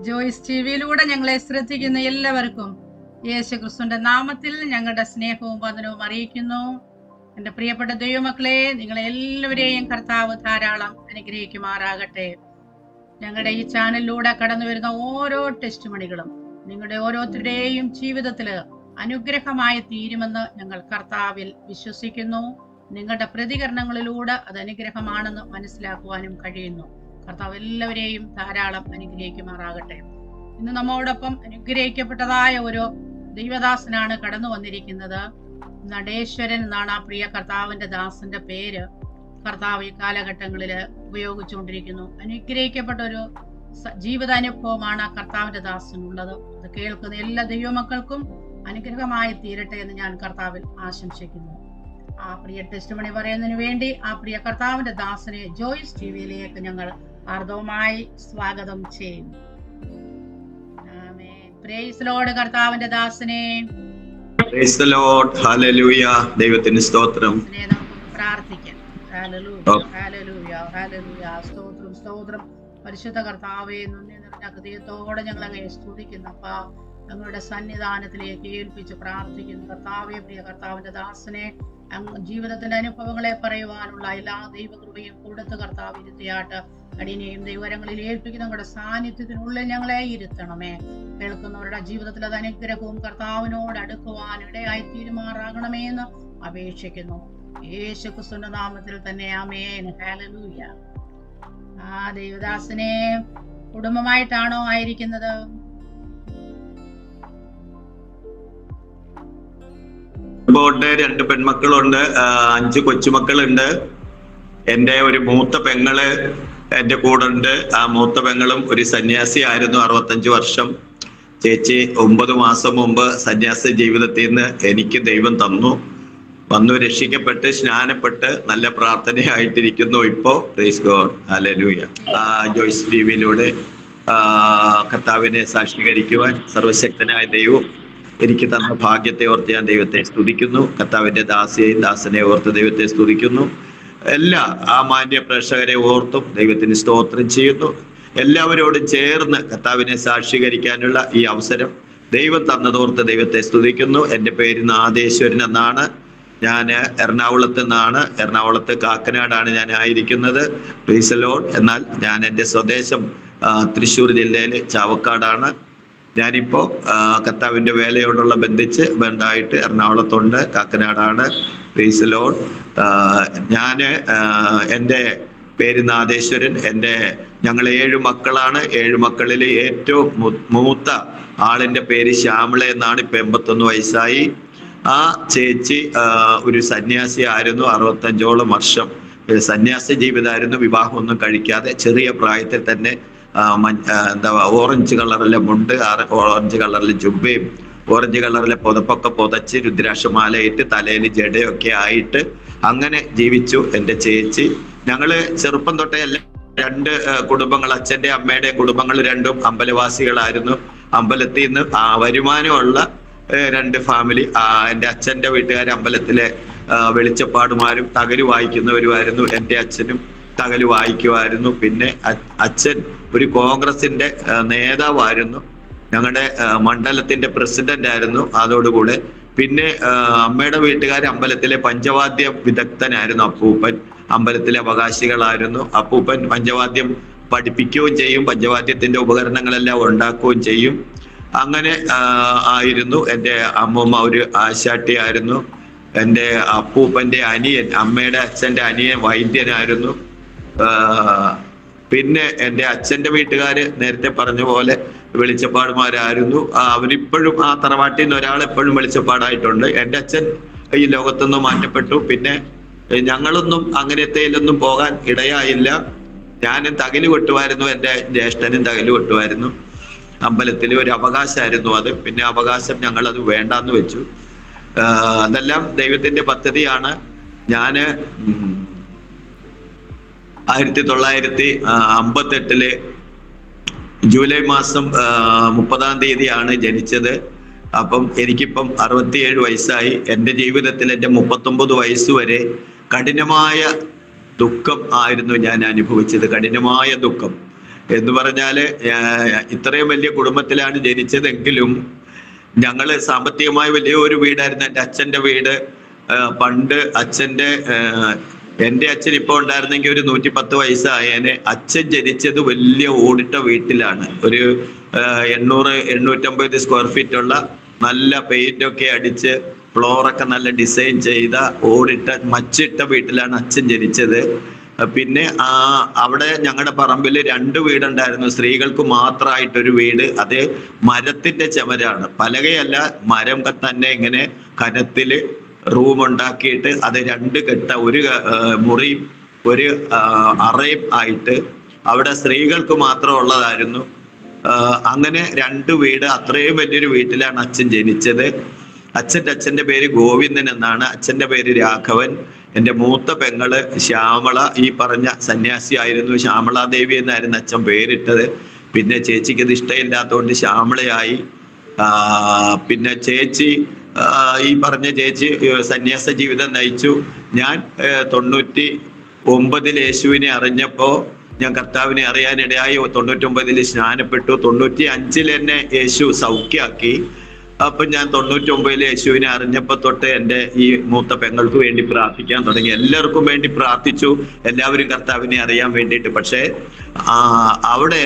ജോയ്സ് ടിവിയിലൂടെ ഞങ്ങളെ ശ്രദ്ധിക്കുന്ന എല്ലാവർക്കും യേശുക്രിസ്തുവിന്റെ നാമത്തിൽ ഞങ്ങളുടെ സ്നേഹവും വന്ദനവും അറിയിക്കുന്നു. എൻ്റെ പ്രിയപ്പെട്ട ദൈവമക്കളെ, നിങ്ങളെ എല്ലാവരെയും കർത്താവ് ധാരാളം അനുഗ്രഹിക്കുമാറാകട്ടെ. ഞങ്ങളുടെ ഈ ചാനലിലൂടെ കടന്നു വരുന്ന ഓരോ ടെസ്റ്റ് മണികളും നിങ്ങളുടെ ഓരോരുത്തരുടെയും ജീവിതത്തിൽ അനുഗ്രഹമായി തീരുമെന്ന് ഞങ്ങൾ കർത്താവിൽ വിശ്വസിക്കുന്നു. നിങ്ങളുടെ പ്രതികരണങ്ങളിലൂടെ അത് അനുഗ്രഹമാണെന്ന് മനസ്സിലാക്കുവാനും കഴിയുന്നു. കർത്താവ് എല്ലാവരെയും ധാരാളം അനുഗ്രഹിക്കുമാറാകട്ടെ. ഇന്ന് നമ്മോടൊപ്പം അനുഗ്രഹിക്കപ്പെട്ടതായ ഒരു ദൈവദാസനാണ് കടന്നു വന്നിരിക്കുന്നത്. നടേശ്വരൻ എന്നാണ് ആ പ്രിയ കർത്താവിന്റെ ദാസന്റെ പേര്. കർത്താവ് ഈ കാലഘട്ടങ്ങളിൽ ഉപയോഗിച്ചുകൊണ്ടിരിക്കുന്നു. അനുഗ്രഹിക്കപ്പെട്ട ഒരു ജീവിതാനുഭവമാണ് ആ കർത്താവിന്റെ ദാസനുള്ളത്. അത് കേൾക്കുന്ന എല്ലാ ദൈവമക്കൾക്കും അനുഗ്രഹമായി തീരട്ടെ എന്ന് ഞാൻ കർത്താവിൽ ആശംസിക്കുന്നു. ആ പ്രിയ ടെസ്റ്റ് മണി പറയുന്നതിന് വേണ്ടി ആ പ്രിയ കർത്താവിന്റെ ദാസനെ ജോയ്സ് ടിവിയിലേക്ക് ഞങ്ങൾ ഹാർദവമായി സ്വാഗതം ചെയ്യും. ആമേൻ. Praise lord. കർത്താവിന്റെ ദാസനെ പ്രൈസ് ദി ലോർഡ്. ഹല്ലേലൂയ. ദൈവത്തിന് സ്തോത്രം. നമുക്ക് പ്രാർത്ഥിക്കാം. Hallelujah, hallelujah, hallelujah. സ്തോത്രം, സ്തോത്രം. പരിശുദ്ധ കർത്താവേ, നന്ദി നിറഞ്ഞ ഹൃദയത്തോടെ ഞങ്ങൾ അങ്ങയെ സ്തുതിക്കുന്നു. അപ്പാ, ഞങ്ങളുടെ സന്നിധാനത്തിലേക്ക് ഏൽപ്പിച്ച് പ്രാർത്ഥിക്കുന്നു. കർത്താവേ, പ്രിയ കർത്താവിന്റെ ദാസനെ ജീവിതത്തിന്റെ അനുഭവങ്ങളെ പറയുവാനുള്ള എല്ലാ ദൈവകൃപയും കൊടുത്ത് കർത്താവ് ഇരുത്തിയാട്ട് അടിനെയും ദൈവരങ്ങളിൽ ഏൽപ്പിക്കുന്ന ഞങ്ങളുടെ സാന്നിധ്യത്തിനുള്ളിൽ ഞങ്ങളെ ഇരുത്തണമേ. കേൾക്കുന്നവരുടെ ജീവിതത്തിൽ അത് അനുഗ്രഹവും കർത്താവിനോട് അടുക്കുവാൻ ഇടയായി തീരുമാറാകണമേ എന്ന് അപേക്ഷിക്കുന്നു. യേശുക്രിസ്തുവിന്റെ നാമത്തിൽ തന്നെ ആമേൻ. ഹല്ലേലൂയ. ആ ദൈവദാസനെ കുടുംബമായിട്ടാണോ ആയിരിക്കുന്നത്? രണ്ട് പെൺമക്കളുണ്ട്, 5 കൊച്ചുമക്കളുണ്ട്. എൻ്റെ ഒരു മൂത്ത പെങ്ങള് എൻ്റെ കൂടെ ഉണ്ട്. ആ മൂത്ത പെങ്ങളും ഒരു സന്യാസി ആയിരുന്നു, 65 വർഷം. ചേച്ചി 9 മാസം മുമ്പ് സന്യാസ ജീവിതത്തിൽ നിന്ന് എനിക്ക് ദൈവം വന്നു രക്ഷിക്കപ്പെട്ട് സ്നാനപ്പെട്ട് നല്ല പ്രാർത്ഥനയായിട്ടിരിക്കുന്നു ഇപ്പോ. Praise God. ഹല്ലേലൂയ. ജോയ്സ് ടിവിയിലൂടെ കർത്താവിനെ സാക്ഷീകരിക്കുവാൻ സർവശക്തനായ ദൈവം എനിക്ക് തന്ന ഭാഗ്യത്തെ ഓർത്ത് ഞാൻ ദൈവത്തെ സ്തുതിക്കുന്നു. കർത്താവിന്റെ ദാസനെ ഓർത്ത് ദൈവത്തെ സ്തുതിക്കുന്നു. എല്ലാ ആ മാന്യ പ്രേക്ഷകരെ ഓർത്തും ദൈവത്തിന് സ്തോത്രം ചെയ്യുന്നു. എല്ലാവരോടും ചേർന്ന് കർത്താവിനെ സാക്ഷീകരിക്കാനുള്ള ഈ അവസരം ദൈവം തന്നതോർത്ത് ദൈവത്തെ സ്തുതിക്കുന്നു. എൻ്റെ പേര് നാദേശ്വരൻ എന്നാണ്. ഞാൻ എറണാകുളത്ത് നിന്നാണ്. എറണാകുളത്ത് കാക്കനാടാണ് ഞാൻ ആയിരിക്കുന്നത്. Praise the lord. എന്നാൽ ഞാൻ എൻ്റെ സ്വദേശം തൃശ്ശൂർ ജില്ലയിലെ ചാവക്കാടാണ്. ഞാനിപ്പോ കർത്താവിന്റെ വേലയോടുള്ള ബന്ധമായിട്ട് എറണാകുളത്തുണ്ട്, കാക്കനാടാണ്. Praise the lord. എൻ്റെ പേര് നാദേശ്വരൻ. ഞങ്ങൾ 7 മക്കളാണ്. 7 മക്കളിൽ ഏറ്റവും മൂത്ത ആളിന്റെ പേര് ശ്യാമള എന്നാണ്. ഇപ്പൊ 81 വയസ്സായി. ആ ചേച്ചി ഒരു സന്യാസി ആയിരുന്നു. 65ഓളം വർഷം സന്യാസ ജീവിതമായിരുന്നു. വിവാഹമൊന്നും കഴിക്കാതെ ചെറിയ പ്രായത്തിൽ തന്നെ ഓറഞ്ച് കളറിലെ മുണ്ട്, ഓറഞ്ച് കളറിലെ ജുബയും ഓറഞ്ച് കളറിലെ പുതപ്പൊക്കെ പുതച്ച് രുദ്രാക്ഷമാലയിട്ട് തലയിൽ ജടയൊക്കെ ആയിട്ട് അങ്ങനെ ജീവിച്ചു എൻ്റെ ചേച്ചി. ഞങ്ങള് ചെറുപ്പം തൊട്ടേ 2 കുടുംബങ്ങൾ, അച്ഛൻ്റെ അമ്മയുടെയും കുടുംബങ്ങൾ 2ഉം അമ്പലവാസികളായിരുന്നു. അമ്പലത്തിൽ നിന്ന് വരുമാനമുള്ള 2 ഫാമിലി. എൻ്റെ അച്ഛൻ്റെ വീട്ടുകാർ അമ്പലത്തിലെ വെളിച്ചപ്പാടുമാരും തകല് വായിക്കുന്നവരുമായിരുന്നു. എൻ്റെ അച്ഛനും തകല് വായിക്കുമായിരുന്നു. പിന്നെ അച്ഛൻ ഒരു കോൺഗ്രസിന്റെ നേതാവായിരുന്നു. ഞങ്ങളുടെ മണ്ഡലത്തിന്റെ പ്രസിഡന്റ് ആയിരുന്നു. അതോടുകൂടെ പിന്നെ അമ്മയുടെ വീട്ടുകാർ അമ്പലത്തിലെ പഞ്ചവാദ്യ വിദഗ്ധനായിരുന്നു. അപ്പൂപ്പൻ അമ്പലത്തിലെ അവകാശികളായിരുന്നു. അപ്പൂപ്പൻ പഞ്ചവാദ്യം പഠിപ്പിക്കുകയും ചെയ്യും, പഞ്ചവാദ്യത്തിന്റെ ഉപകരണങ്ങളെല്ലാം ഉണ്ടാക്കുകയും ചെയ്യും. അങ്ങനെ ആയിരുന്നു. എൻ്റെ അമ്മൂമ്മ ഒരു ആശാട്ടിയായിരുന്നു. എൻ്റെ അപ്പൂപ്പന്റെ അനിയൻ, അമ്മയുടെ അച്ഛൻ്റെ അനിയൻ വൈദ്യനായിരുന്നു. പിന്നെ എൻ്റെ അച്ഛൻ്റെ വീട്ടുകാര് നേരത്തെ പറഞ്ഞ പോലെ വെളിച്ചപ്പാടുമാരായിരുന്നു. അവരിപ്പോഴും ആ തറവാട്ടിൽ നിന്ന് ഒരാൾ എപ്പോഴും വെളിച്ചപ്പാടായിട്ടുണ്ട്. എൻ്റെ അച്ഛൻ ഈ ലോകത്തുനിന്ന് മാറ്റപ്പെട്ടു. പിന്നെ ഞങ്ങളൊന്നും അങ്ങനത്തെയിലൊന്നും പോകാൻ ഇടയായില്ല. ഞാനും തകല് കൊട്ടുമായിരുന്നു, എൻ്റെ ജ്യേഷ്ഠനും തകല് കൊട്ടുമായിരുന്നു. അമ്പലത്തിൽ ഒരു അവകാശമായിരുന്നു അത്. പിന്നെ അവകാശം ഞങ്ങളത് വേണ്ടാന്ന് വെച്ചു. അതെല്ലാം ദൈവത്തിന്റെ പദ്ധതിയാണ്. ഞാന് 1958 ജൂലൈ മാസം 30-ാം തീയതിയാണ് ജനിച്ചത്. അപ്പം എനിക്കിപ്പം 67 വയസ്സായി. എൻ്റെ ജീവിതത്തിൽ എൻ്റെ 39 വയസ്സ് വരെ കഠിനമായ ദുഃഖം ആയിരുന്നു ഞാൻ അനുഭവിച്ചത്. കഠിനമായ ദുഃഖം. എന്ന് പറഞ്ഞാല് ഇത്രയും വലിയ കുടുംബത്തിലാണ് ജനിച്ചതെങ്കിലും ഞങ്ങള് സാമ്പത്തികമായി വലിയ ഒരു വീടായിരുന്നു എൻ്റെ അച്ഛൻ്റെ വീട്. പണ്ട് എൻ്റെ അച്ഛൻ ഇപ്പോൾ ഉണ്ടായിരുന്നെങ്കിൽ ഒരു 110 വയസ്സായേനെ. അച്ഛൻ ജനിച്ചത് വലിയ ഓടിട്ട വീട്ടിലാണ്. ഒരു 800-850 സ്ക്വയർ ഫീറ്റ് ഉള്ള നല്ല പെയിന്റൊക്കെ അടിച്ച് ഫ്ലോറൊക്കെ നല്ല ഡിസൈൻ ചെയ്ത ഓടിട്ട മച്ചിട്ട വീട്ടിലാണ് അച്ഛൻ ജനിച്ചത്. പിന്നെ അവിടെ ഞങ്ങളുടെ പറമ്പിൽ 2 വീടുണ്ടായിരുന്നു. സ്ത്രീകൾക്ക് മാത്രമായിട്ടൊരു വീട്. അത് മരത്തിന്റെ ചുമരാണ്, പലകയല്ല, മരം തന്നെ ഇങ്ങനെ കനത്തില് റൂം ഉണ്ടാക്കിയിട്ട് അത് 2 കെട്ട, ഒരു മുറിയും ഒരു അറയും ആയിട്ട് അവിടെ സ്ത്രീകൾക്ക് മാത്രം ഉള്ളതായിരുന്നു. അങ്ങനെ 2 വീട്, അത്രയും വലിയൊരു വീട്ടിലാണ് അച്ഛൻ ജനിച്ചത്. അച്ഛൻ്റെ പേര് ഗോവിന്ദൻ എന്നാണ്. അച്ഛൻ്റെ പേര് രാഘവൻ. എൻ്റെ മൂത്ത പെങ്ങള് ശ്യാമള, ഈ പറഞ്ഞ സന്യാസി ആയിരുന്നു. ശ്യാമളാദേവി എന്നായിരുന്നു അച്ഛൻ പേരിട്ടത്. പിന്നെ ചേച്ചിക്ക് ഇത് ഇഷ്ടമില്ലാത്തതുകൊണ്ട് ശ്യാമളയായി. പിന്നെ ചേച്ചി, ഈ പറഞ്ഞ ചേച്ചി സന്യാസ ജീവിതം നയിച്ചു. ഞാൻ 99 യേശുവിനെ അറിഞ്ഞപ്പോ ഞാൻ കർത്താവിനെ അറിയാനിടയായി. 99 സ്നാനപ്പെട്ടു. 95 എന്നെ യേശു സൗഖ്യമാക്കി. അപ്പൊ ഞാൻ 99 യേശുവിനെ അറിഞ്ഞപ്പോ തൊട്ട് എൻ്റെ ഈ മൂത്ത പെങ്ങൾക്ക് വേണ്ടി പ്രാർത്ഥിക്കാൻ തുടങ്ങി. എല്ലാവർക്കും വേണ്ടി പ്രാർത്ഥിച്ചു, എല്ലാവരും കർത്താവിനെ അറിയാൻ വേണ്ടിയിട്ട്. പക്ഷെ അവിടെ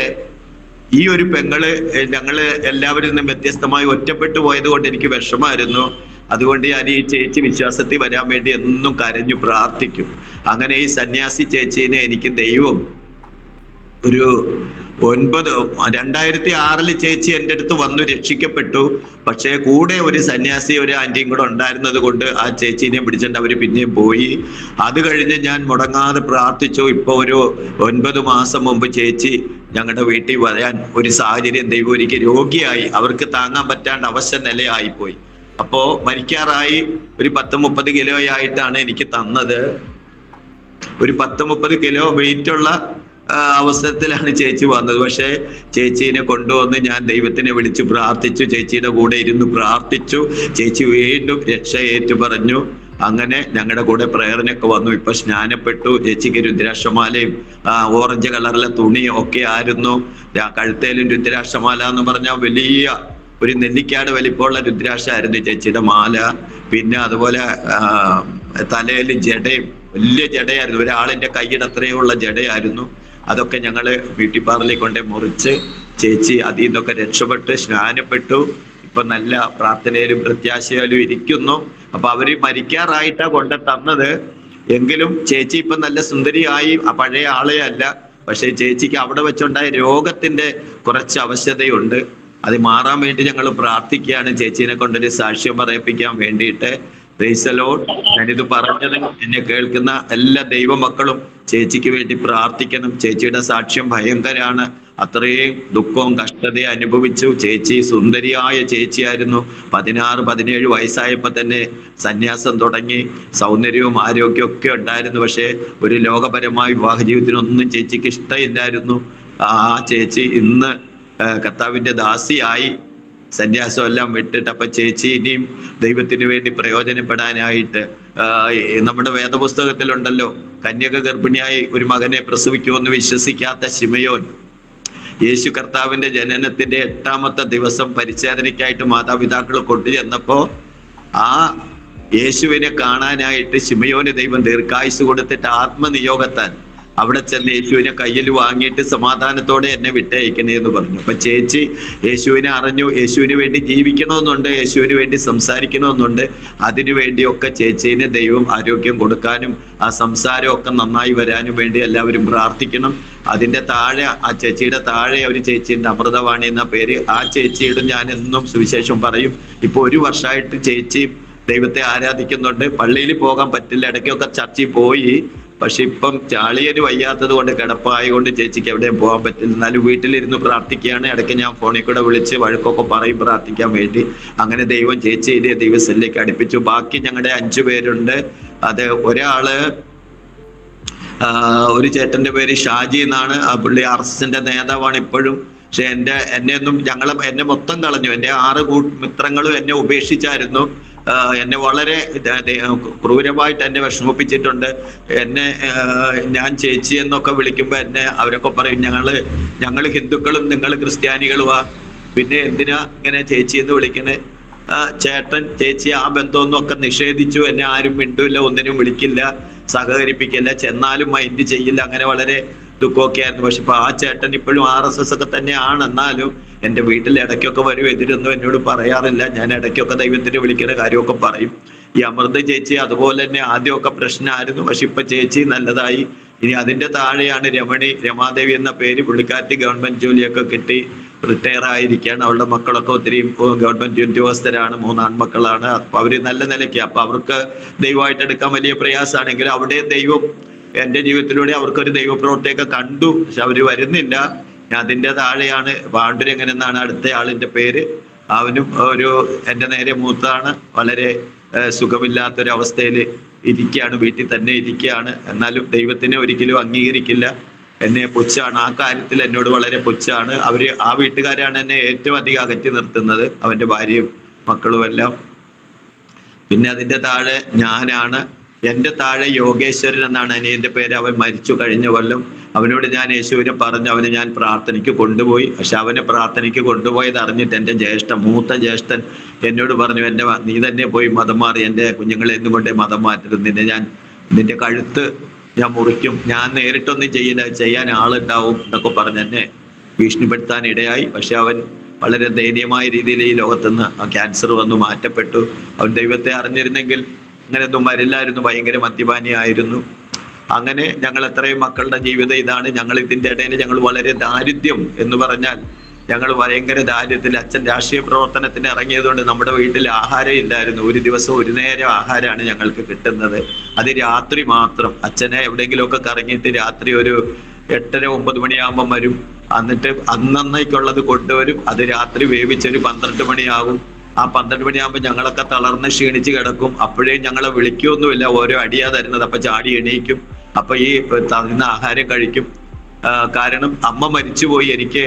ഈ ഒരു പെങ്ങള് ഞങ്ങള് എല്ലാവരിൽ നിന്നും വ്യത്യസ്തമായി ഒറ്റപ്പെട്ടു പോയത് കൊണ്ട് എനിക്ക് വിഷമായിരുന്നു. അതുകൊണ്ട് ഞാൻ ഈ ചേച്ചി വിശ്വാസത്തിൽ വരാൻ വേണ്ടി എന്നും കരഞ്ഞു പ്രാർത്ഥിക്കും. അങ്ങനെ ഈ സന്യാസി ചേച്ചീനെ എനിക്ക് ദൈവം ഒരു 2006 ചേച്ചി എൻ്റെ അടുത്ത് വന്നു, രക്ഷിക്കപ്പെട്ടു. പക്ഷേ കൂടെ ഒരു സന്യാസി, ഒരു ആന്റിയും കൂടെ ഉണ്ടായിരുന്നത് കൊണ്ട് ആ ചേച്ചീനെ പിടിച്ചിട്ട് അവര് പിന്നെയും പോയി. അത് കഴിഞ്ഞ് ഞാൻ മുടങ്ങാതെ പ്രാർത്ഥിച്ചു. ഇപ്പൊ ഒരു 9 മാസം മുമ്പ് ചേച്ചി ഞങ്ങളുടെ വീട്ടിൽ വരാൻ ഒരു സാഹചര്യം ദൈവം ഒരിക്കൽ രോഗിയായി, അവർക്ക് താങ്ങാൻ പറ്റാണ്ട് അവശ നിലയായിപ്പോയി. അപ്പോ മരിക്കാറായി. ഒരു 10-30 കിലോ ആയിട്ടാണ് എനിക്ക് തന്നത്. ഒരു 10-30 കിലോ വെയിറ്റ് ഉള്ള അവസരത്തിലാണ് ചേച്ചി വന്നത്. പക്ഷെ ചേച്ചീനെ കൊണ്ടുവന്ന് ഞാൻ ദൈവത്തിനെ വിളിച്ച് പ്രാർത്ഥിച്ചു, ചേച്ചിയുടെ കൂടെ ഇരുന്ന് പ്രാർത്ഥിച്ചു. ചേച്ചി വീണ്ടും രക്ഷ ഏറ്റു പറഞ്ഞു. അങ്ങനെ ഞങ്ങളുടെ കൂടെ പ്രേരണയൊക്കെ വന്നു. ഇപ്പൊ സ്നാനപ്പെട്ടു. ചേച്ചിക്ക് രുദ്രാക്ഷമാലയും ഓറഞ്ച് കളറിലെ തുണിയും ഒക്കെ ആയിരുന്നു. കഴുത്തേലും രുദ്രാക്ഷമാല എന്ന് പറഞ്ഞാൽ വലിയ ഒരു നെല്ലിക്കാട് വലിപ്പമുള്ള രുദ്രാക്ഷമായിരുന്നു ചേച്ചിയുടെ മാല. പിന്നെ അതുപോലെ തലയിൽ ജടയും, വലിയ ജടയായിരുന്നു, ഒരാളിന്റെ കൈയുടെ അത്രയുള്ള ജടയായിരുന്നു. അതൊക്കെ ഞങ്ങള് ബ്യൂട്ടി പാർലറിൽ കൊണ്ട് മുറിച്ച് ചേച്ചി അതിൽ നിന്നൊക്കെ രക്ഷപ്പെട്ട് സ്നാനപ്പെട്ടു. ഇപ്പൊ നല്ല പ്രാർത്ഥനയിലും പ്രത്യാശയിലും ഇരിക്കുന്നു. അപ്പൊ അവര് മരിക്കാറായിട്ടാ കൊണ്ട് തന്നത്. എങ്കിലും ചേച്ചി ഇപ്പൊ നല്ല സുന്ദരിയായി, പഴയ ആളെ അല്ല. പക്ഷെ ചേച്ചിക്ക് അവിടെ വെച്ചുണ്ടായ രോഗത്തിന്റെ കുറച്ച് അവശതയുണ്ട്. അത് മാറാൻ വേണ്ടി ഞങ്ങൾ പ്രാർത്ഥിക്കുകയാണ്. ചേച്ചീനെ കൊണ്ടൊരു സാക്ഷ്യം പറയിപ്പിക്കാൻ വേണ്ടിയിട്ട്. Price the Lord. ഞാനിത് പറഞ്ഞത് എന്നെ കേൾക്കുന്ന എല്ലാ ദൈവമക്കളും ചേച്ചിക്ക് വേണ്ടി പ്രാർത്ഥിക്കണം. ചേച്ചിയുടെ സാക്ഷ്യം ഭയങ്കരാണ്. അത്രയും ദുഃഖവും കഷ്ടതയും അനുഭവിച്ചു. ചേച്ചി സുന്ദരിയായ ചേച്ചിയായിരുന്നു. 16-17 വയസ്സായപ്പോ തന്നെ സന്യാസം തുടങ്ങി. സൗന്ദര്യവും ആരോഗ്യവും ഒക്കെ ഉണ്ടായിരുന്നു. പക്ഷെ ഒരു ലോകപരമായ വിവാഹ ജീവിതത്തിനൊന്നും ചേച്ചിക്ക് ഇഷ്ടമില്ലായിരുന്നു. ആ ചേച്ചി ഇന്ന് കർത്താവിന്റെ ദാസിയായി, സന്യാസം എല്ലാം വിട്ടിട്ട്. അപ്പൊ ചേച്ചി ഇനിയും ദൈവത്തിന് വേണ്ടി പ്രയോജനപ്പെടാനായിട്ട്, നമ്മുടെ വേദപുസ്തകത്തിലുണ്ടല്ലോ, കന്യക ഗർഭിണിയായി ഒരു മകനെ പ്രസവിക്കുമെന്ന് വിശ്വസിക്കാത്ത ശിമയോൻ യേശു കർത്താവിന്റെ ജനനത്തിന്റെ 8ാമത്തെ ദിവസം പരിച്ഛേദനയ്ക്കായിട്ട് മാതാപിതാക്കൾ കൊണ്ടുചെന്നപ്പോ ആ യേശുവിനെ കാണാനായിട്ട് ശിമയോന് ദൈവം ദീർഘായുസ് കൊടുത്തിട്ട് ആത്മനിയോഗത്താൽ അവിടെ ചെന്ന് യേശുവിനെ കയ്യിൽ വാങ്ങിയിട്ട് സമാധാനത്തോടെ എന്നെ വിട്ടയക്കണേ എന്ന് പറഞ്ഞു. അപ്പൊ ചേച്ചി യേശുവിനെ അറിഞ്ഞു. യേശുവിന് വേണ്ടി ജീവിക്കണമെന്നുണ്ട്, യേശുവിന് വേണ്ടി സംസാരിക്കണമെന്നുണ്ട്. അതിനു വേണ്ടിയൊക്കെ ചേച്ചീനെ ദൈവം ആരോഗ്യം കൊടുക്കാനും ആ സംസാരമൊക്കെ നന്നായി വരാനും വേണ്ടി എല്ലാവരും പ്രാർത്ഥിക്കണം. അതിന്റെ താഴെ, ആ ചേച്ചിയുടെ താഴെ ഒരു ചേച്ചിയുണ്ട്, അമൃതവാണി എന്ന പേര്. ആ ചേച്ചിയുടെ ഞാൻ എന്നും സുവിശേഷം പറയും. ഇപ്പൊ 1 വർഷമായിട്ട് ചേച്ചി ദൈവത്തെ ആരാധിക്കുന്നുണ്ട്. പള്ളിയിൽ പോകാൻ പറ്റില്ല, ഇടയ്ക്കൊക്കെ ചർച്ചിൽ പോയി. പക്ഷെ ഇപ്പം ചാളിയന് വയ്യാത്തത് കൊണ്ട്, കിടപ്പായതുകൊണ്ട് ചേച്ചിക്ക് എവിടെയും പോകാൻ പറ്റില്ല. എന്നാലും വീട്ടിലിരുന്ന് പ്രാർത്ഥിക്കുകയാണ്. ഇടയ്ക്ക് ഞാൻ ഫോണിൽ കൂടെ വിളിച്ച് വഴക്കൊക്കെ പറയും പ്രാർത്ഥിക്കാൻ വേണ്ടി. അങ്ങനെ ദൈവം ചേച്ചിയെ ദൈവസ്ഥലിലേക്ക് അടുപ്പിച്ചു. ബാക്കി ഞങ്ങളുടെ 5 പേരുണ്ട്. അത് ഒരാള്, ഒരു ചേട്ടന്റെ പേര് ഷാജി എന്നാണ്. ആ പുള്ളി RSSന്റെ നേതാവാണ് ഇപ്പോഴും. പക്ഷെ എന്നെ മൊത്തം കളഞ്ഞു. എൻ്റെ 6 മിത്രങ്ങളും എന്നെ ഉപേക്ഷിച്ചായിരുന്നു. എന്നെ വളരെ ക്രൂരമായിട്ട് എന്നെ വിഷമിപ്പിച്ചിട്ടുണ്ട്. എന്നെ ഞാൻ ചേച്ചി എന്നൊക്കെ വിളിക്കുമ്പോൾ എന്നെ അവരൊക്കെ പറയും ഞങ്ങൾ ഹിന്ദുക്കളും നിങ്ങൾ ക്രിസ്ത്യാനികളുമാ, പിന്നെ എന്തിനാ ഇങ്ങനെ ചേച്ചി എന്ന് വിളിക്കണേ? ചേട്ടൻ ചേച്ചി ആ ബന്ധമൊന്നും ഒക്കെ നിഷേധിച്ചു. എന്നെ ആരും മിണ്ടൂല്ല, ഒന്നിനും വിളിക്കില്ല, സഹകരിപ്പിക്കില്ല, ചെന്നാലും മൈൻഡ് ചെയ്യില്ല. അങ്ങനെ വളരെ ദുഃഖമൊക്കെ ആയിരുന്നു. പക്ഷെ ഇപ്പൊ ആ ചേട്ടൻ ഇപ്പോഴും RSS ഒക്കെ തന്നെയാണ്. എന്നാലും എൻ്റെ വീട്ടിൽ ഇടയ്ക്കൊക്കെ വരും, എതിരൊന്നും എന്നോട് പറയാറില്ല. ഞാൻ ഇടയ്ക്കൊക്കെ ദൈവത്തിന് വിളിക്കുന്ന കാര്യമൊക്കെ പറയും. ഈ അമൃത ചേച്ചി അതുപോലെ തന്നെ ആദ്യമൊക്കെ പ്രശ്നമായിരുന്നു, പക്ഷെ ഇപ്പൊ ചേച്ചി നല്ലതായി. ഇനി അതിന്റെ താഴെയാണ് രമാദേവി എന്ന പേര്. പുള്ളിക്കാരത്തി ഗവൺമെന്റ് ജോലിയൊക്കെ കിട്ടി റിട്ടയർ ആയിരിക്കുകയാണ്. അവളുടെ മക്കളൊക്കെ ഒത്തിരി ഗവൺമെന്റ് ഉദ്യോഗസ്ഥരാണ്, 3 ആൺമക്കളാണ്. അപ്പൊ അവര് നല്ല നിലയ്ക്ക്, അപ്പൊ അവർക്ക് ദൈവമായിട്ട് എടുക്കാൻ വലിയ പ്രയാസമാണെങ്കിൽ അവിടെ ദൈവം എൻ്റെ ജീവിതത്തിലൂടെ അവർക്കൊരു ദൈവപ്രവൃത്തിയൊക്കെ കണ്ടു. പക്ഷെ അവര് വരുന്നില്ല. അതിന്റെ താഴെയാണ് പാണ്ഡുരംഗൻ എന്നാണ് അടുത്ത ആളിന്റെ പേര്. അവനും എൻ്റെ നേരെ മൂത്താണ്. വളരെ സുഖമില്ലാത്തൊരവസ്ഥയിൽ ഇരിക്കുകയാണ്, വീട്ടിൽ തന്നെ ഇരിക്കുകയാണ്. എന്നാലും ദൈവത്തിനെ ഒരിക്കലും അംഗീകരിക്കില്ല, എന്നെ പുച്ഛാണ്. ആ കാര്യത്തിൽ എന്നോട് വളരെ പുച്ഛാണ്. ആ വീട്ടുകാരാണ് എന്നെ ഏറ്റവും അധികം അകറ്റി നിർത്തുന്നത്, അവന്റെ ഭാര്യയും മക്കളും എല്ലാം. പിന്നെ അതിന്റെ താഴെ ഞാനാണ്. എൻ്റെ താഴെ യോഗേശ്വരൻ എന്നാണ് അനിയന്റെ പേര്. അവൻ മരിച്ചു കഴിഞ്ഞ കൊല്ലം. അവനോട് ഞാൻ യേശുവിനെ പറഞ്ഞു, അവനെ ഞാൻ പ്രാർത്ഥനയ്ക്ക് കൊണ്ടുപോയി. പക്ഷെ അവനെ പ്രാർത്ഥനയ്ക്ക് കൊണ്ടുപോയത് അറിഞ്ഞിട്ട് എൻ്റെ മൂത്ത ജ്യേഷ്ഠൻ എന്നോട് പറഞ്ഞു, നീ തന്നെ പോയി മതം മാറി, എൻ്റെ കുഞ്ഞുങ്ങളെ എന്തുകൊണ്ടേ മതം മാറ്റരുത്, നിന്റെ കഴുത്ത് ഞാൻ മുറിക്കും, ഞാൻ നേരിട്ടൊന്നും ചെയ്യില്ല, ചെയ്യാൻ ആളുണ്ടാവും എന്നൊക്കെ പറഞ്ഞ് എന്നെ ഭീഷണിപ്പെടുത്താൻ ഇടയായി. പക്ഷെ അവൻ വളരെ ദയനീയമായ രീതിയിൽ ഈ ലോകത്തുനിന്ന് ക്യാൻസർ വന്നു മാറ്റപ്പെട്ടു. അവൻ ദൈവത്തെ അറിഞ്ഞിരുന്നെങ്കിൽ അങ്ങനെയൊന്നും വരില്ലായിരുന്നു. ഭയങ്കര മദ്യപാനിയായിരുന്നു. അങ്ങനെ ഞങ്ങൾ എത്രയും മക്കളുടെ ജീവിതം ഇതാണ്. ഞങ്ങൾ ഇതിന്റെ ഇടയിൽ ഞങ്ങൾ വളരെ ദാരിദ്ര്യം എന്ന് പറഞ്ഞാൽ ഞങ്ങൾ ഭയങ്കര ദാരിദ്ര്യത്തിൽ. അച്ഛൻ രാഷ്ട്രീയ പ്രവർത്തനത്തിന് ഇറങ്ങിയതുകൊണ്ട് നമ്മുടെ വീട്ടിൽ ആഹാരം ഇല്ലായിരുന്നു. ഒരു ദിവസം ഒരു നേരം ആഹാരമാണ് ഞങ്ങൾക്ക് കിട്ടുന്നത്, അത് രാത്രി മാത്രം. അച്ഛനെ എവിടെയെങ്കിലുമൊക്കെ കറങ്ങിയിട്ട് രാത്രി ഒരു 8-9 മണിയാകുമ്പം വരും. എന്നിട്ട് അന്നേക്കുള്ളത് കൊണ്ടുവരും. അത് രാത്രി വേവിച്ചൊരു 12 മണിയാകും. ആ 12 മണിയാകുമ്പോൾ ഞങ്ങളൊക്കെ തളർന്ന് ക്ഷീണിച്ച് കിടക്കും. അപ്പോഴേ ഞങ്ങളെ വിളിക്കൊന്നുമില്ല, ഓരോ അടിയാ തരുന്നത്. അപ്പൊ ചാടി എണീക്കും. അപ്പൊ ഈ തരുന്ന ആഹാരം കഴിക്കും. കാരണം അമ്മ മരിച്ചുപോയി. എനിക്ക്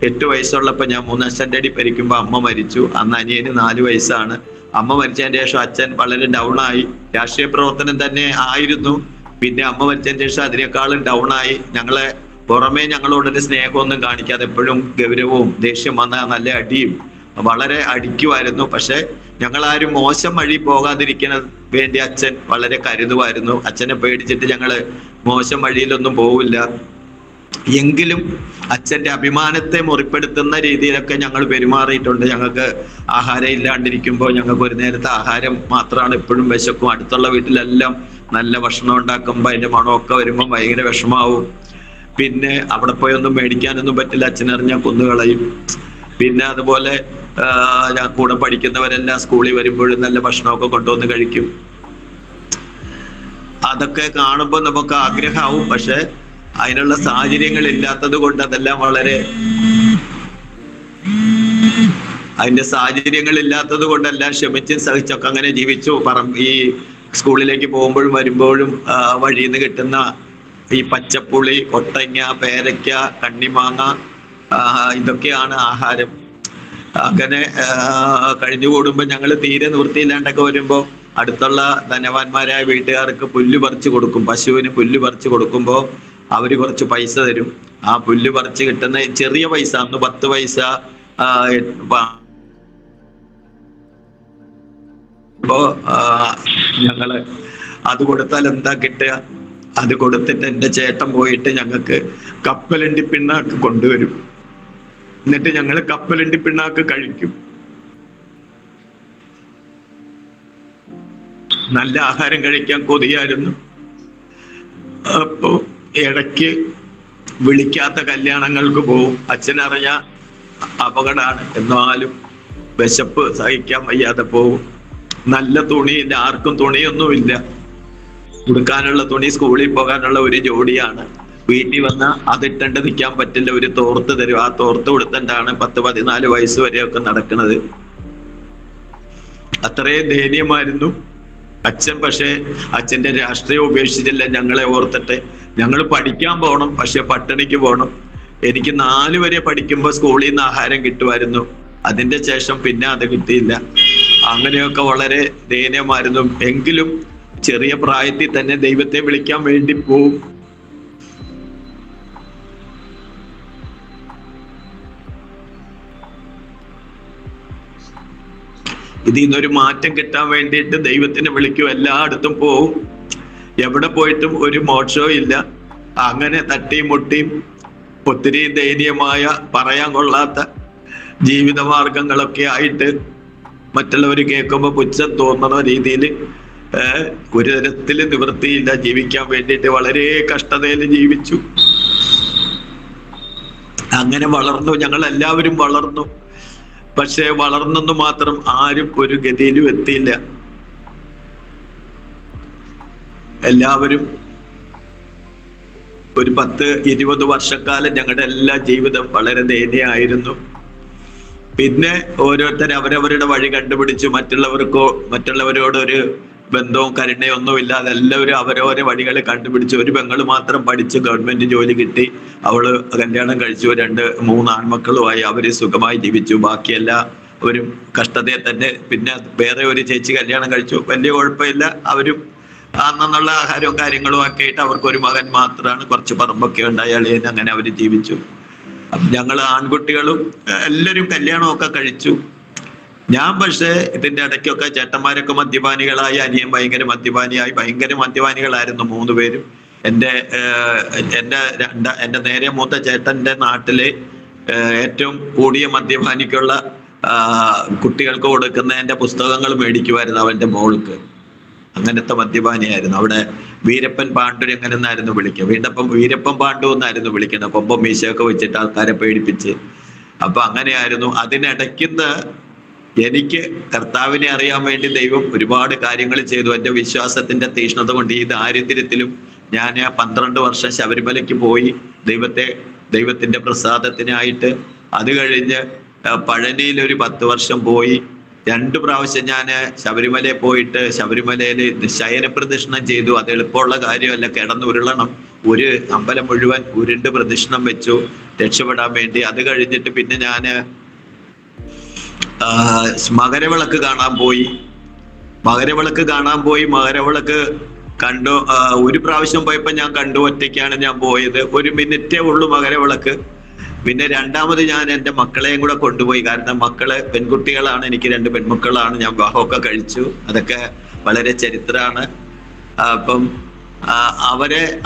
8 വയസ്സുള്ളപ്പോൾ ഞാൻ 3ാം സ്റ്റാൻഡേർഡിൽ പഠിക്കുമ്പോൾ അമ്മ മരിച്ചു. അന്ന് അനിയന് 4 വയസ്സാണ്. അമ്മ മരിച്ചതിന് ശേഷം അച്ഛൻ വളരെ ഡൗൺ ആയി. രാഷ്ട്രീയ പ്രവർത്തനം തന്നെ ആയിരുന്നു. പിന്നെ അമ്മ മരിച്ചതിന് ശേഷം അതിനേക്കാളും ഡൗൺ ആയി. ഞങ്ങളെ പുറമേ ഞങ്ങളോടൊരു സ്നേഹമൊന്നും കാണിക്കാതെ എപ്പോഴും ഗൗരവവും ദേഷ്യം വന്ന നല്ല അടിയും വളരെ അടിക്കുമായിരുന്നു. പക്ഷെ ഞങ്ങളാരും മോശം വഴി പോകാതിരിക്കുന്ന വേണ്ടി അച്ഛൻ വളരെ കരുതുമായിരുന്നു. അച്ഛനെ പേടിച്ചിട്ട് ഞങ്ങള് മോശം വഴിയിലൊന്നും പോവില്ല. എങ്കിലും അച്ഛന്റെ അഭിമാനത്തെ മുറിപ്പെടുത്തുന്ന രീതിയിലൊക്കെ ഞങ്ങൾ പെരുമാറിയിട്ടുണ്ട്. ഞങ്ങൾക്ക് ആഹാരം ഇല്ലാണ്ടിരിക്കുമ്പോൾ ഞങ്ങൾക്ക് ഒരു നേരത്തെ ആഹാരം മാത്രമാണ് എപ്പോഴും വിശക്കും. അടുത്തുള്ള വീട്ടിലെല്ലാം നല്ല ഭക്ഷണം ഉണ്ടാക്കുമ്പോൾ അതിന്റെ മണമൊക്കെ വരുമ്പോൾ ഭയങ്കര വിഷമാവും. പിന്നെ അവിടെ പോയി ഒന്നും മേടിക്കാനൊന്നും പറ്റില്ല, അച്ഛനറിഞ്ഞാൽ കൊന്നുകളയും. പിന്നെ അതുപോലെ ഞാൻ കൂടെ പഠിക്കുന്നവരെല്ലാം സ്കൂളിൽ വരുമ്പോഴും നല്ല ഭക്ഷണമൊക്കെ കൊണ്ടുവന്ന് കഴിക്കും. അതൊക്കെ കാണുമ്പോൾ നമുക്ക് ആഗ്രഹമാവും. പക്ഷെ അതിനുള്ള സാഹചര്യങ്ങൾ ഇല്ലാത്തത് കൊണ്ട് അതെല്ലാം അതിന്റെ സാഹചര്യങ്ങൾ ഇല്ലാത്തത് കൊണ്ടെല്ലാം ക്ഷമിച്ചും സഹിച്ചൊക്കെ അങ്ങനെ ജീവിച്ചു. ഈ സ്കൂളിലേക്ക് പോകുമ്പോഴും വരുമ്പോഴും വഴിയിൽ നിന്ന് കിട്ടുന്ന ഈ പച്ചപ്പുളി, കൊട്ടങ്ങ, പേരയ്ക്ക, കണ്ണിമാങ്ങ, ഇതൊക്കെയാണ് ആഹാരം. അങ്ങനെ കഴിഞ്ഞുകൂടുമ്പോൾ ഞങ്ങൾ തീരെ നിവൃത്തിയില്ലാണ്ടൊക്കെ വരുമ്പോൾ അടുത്തുള്ള ധനവാന്മാരായ വീട്ടുകാർക്ക് പുല്ല് പറിച്ചു കൊടുക്കും. പശുവിന് പുല്ല് പറിച്ചു കൊടുക്കുമ്പോൾ അവര് കുറച്ച് പൈസ തരും. ആ പുല്ല് പറിച്ച് കിട്ടുന്ന ചെറിയ പൈസ, അന്ന് 10 പൈസ ഞങ്ങള് അത് കൊടുത്താൽ എന്താ കിട്ടുക? അത് കൊടുത്തിട്ട് എൻ്റെ ചേട്ടൻ പോയിട്ട് ഞങ്ങൾക്ക് കപ്പലണ്ടി പിണ്ണാക്ക് കൊണ്ടുവരും. എന്നിട്ട് ഞങ്ങൾ കപ്പലണ്ടി പിണ്ണാക്ക് കഴിക്കും. നല്ല ആഹാരം കഴിക്കാൻ കൊതിയായിരുന്നു. അപ്പോ ഇടയ്ക്ക് വിളിക്കാത്ത കല്യാണങ്ങൾക്ക് പോവും. അച്ഛനറിഞ്ഞ അപകടമാണ്, എന്നാലും വിശപ്പ് സഹിക്കാൻ വയ്യാതെ പോവും. നല്ല തുണിയില്ല, ആർക്കും തുണിയൊന്നുമില്ല. ഉടുക്കാനുള്ള തുണി സ്കൂളിൽ പോകാനുള്ള ഒരു ജോഡിയാണ്. വീട്ടിൽ വന്നാൽ അതിട്ടണ്ട് നിൽക്കാൻ പറ്റില്ല, ഒരു തോർത്ത് തരും. ആ തോർത്ത് കൊടുത്തിട്ടാണ് 10-14 വയസ്സ് വരെയൊക്കെ നടക്കുന്നത്. അത്രയും ദയനീയമായിരുന്നു അച്ഛൻ. പക്ഷെ അച്ഛന്റെ രാഷ്ട്രീയം ഉപേക്ഷിച്ചില്ല ഞങ്ങളെ ഓർത്തിട്ട്. ഞങ്ങൾ പഠിക്കാൻ പോകണം, പക്ഷെ പട്ടിണിക്ക് പോകണം. എനിക്ക് 4 വരെ പഠിക്കുമ്പോൾ സ്കൂളിൽ നിന്ന് ആഹാരം കിട്ടുമായിരുന്നു. അതിന്റെ ശേഷം പിന്നെ അത് കിട്ടിയില്ല. അങ്ങനെയൊക്കെ വളരെ ദയനീയമായിരുന്നു. എങ്കിലും ചെറിയ പ്രായത്തിൽ തന്നെ ദൈവത്തെ വിളിക്കാൻ വേണ്ടി പോവും. ഇതിൽ നിന്നൊരു മാറ്റം കിട്ടാൻ വേണ്ടിയിട്ട് ദൈവത്തിനെ വിളിക്കും, എല്ലായിടത്തും പോവും. എവിടെ പോയിട്ടും ഒരു മോക്ഷവും ഇല്ല. അങ്ങനെ തട്ടിയും മുട്ടിയും ഒത്തിരി ദയനീയമായ പറയാൻ കൊള്ളാത്ത ജീവിത മാർഗങ്ങളൊക്കെ ആയിട്ട് മറ്റുള്ളവർ കേൾക്കുമ്പോൾ പുച്ഛം തോന്നുന്ന രീതിയിൽ ഒരു തരത്തിൽ നിവൃത്തിയില്ല. ജീവിക്കാൻ വേണ്ടിയിട്ട് വളരെ കഷ്ടതയിൽ ജീവിച്ചു. അങ്ങനെ വളർന്നു, ഞങ്ങൾ എല്ലാവരും വളർന്നു. പക്ഷെ വളർന്നെന്ന് മാത്രം ആരും ഒരു ഗതിയിലും എത്തിയില്ല. എല്ലാവരും ഒരു 10-20 വർഷക്കാലം ഞങ്ങളുടെ എല്ലാ ജീവിതം വളരെ ദയനീയമായിരുന്നു. പിന്നെ ഓരോരുത്തർ അവരവരുടെ വഴി കണ്ടുപിടിച്ചു. മറ്റുള്ളവരോട് ഒരു ബന്ധവും കരുണയോ ഒന്നും ഇല്ലാതെ എല്ലാവരും അവരവരെ വഴികൾ കണ്ടുപിടിച്ചു. ഒരു പെങ്ങള് മാത്രം പഠിച്ച് ഗവൺമെന്റ് ജോലി കിട്ടി. അവള് കല്യാണം കഴിച്ചു. 2-3 ആൺമക്കളുമായി അവര് സുഖമായി ജീവിച്ചു. ബാക്കിയെല്ലാവരും കഷ്ടതയെ തന്നെ. പിന്നെ വേറെ ഒരു ചേച്ചി കല്യാണം കഴിച്ചു, വലിയ കുഴപ്പമില്ല. അവരും അന്നുള്ള ആഹാരവും കാര്യങ്ങളും ഒക്കെ ആയിട്ട് അവർക്കൊരു മകൻ മാത്രമാണ്, കുറച്ച് പറമ്പൊക്കെ ഉണ്ടായി അളിയൻ. അങ്ങനെ അവര് ജീവിച്ചു. ഞങ്ങൾ ആൺകുട്ടികളും എല്ലാവരും കല്യാണമൊക്കെ കഴിച്ചു. ഞാൻ പക്ഷേ ഇതിന്റെ ഇടയ്ക്കൊക്കെ ചേട്ടന്മാരൊക്കെ മദ്യപാനികളായി, അനിയൻ ഭയങ്കര മദ്യപാനിയായി. ഭയങ്കര മദ്യപാനികളായിരുന്നു 3 പേരും. എൻ്റെ നേരെ മൂത്ത ചേട്ടന്റെ നാട്ടില് ഏറ്റവും കൂടിയ മദ്യപാനിക്കുള്ള കുട്ടികൾക്ക് കൊടുക്കുന്ന എൻ്റെ പുസ്തകങ്ങൾ മേടിക്കുമായിരുന്നു അവന്റെ മോൾക്ക്. അങ്ങനത്തെ മദ്യപാനിയായിരുന്നു. അവിടെ വീരപ്പൻ പാണ്ഡുരങ്ങൻ എന്നായിരുന്നു വിളിക്കുക. വീരപ്പൻ പാണ്ഡു എന്നായിരുന്നു വിളിക്കുന്നത്. കൊമ്പം മീശയൊക്കെ വെച്ചിട്ട് ആൾക്കാരെ പേടിപ്പിച്ച്. അപ്പൊ അങ്ങനെയായിരുന്നു. അതിനിടയ്ക്കുന്ന് എനിക്ക് കർത്താവിനെ അറിയാൻ വേണ്ടി ദൈവം ഒരുപാട് കാര്യങ്ങൾ ചെയ്തു. എൻ്റെ വിശ്വാസത്തിന്റെ തീഷ്ണത കൊണ്ട് ഈ ദാരിദ്ര്യത്തിലും ഞാൻ 12 വർഷം ശബരിമലയ്ക്ക് പോയി ദൈവത്തിന്റെ പ്രസാദത്തിനായിട്ട്. അത് കഴിഞ്ഞ് പഴനിയിൽ ഒരു 10 വർഷം പോയി. 2 പ്രാവശ്യം ഞാൻ ശബരിമലയിൽ പോയിട്ട് ശബരിമലയിൽ ശയനപ്രദക്ഷിണം ചെയ്തു. അത് എളുപ്പമുള്ള കാര്യമല്ല, കിടന്നുരുളണം. ഒരു അമ്പലം മുഴുവൻ ഉരുണ്ട് പ്രദക്ഷിണം വെച്ചു രക്ഷപ്പെടാൻ വേണ്ടി. അത് കഴിഞ്ഞിട്ട് പിന്നെ ഞാൻ മകരവിളക്ക് കാണാൻ പോയി. മകരവിളക്ക് കണ്ടു. ഒരു പ്രാവശ്യം പോയപ്പോ ഞാൻ കണ്ടു, ഒറ്റയ്ക്കാണ് ഞാൻ പോയത്. 1 മിനിറ്റേ ഉള്ളൂ മകരവിളക്ക്. പിന്നെ രണ്ടാമത് ഞാൻ എൻ്റെ മക്കളെയും കൂടെ കൊണ്ടുപോയി. കാരണം മക്കള് പെൺകുട്ടികളാണ്, എനിക്ക് 2 പെൺമക്കളാണ്. ഞാൻ വിവാഹമൊക്കെ കഴിച്ചു. അതൊക്കെ വളരെ ചരിത്രമാണ്. അപ്പം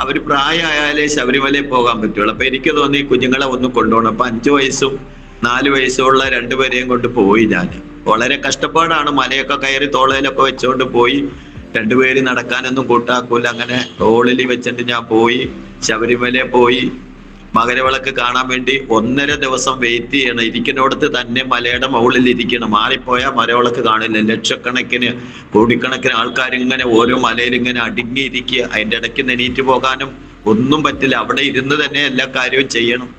അവര് പ്രായമായാലേ ശബരിമലയിൽ പോകാൻ പറ്റുള്ളൂ. അപ്പൊ എനിക്ക് തോന്നി കുഞ്ഞുങ്ങളെ ഒന്ന് കൊണ്ടുപോകണം. അപ്പൊ 5 വയസ്സും 4 വയസ്സുള്ള 2 പേരെയും കൊണ്ട് പോയി. ഞാൻ വളരെ കഷ്ടപ്പാടാണ്. മലയൊക്കെ കയറി തോളയിലൊക്കെ വെച്ചുകൊണ്ട് പോയി. 2 പേര് നടക്കാനൊന്നും കൂട്ടാക്കൂല. അങ്ങനെ തോളിൽ വെച്ചിട്ട് ഞാൻ പോയി ശബരിമലയിൽ പോയി. മകരവിളക്ക് കാണാൻ വേണ്ടി 1.5 ദിവസം വെയിറ്റ് ചെയ്യണം. ഇരിക്കുന്നിടത്ത് തന്നെ മലയുടെ മുകളിൽ ഇരിക്കണം. മാറിപ്പോയാൽ മകരവിളക്ക് കാണില്ല. കോടിക്കണക്കിന് ആൾക്കാർ ഇങ്ങനെ ഓരോ മലയിൽ ഇങ്ങനെ അടുങ്ങിയിരിക്കുക. അതിൻ്റെ ഇടയ്ക്ക് എണീറ്റ് പോകാനും ഒന്നും പറ്റില്ല. അവിടെ ഇരുന്ന് തന്നെ എല്ലാ കാര്യവും ചെയ്യണം.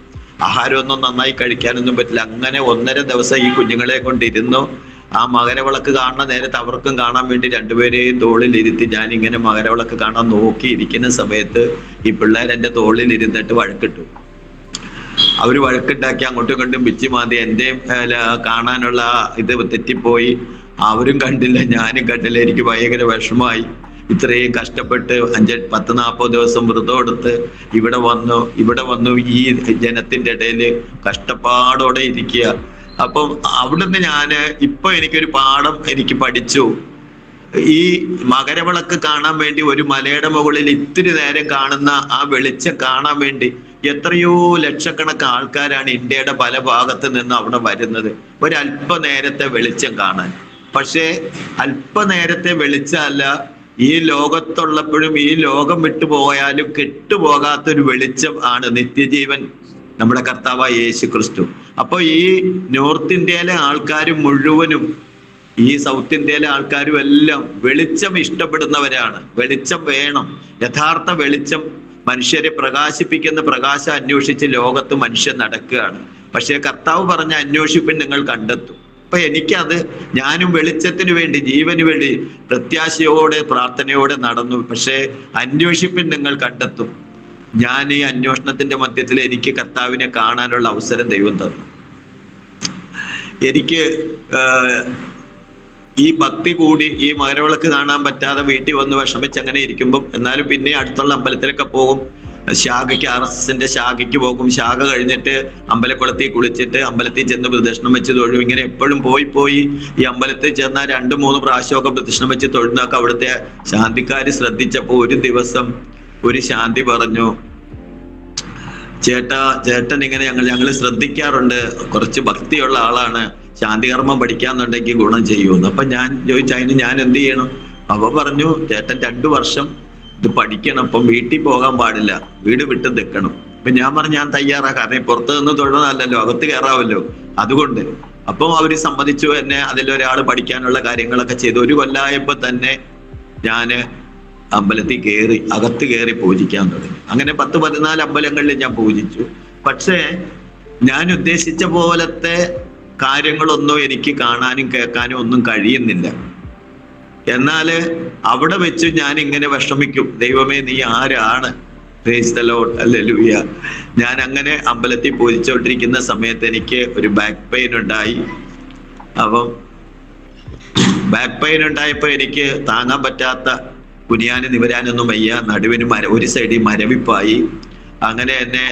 ആഹാരമൊന്നും നന്നായി കഴിക്കാനൊന്നും പറ്റില്ല. അങ്ങനെ 1.5 ദിവസം ഈ കുഞ്ഞുങ്ങളെ കൊണ്ടിരുന്നു. ആ മകരവിളക്ക് കാണുന്ന നേരത്ത് അവർക്കും കാണാൻ വേണ്ടി 2 പേരെയും തോളിൽ ഇരുത്തി ഞാനിങ്ങനെ മകരവിളക്ക് കാണാൻ നോക്കിയിരിക്കുന്ന സമയത്ത് ഈ പിള്ളേർ എൻ്റെ തോളിൽ ഇരുന്നിട്ട് വഴക്കിട്ടു. അവര് വഴക്കുണ്ടാക്കി അങ്ങോട്ടും ഇങ്ങോട്ടും പിച്ചി മാന്തി. എൻ്റെയും കാണാനുള്ള ഇത് തെറ്റിപ്പോയി. അവരും കണ്ടില്ല, ഞാനും കണ്ടില്ല. എനിക്ക് ഭയങ്കര വിഷമമായി. ഇത്രയും കഷ്ടപ്പെട്ട് 10-40 ദിവസം വ്രതം എടുത്ത് ഇവിടെ വന്നു ഈ ജനത്തിന്റെ ഇടയിൽ കഷ്ടപ്പാടോടെ ഇരിക്കുക. അപ്പം അവിടുന്ന് ഇപ്പൊ എനിക്കൊരു പാഠം എനിക്ക് പഠിച്ചു. ഈ മകരവിളക്ക് കാണാൻ വേണ്ടി ഒരു മലയുടെ മുകളിൽ ഇത്തിരി നേരം കാണുന്ന ആ വെളിച്ചം കാണാൻ വേണ്ടി എത്രയോ ലക്ഷക്കണക്കിന് ആൾക്കാരാണ് ഇന്ത്യയുടെ പല ഭാഗത്ത് നിന്ന് അവിടെ വരുന്നത് ഒരല്പനേരത്തെ വെളിച്ചം കാണാൻ. പക്ഷേ അല്പനേരത്തെ വെളിച്ചമല്ല, ഈ ലോകത്തുള്ളപ്പോഴും ഈ ലോകം വിട്ടുപോയാലും കെട്ടുപോകാത്തൊരു വെളിച്ചം ആണ് നിത്യജീവൻ, നമ്മുടെ കർത്താവായ യേശു ക്രിസ്തു. അപ്പൊ ഈ നോർത്ത് ഇന്ത്യയിലെ ആൾക്കാർ മുഴുവനും ഈ സൗത്ത് ഇന്ത്യയിലെ ആൾക്കാരും എല്ലാം വെളിച്ചം ഇഷ്ടപ്പെടുന്നവരാണ്. വെളിച്ചം വേണം. യഥാർത്ഥ വെളിച്ചം മനുഷ്യരെ പ്രകാശിപ്പിക്കുന്ന പ്രകാശം അന്വേഷിച്ച് ലോകത്ത് മനുഷ്യൻ നടക്കുകയാണ്. പക്ഷെ കർത്താവ് പറഞ്ഞ അന്വേഷിപ്പിൻ നിങ്ങൾ കണ്ടെത്തും. അപ്പൊ എനിക്കത് ഞാനും വെളിച്ചത്തിന് വേണ്ടി ജീവന് വേണ്ടി പ്രത്യാശയോടെ പ്രാർത്ഥനയോടെ നടന്നു. പക്ഷെ അന്വേഷിപ്പിൻ നിങ്ങൾ കണ്ടെത്തും. ഞാൻ ഈ അന്വേഷണത്തിന്റെ മധ്യത്തിൽ എനിക്ക് കർത്താവിനെ കാണാനുള്ള അവസരം ദൈവം തന്നു. എനിക്ക് ഈ ഭക്തി കൂടി ഈ മകരവിളക്ക് കാണാൻ പറ്റാതെ വീട്ടിൽ വന്ന് വിഷമിച്ച് അങ്ങനെ ഇരിക്കുമ്പോൾ എന്നാലും പിന്നെ അടുത്തുള്ള അമ്പലത്തിലൊക്കെ പോകും. ശാഖയ്ക്ക് RSSന്റെ ശാഖയ്ക്ക് പോകും. ശാഖ കഴിഞ്ഞിട്ട് അമ്പലക്കുളത്തിൽ കുളിച്ചിട്ട് അമ്പലത്തിൽ ചെന്ന് പ്രദക്ഷിണം വെച്ച് തൊഴും. ഇങ്ങനെ എപ്പോഴും പോയി ഈ അമ്പലത്തിൽ ചെന്നാൽ 2-3 പ്രാവശ്യമൊക്കെ പ്രദക്ഷിണം വെച്ച് തൊഴുന്നൊക്കെ അവിടുത്തെ ശാന്തിക്കാര് ശ്രദ്ധിച്ചപ്പോ ഒരു ദിവസം ഒരു ശാന്തി പറഞ്ഞു, ചേട്ടൻ ഇങ്ങനെ ഞങ്ങൾ ശ്രദ്ധിക്കാറുണ്ട്, കുറച്ച് ഭക്തിയുള്ള ആളാണ്, ശാന്തികർമ്മം പഠിക്കാന്നുണ്ടെങ്കിൽ ഗുണം ചെയ്യുമെന്ന്. അപ്പൊ ഞാൻ ചോദിച്ചു അതിന് ഞാൻ എന്ത് ചെയ്യണം? അവ പറഞ്ഞു, ചേട്ടൻ 2 വർഷം ഇത് പഠിക്കണം, അപ്പം വീട്ടിൽ പോകാൻ പാടില്ല, വീട് വിട്ട് നിൽക്കണം. അപ്പൊ ഞാൻ പറഞ്ഞു ഞാൻ തയ്യാറാ, കാരണം പുറത്ത് നിന്ന് തൊഴുന്നതല്ലല്ലോ, അകത്ത് കയറാമല്ലോ, അതുകൊണ്ട്. അപ്പം അവര് സമ്മതിച്ചു. എന്നെ അതിലൊരാൾ പഠിക്കാനുള്ള കാര്യങ്ങളൊക്കെ ചെയ്തു. 1 കൊല്ലമായപ്പോ തന്നെ ഞാന് അമ്പലത്തിൽ അകത്ത് കയറി പൂജിക്കാൻ തുടങ്ങി. അങ്ങനെ 10-14 അമ്പലങ്ങളിൽ ഞാൻ പൂജിച്ചു. പക്ഷേ ഞാൻ ഉദ്ദേശിച്ച പോലത്തെ കാര്യങ്ങളൊന്നും എനിക്ക് കാണാനും കേൾക്കാനും ഒന്നും കഴിയുന്നില്ല. എന്നാല് അവിടെ വെച്ച് ഞാൻ ഇങ്ങനെ വിഷമിക്കും, ദൈവമേ നീ ആരാണ്? Price the Lord, hallelujah. ഞാൻ അങ്ങനെ അമ്പലത്തിൽ പൂജിച്ചുകൊണ്ടിരിക്കുന്ന സമയത്ത് എനിക്ക് ഒരു ബാക്ക് പെയിൻ ഉണ്ടായി. അപ്പം ബാക്ക് പെയിൻ ഉണ്ടായപ്പോ എനിക്ക് താങ്ങാൻ പറ്റാത്ത, കുനിയാനും നിവരാനൊന്നും വയ്യ, നടുവിന് ഒരു സൈഡിൽ മരവിപ്പായി. അങ്ങനെ എന്നെ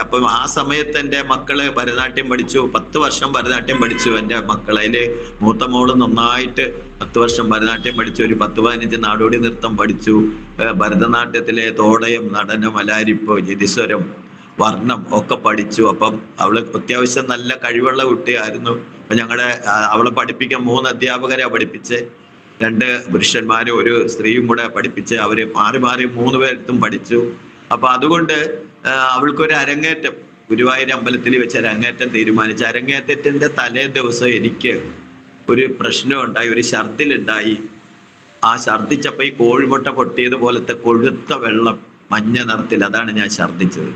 അപ്പം ആ സമയത്ത് എൻ്റെ മക്കള് ഭരതനാട്യം പഠിച്ചു. 10 വർഷം ഭരതനാട്യം പഠിച്ചു എൻ്റെ മക്കൾ. അതില് മൂത്ത മോള് നന്നായിട്ട് 10 വർഷം ഭരതനാട്യം പഠിച്ചു. ഒരു 10-15 നാടോടി നൃത്തം പഠിച്ചു. ഭരതനാട്യത്തിലെ തോടയം, നടനം, അലാരിപ്പ്, ജിതിസ്വരം, വർണ്ണം ഒക്കെ പഠിച്ചു. അപ്പം അവള് അത്യാവശ്യം നല്ല കഴിവുള്ള കുട്ടിയായിരുന്നു. അപ്പൊ അവളെ പഠിപ്പിക്കാൻ 3 അധ്യാപകരെ പഠിപ്പിച്ച്, 2 പുരുഷന്മാരും 1 സ്ത്രീയും കൂടെ പഠിപ്പിച്ച് അവര് മാറി 3 പേർക്കും പഠിച്ചു. അപ്പൊ അതുകൊണ്ട് അവൾക്കൊരു അരങ്ങേറ്റം ഗുരുവായൂർ അമ്പലത്തിൽ വെച്ച് അരങ്ങേറ്റം തീരുമാനിച്ചു. അരങ്ങേറ്റത്തിന്റെ തലേ ദിവസം എനിക്ക് ഒരു പ്രശ്നം ഉണ്ടായി, ഒരു ഛർദിലുണ്ടായി. ആ ഛർദിച്ചപ്പോ ഈ കോഴിമുട്ട പൊട്ടിയതുപോലത്തെ കൊഴുത്ത വെള്ളം മഞ്ഞ നിറത്തിൽ, അതാണ് ഞാൻ ഛർദിച്ചത്.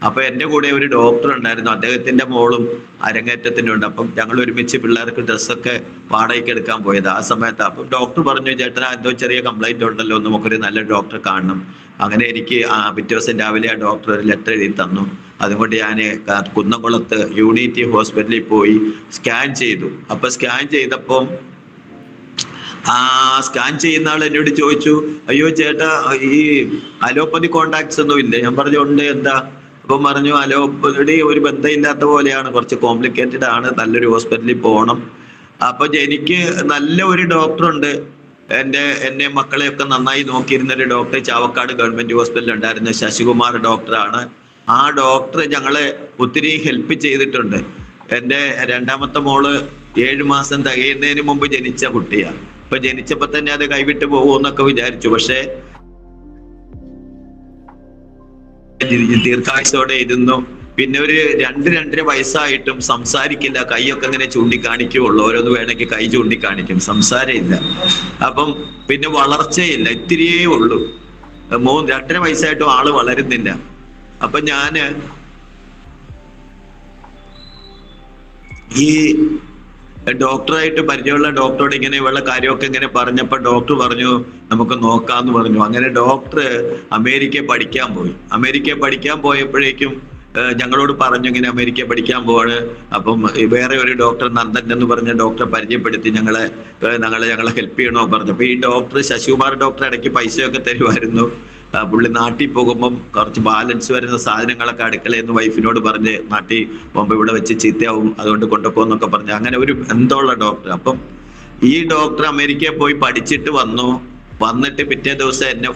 അപ്പൊ എൻ്റെ കൂടെ ഒരു ഡോക്ടർ ഉണ്ടായിരുന്നു, അദ്ദേഹത്തിന്റെ മോളും അരങ്ങേറ്റത്തിനുണ്ട്. അപ്പം ഞങ്ങൾ ഒരുമിച്ച് പിള്ളേർക്ക് ഡ്രസ്സൊക്കെ വാടകയ്ക്ക് എടുക്കാൻ പോയത് ആ സമയത്ത്. അപ്പം ഡോക്ടർ പറഞ്ഞു, ചേട്ടനാ എന്തോ ചെറിയ കംപ്ലൈന്റ് ഉണ്ടല്ലോ, നമുക്കൊരു നല്ല ഡോക്ടറെ കാണണം. അങ്ങനെ എനിക്ക് പിറ്റേ ദിവസം രാവിലെ ആ ഡോക്ടർ ഒരു ലെറ്റർ എഴുതി തന്നു. അതുകൊണ്ട് ഞാൻ കുന്നംകുളത്ത് യൂണിറ്റി ഹോസ്പിറ്റലിൽ പോയി സ്കാൻ ചെയ്തു. അപ്പൊ സ്കാൻ ചെയ്തപ്പം സ്കാൻ ചെയ്യുന്ന ആൾ എന്നോട് ചോദിച്ചു, അയ്യോ ചേട്ടാ ഈ അലോപ്പതി കോണ്ടാക്ട്സ് ഒന്നും ഇല്ലേ? ഞാൻ പറഞ്ഞു ഉണ്ട്, എന്താ? അപ്പം പറഞ്ഞു അലോപ്പതി ഒരു ബന്ധമില്ലാത്ത പോലെയാണ്, കുറച്ച് കോംപ്ലിക്കേറ്റഡ് ആണ്, നല്ലൊരു ഹോസ്പിറ്റലിൽ പോകണം. അപ്പൊ എനിക്ക് നല്ല ഒരു ഡോക്ടറുണ്ട്, എന്നെ മക്കളെയൊക്കെ നന്നായി നോക്കിയിരുന്ന ഒരു ഡോക്ടർ ചാവക്കാട് ഗവൺമെന്റ് ഹോസ്പിറ്റലിൽ ഉണ്ടായിരുന്ന ശശികുമാർ ഡോക്ടറാണ്. ആ ഡോക്ടർ ഞങ്ങളെ ഒത്തിരി ഹെൽപ്പ് ചെയ്തിട്ടുണ്ട്. എൻ്റെ 2ാമത്തെ മോള് 7 മാസം തികയുന്നതിന് മുമ്പ് ജനിച്ച കുട്ടിയാണ്. അപ്പൊ ജനിച്ചപ്പോ തന്നെ അത് കൈവിട്ട് പോകുമെന്നൊക്കെ വിചാരിച്ചു. പക്ഷെ ദീർഘായുസോടെ ഇരുന്നു. പിന്നെ ഒരു 2-2.5 വയസ്സായിട്ടും സംസാരിക്കില്ല, കൈയൊക്കെ ഇങ്ങനെ ചൂണ്ടിക്കാണിക്കുള്ളൂ, ഓരോന്ന് വേണമെങ്കിൽ കൈ ചൂണ്ടിക്കാണിക്കും, സംസാരമില്ല. അപ്പം പിന്നെ വളർച്ചയില്ല, ഇത്തിരിയേ ഉള്ളൂ. 2.5 വയസ്സായിട്ടും ആള് വളരുന്നില്ല. അപ്പൊ ഞാന് ഈ ഡോക്ടറായിട്ട് പരിചയമുള്ള ഡോക്ടറോട് ഇങ്ങനെ ഉള്ള കാര്യമൊക്കെ ഇങ്ങനെ പറഞ്ഞപ്പോ ഡോക്ടർ പറഞ്ഞു നമുക്ക് നോക്കാന്ന് പറഞ്ഞു. അങ്ങനെ ഡോക്ടർ അമേരിക്കയിൽ പഠിക്കാൻ പോയപ്പോഴേക്കും ഞങ്ങളോട് പറഞ്ഞു ഇങ്ങനെ അമേരിക്ക പഠിക്കാൻ പോവാണ്. അപ്പം വേറെ ഒരു ഡോക്ടർ നന്ദൻ എന്ന് പറഞ്ഞ ഡോക്ടറെ പരിചയപ്പെടുത്തി ഞങ്ങളെ ഹെൽപ്പ് ചെയ്യണോ പറഞ്ഞു. അപ്പൊ ഈ ഡോക്ടർ ശശികുമാർ ഡോക്ടർ ഇടയ്ക്ക് പൈസയൊക്കെ തരുമായിരുന്നു. പുള്ളി നാട്ടിൽ പോകുമ്പം കുറച്ച് ബാലൻസ് വരുന്ന സാധനങ്ങളൊക്കെ അടുക്കളയിൽ നിന്ന് വൈഫിനോട് പറഞ്ഞ് നാട്ടിൽ പോകുമ്പോൾ ഇവിടെ വെച്ച് ചീത്തയാവും, അതുകൊണ്ട് കൊണ്ടുപോകുന്നൊക്കെ പറഞ്ഞു. അങ്ങനെ ഒരു ബന്ധമുള്ള ഡോക്ടർ. അപ്പം ഈ ഡോക്ടർ അമേരിക്കയിൽ പോയി പഠിച്ചിട്ട് വന്നിട്ട് പിറ്റേ ദിവസം എന്നെ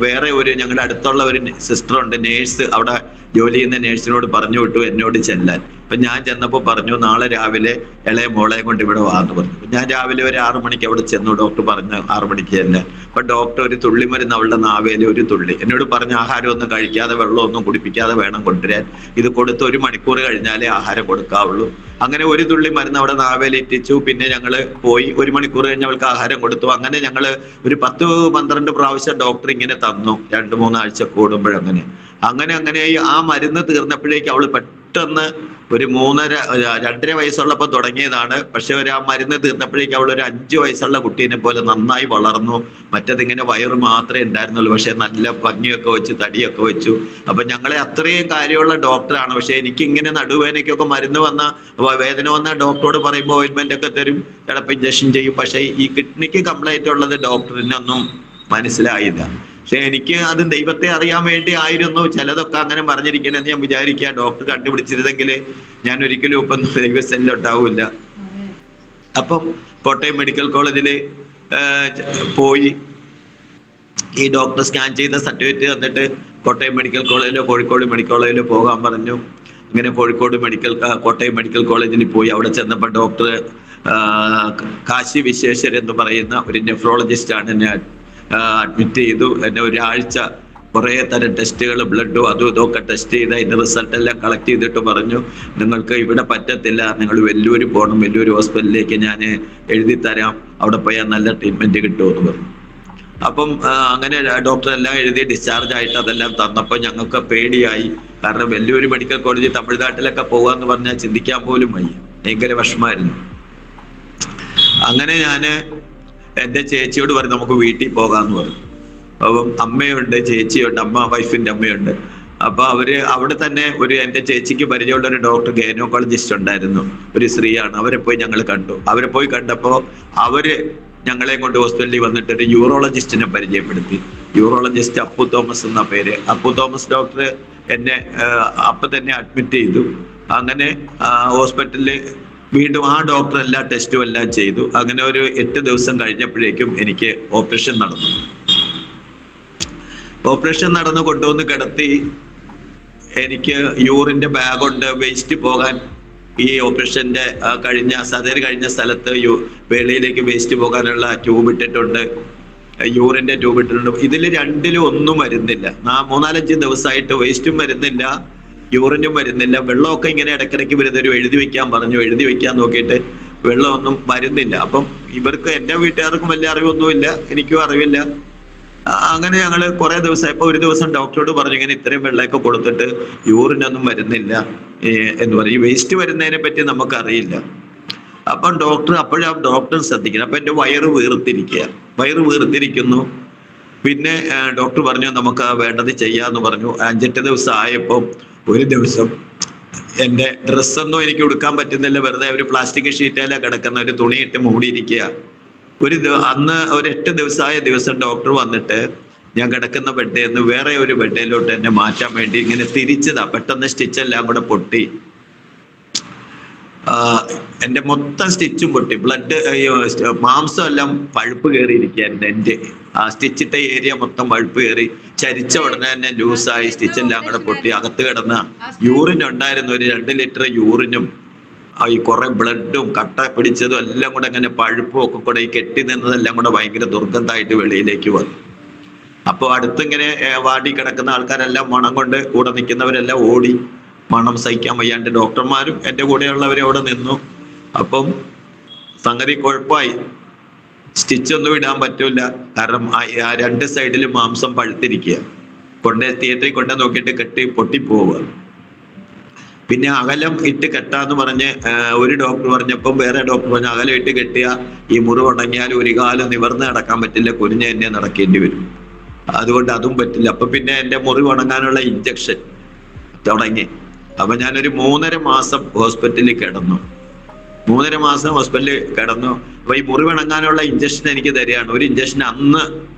വേറെ ഞങ്ങളുടെ അടുത്തുള്ള ഒരു സിസ്റ്റർ ഉണ്ട്, നേഴ്സ്, അവിടെ ജോലി ചെയ്യുന്ന നേഴ്സിനോട് പറഞ്ഞു വിട്ടു എന്നോട് ചെല്ലാൻ. അപ്പൊ ഞാൻ ചെന്നപ്പോ പറഞ്ഞു നാളെ രാവിലെ ഇളയ മോളെ കൊണ്ട് ഇവിടെ വാന്ന് പറഞ്ഞു. ഞാൻ രാവിലെ ഒരു 6 മണിക്ക് അവിടെ ചെന്നു. ഡോക്ടർ പറഞ്ഞു 6 മണിക്ക് ചെല്ലാൻ. അപ്പൊ ഡോക്ടർ ഒരു തുള്ളി മരുന്ന് അവളുടെ നാവേല് ഒരു തുള്ളി എന്നോട് പറഞ്ഞു ആഹാരം ഒന്നും കഴിക്കാതെ വെള്ളമൊന്നും കുടിപ്പിക്കാതെ വേണം കൊണ്ടുവരാൻ, ഇത് കൊടുത്ത് 1 മണിക്കൂർ കഴിഞ്ഞാലേ ആഹാരം കൊടുക്കാവുള്ളൂ. അങ്ങനെ ഒരു തുള്ളി മരുന്ന് അവിടെ നാവേല് ഇറ്റിച്ചു. പിന്നെ ഞങ്ങള് പോയി 1 മണിക്കൂർ കഴിഞ്ഞ് അവൾക്ക് ആഹാരം കൊടുത്തു. അങ്ങനെ ഞങ്ങള് ഒരു 10-12 പ്രാവശ്യം ഡോക്ടർ ഇങ്ങനെ തന്നു, 2-3 ആഴ്ച കൂടുമ്പോഴങ്ങനെ. അങ്ങനെ ആ മരുന്ന് തീർന്നപ്പോഴേക്ക് അവള് പെട്ടെന്ന് ഒരു 2.5 വയസ്സുള്ളപ്പോൾ തുടങ്ങിയതാണ്. പക്ഷെ ആ മരുന്ന് തീർന്നപ്പോഴേക്കും അവളൊരു 5 വയസ്സുള്ള കുട്ടീനെ പോലെ നന്നായി വളർന്നു. മറ്റതിങ്ങനെ വയറ് മാത്രമേ ഉണ്ടായിരുന്നുള്ളൂ, പക്ഷെ നല്ല ഭംഗിയൊക്കെ വെച്ചു, തടിയൊക്കെ വെച്ചു. അപ്പൊ ഞങ്ങളെ അത്രയും കാര്യമുള്ള ഡോക്ടറാണ്. പക്ഷെ എനിക്ക് ഇങ്ങനെ നടുവേദനയ്ക്കൊക്കെ മരുന്ന് വേദന വന്ന ഡോക്ടറോട് പറയുമ്പോൾ ഓയിൻമെന്റ് ഒക്കെ തരും, ചിലപ്പോൾ ഇഞ്ചക്ഷൻ ചെയ്യും. പക്ഷെ ഈ കിഡ്നിക്ക് കംപ്ലൈന്റ് ഉള്ളത് ഡോക്ടറിനൊന്നും മനസ്സിലായില്ല. പക്ഷെ എനിക്ക് അത് ദൈവത്തെ അറിയാൻ വേണ്ടി ആയിരുന്നു ചിലതൊക്കെ അങ്ങനെ പറഞ്ഞിരിക്കണമെന്ന് ഞാൻ വിചാരിക്കുക. ഡോക്ടർ കണ്ടുപിടിച്ചിരുന്നെങ്കിൽ ഞാൻ ഒരിക്കലും ഇപ്പം ദൈവസ്ഥനിലുണ്ടാവില്ല. അപ്പം കോട്ടയം മെഡിക്കൽ കോളേജിൽ പോയി ഈ ഡോക്ടർ സ്കാൻ ചെയ്ത സർട്ടിഫിക്കറ്റ് തന്നിട്ട് കോട്ടയം മെഡിക്കൽ കോളേജിലോ കോഴിക്കോട് മെഡിക്കൽ കോളേജിലോ പോകാൻ പറഞ്ഞു. അങ്ങനെ കോട്ടയം മെഡിക്കൽ കോളേജിൽ പോയി. അവിടെ ചെന്നപ്പോൾ ഡോക്ടർ കാശി വിശ്വേശ്വരൻ എന്ന് പറയുന്ന ഒരു നെഫ്രോളജിസ്റ്റാണ് എന്നെ അഡ്മിറ്റ് ചെയ്തു. എന്നെ ഒരാഴ്ച കുറേ തരം ടെസ്റ്റുകൾ, ബ്ലഡും അതും ഇതൊക്കെ ടെസ്റ്റ് ചെയ്ത് അതിൻ്റെ റിസൾട്ട് എല്ലാം കളക്ട് ചെയ്തിട്ട് പറഞ്ഞു, നിങ്ങൾക്ക് ഇവിടെ പറ്റത്തില്ല, നിങ്ങൾ വെല്ലൂർ പോകണം, വെല്ലൂർ ഹോസ്പിറ്റലിലേക്ക് ഞാൻ എഴുതി തരാം, അവിടെ പോയാൽ നല്ല ട്രീറ്റ്മെൻറ്റ് കിട്ടുമെന്ന് പറഞ്ഞു. അപ്പം അങ്ങനെ ഡോക്ടർ എല്ലാം എഴുതി ഡിസ്ചാർജ് ആയിട്ട് അതെല്ലാം തന്നപ്പോൾ ഞങ്ങൾക്ക് പേടിയായി. കാരണം വെല്ലൂർ മെഡിക്കൽ കോളേജ് തമിഴ്നാട്ടിലൊക്കെ പോകാന്ന് പറഞ്ഞാൽ ചിന്തിക്കാൻ പോലും വയ്യ, ഭയങ്കര വിഷമമായിരുന്നു. അങ്ങനെ ഞാൻ എൻ്റെ ചേച്ചിയോട് പറഞ്ഞു നമുക്ക് വീട്ടിൽ പോകാമെന്ന് പറഞ്ഞു. അപ്പം അമ്മയുണ്ട്, ചേച്ചിയുണ്ട്, വൈഫിൻ്റെ അമ്മയുണ്ട്. അപ്പൊ അവിടെ തന്നെ എൻ്റെ ചേച്ചിക്ക് പരിചയമുള്ള ഒരു ഡോക്ടർ ഗൈനക്കോളജിസ്റ്റ് ഉണ്ടായിരുന്നു, ഒരു സ്ത്രീയാണ്. അവരെ പോയി ഞങ്ങൾ കണ്ടു. അവരെ പോയി കണ്ടപ്പോൾ അവര് ഞങ്ങളെ കൊണ്ട് ഹോസ്പിറ്റലിൽ വന്നിട്ട് ഒരു യൂറോളജിസ്റ്റിനെ പരിചയപ്പെടുത്തി. യൂറോളജിസ്റ്റ് അപ്പു തോമസ് എന്ന പേര്. അപ്പു തോമസ് ഡോക്ടർ എന്നെ അപ്പം തന്നെ അഡ്മിറ്റ് ചെയ്തു. അങ്ങനെ ഹോസ്പിറ്റലിൽ വീണ്ടും ആ ഡോക്ടർ എല്ലാ ടെസ്റ്റും എല്ലാം ചെയ്തു. അങ്ങനെ ഒരു 8 ദിവസം കഴിഞ്ഞപ്പോഴേക്കും എനിക്ക് ഓപ്പറേഷൻ നടന്നു. ഓപ്പറേഷൻ നടന്നു കൊണ്ടുവന്ന് കിടത്തി. എനിക്ക് യൂറിന്റെ ബാഗുണ്ട്, വേസ്റ്റ് പോകാൻ ഈ ഓപ്പറേഷന്റെ സർജറി കഴിഞ്ഞ സ്ഥലത്ത് വെളിയിലേക്ക് വേസ്റ്റ് പോകാനുള്ള ട്യൂബ് ഇട്ടിട്ടുണ്ട്, യൂറിന്റെ ട്യൂബ് ഇട്ടിട്ടുണ്ട്. ഇതിൽ രണ്ടിലും ഒന്നും വരുന്നില്ല. 3-4 ദിവസമായിട്ട് വേസ്റ്റും വരുന്നില്ല, യൂറിനും വരുന്നില്ല. വെള്ളമൊക്കെ ഇങ്ങനെ ഇടയ്ക്കിടയ്ക്ക് വരുന്നൊരു എഴുതി വെക്കാൻ പറഞ്ഞു. എഴുതി വെക്കാൻ നോക്കിയിട്ട് വെള്ളമൊന്നും വരുന്നില്ല. അപ്പം ഇവർക്ക്, എൻ്റെ വീട്ടുകാർക്കും വലിയ അറിവൊന്നുമില്ല, എനിക്കും അറിവില്ല. അങ്ങനെ ഞങ്ങൾ കുറെ ദിവസമായപ്പോൾ ഒരു ദിവസം ഡോക്ടറോട് പറഞ്ഞു, ഇങ്ങനെ ഇത്രയും വെള്ളമൊക്കെ കൊടുത്തിട്ട് യൂറിനൊന്നും വരുന്നില്ല എന്ന് പറയും. ഈ വേസ്റ്റ് വരുന്നതിനെ പറ്റി നമുക്കറിയില്ല. അപ്പം അപ്പോഴാണ് ഡോക്ടർ ശ്രദ്ധിക്കുന്നത്. അപ്പൊ എൻ്റെ വയറ് വീർത്തിരിക്കുന്നു. പിന്നെ ഡോക്ടർ പറഞ്ഞു നമുക്ക് വേണ്ടത് ചെയ്യാന്ന് പറഞ്ഞു. 5-8 ദിവസം ആയപ്പോൾ ഒരു ദിവസം എൻ്റെ ഡ്രസ്സൊന്നും എനിക്ക് ഉടുക്കാൻ പറ്റുന്നില്ല, വെറുതെ ഒരു പ്ലാസ്റ്റിക് ഷീറ്റേല കിടക്കുന്ന ഒരു തുണിയിട്ട് മൂടിയിരിക്കുക. അന്ന് ഒരു 8 ദിവസമായ ദിവസം ഡോക്ടർ വന്നിട്ട് ഞാൻ കിടക്കുന്ന ബെഡിൽ നിന്ന് വേറെ ഒരു ബെഡിലോട്ട് എന്നെ മാറ്റാൻ വേണ്ടി ഇങ്ങനെ തിരിച്ചതാ. പെട്ടെന്ന് സ്റ്റിച്ചെല്ലാം കൂടെ പൊട്ടി, എൻ്റെ മൊത്തം സ്റ്റിച്ചും പൊട്ടി. ബ്ലഡ്, മാംസം എല്ലാം പഴുപ്പ് കയറിയിരിക്കുക. എൻ്റെ ആ സ്റ്റിച്ചിട്ട ഏരിയ മൊത്തം പഴുപ്പ് കയറി. ചരിച്ച ഉടനെ തന്നെ ലൂസായി, സ്റ്റിച്ചെല്ലാം കൂടെ പൊട്ടി. അകത്ത് കിടന്ന യൂറിൻ ഉണ്ടായിരുന്നു, ഒരു 2 ലിറ്റർ യൂറിനും ഈ കുറെ ബ്ലഡും കട്ട പിടിച്ചതും എല്ലാം കൂടെ അങ്ങനെ പഴുപ്പും ഒക്കെ കൂടെ ഈ കെട്ടി നിന്നതെല്ലാം കൂടെ ഭയങ്കര ദുർഗന്ധമായിട്ട് വെളിയിലേക്ക് വന്നു. അപ്പോൾ അടുത്തിങ്ങനെ വാടി കിടക്കുന്ന ആൾക്കാരെല്ലാം മണം കൊണ്ട് കൂടെ നിൽക്കുന്നവരെല്ലാം ഓടി. മണം സഹിക്കാൻ വയ്യാണ്ട് ഡോക്ടർമാരും എൻ്റെ കൂടെയുള്ളവരെ അവിടെ നിന്നു. അപ്പം സംഗതി കുഴപ്പമായി. സ്റ്റിച്ചൊന്നും ഇടാൻ പറ്റൂല, കാരണം ആ 2 സൈഡിലും മാംസം പഴുത്തിരിക്കുക. തിയേറ്ററിൽ കൊണ്ട് നോക്കിയിട്ട് കെട്ടി പൊട്ടിപ്പോവുക. പിന്നെ അകലം ഇട്ട് കെട്ടാന്ന് പറഞ്ഞ് ഒരു ഡോക്ടർ പറഞ്ഞപ്പം വേറെ ഡോക്ടർ പറഞ്ഞു അകലം ഇട്ട് കെട്ടിയ ഈ മുറിവ് ഉണങ്ങിയാൽ ഒരു കാലം നിവർന്ന് നടക്കാൻ പറ്റില്ല, കുനിഞ്ഞ് തന്നെ നടക്കേണ്ടി വരും. അതുകൊണ്ട് അതും പറ്റില്ല. അപ്പൊ പിന്നെ എൻ്റെ മുറിവ് ഉണങ്ങാനുള്ള ഇഞ്ചക്ഷൻ തുടങ്ങി. അപ്പൊ ഞാനൊരു 3.5 മാസം ഹോസ്പിറ്റലിൽ കിടന്നു. 3.5 മാസം ഹോസ്പിറ്റലിൽ കിടന്നു. അപ്പൊ ഈ മുറിവിണങ്ങാനുള്ള ഇഞ്ചക്ഷൻ എനിക്ക് തരികയാണ്. ഒരു ഇഞ്ചക്ഷൻ അന്ന്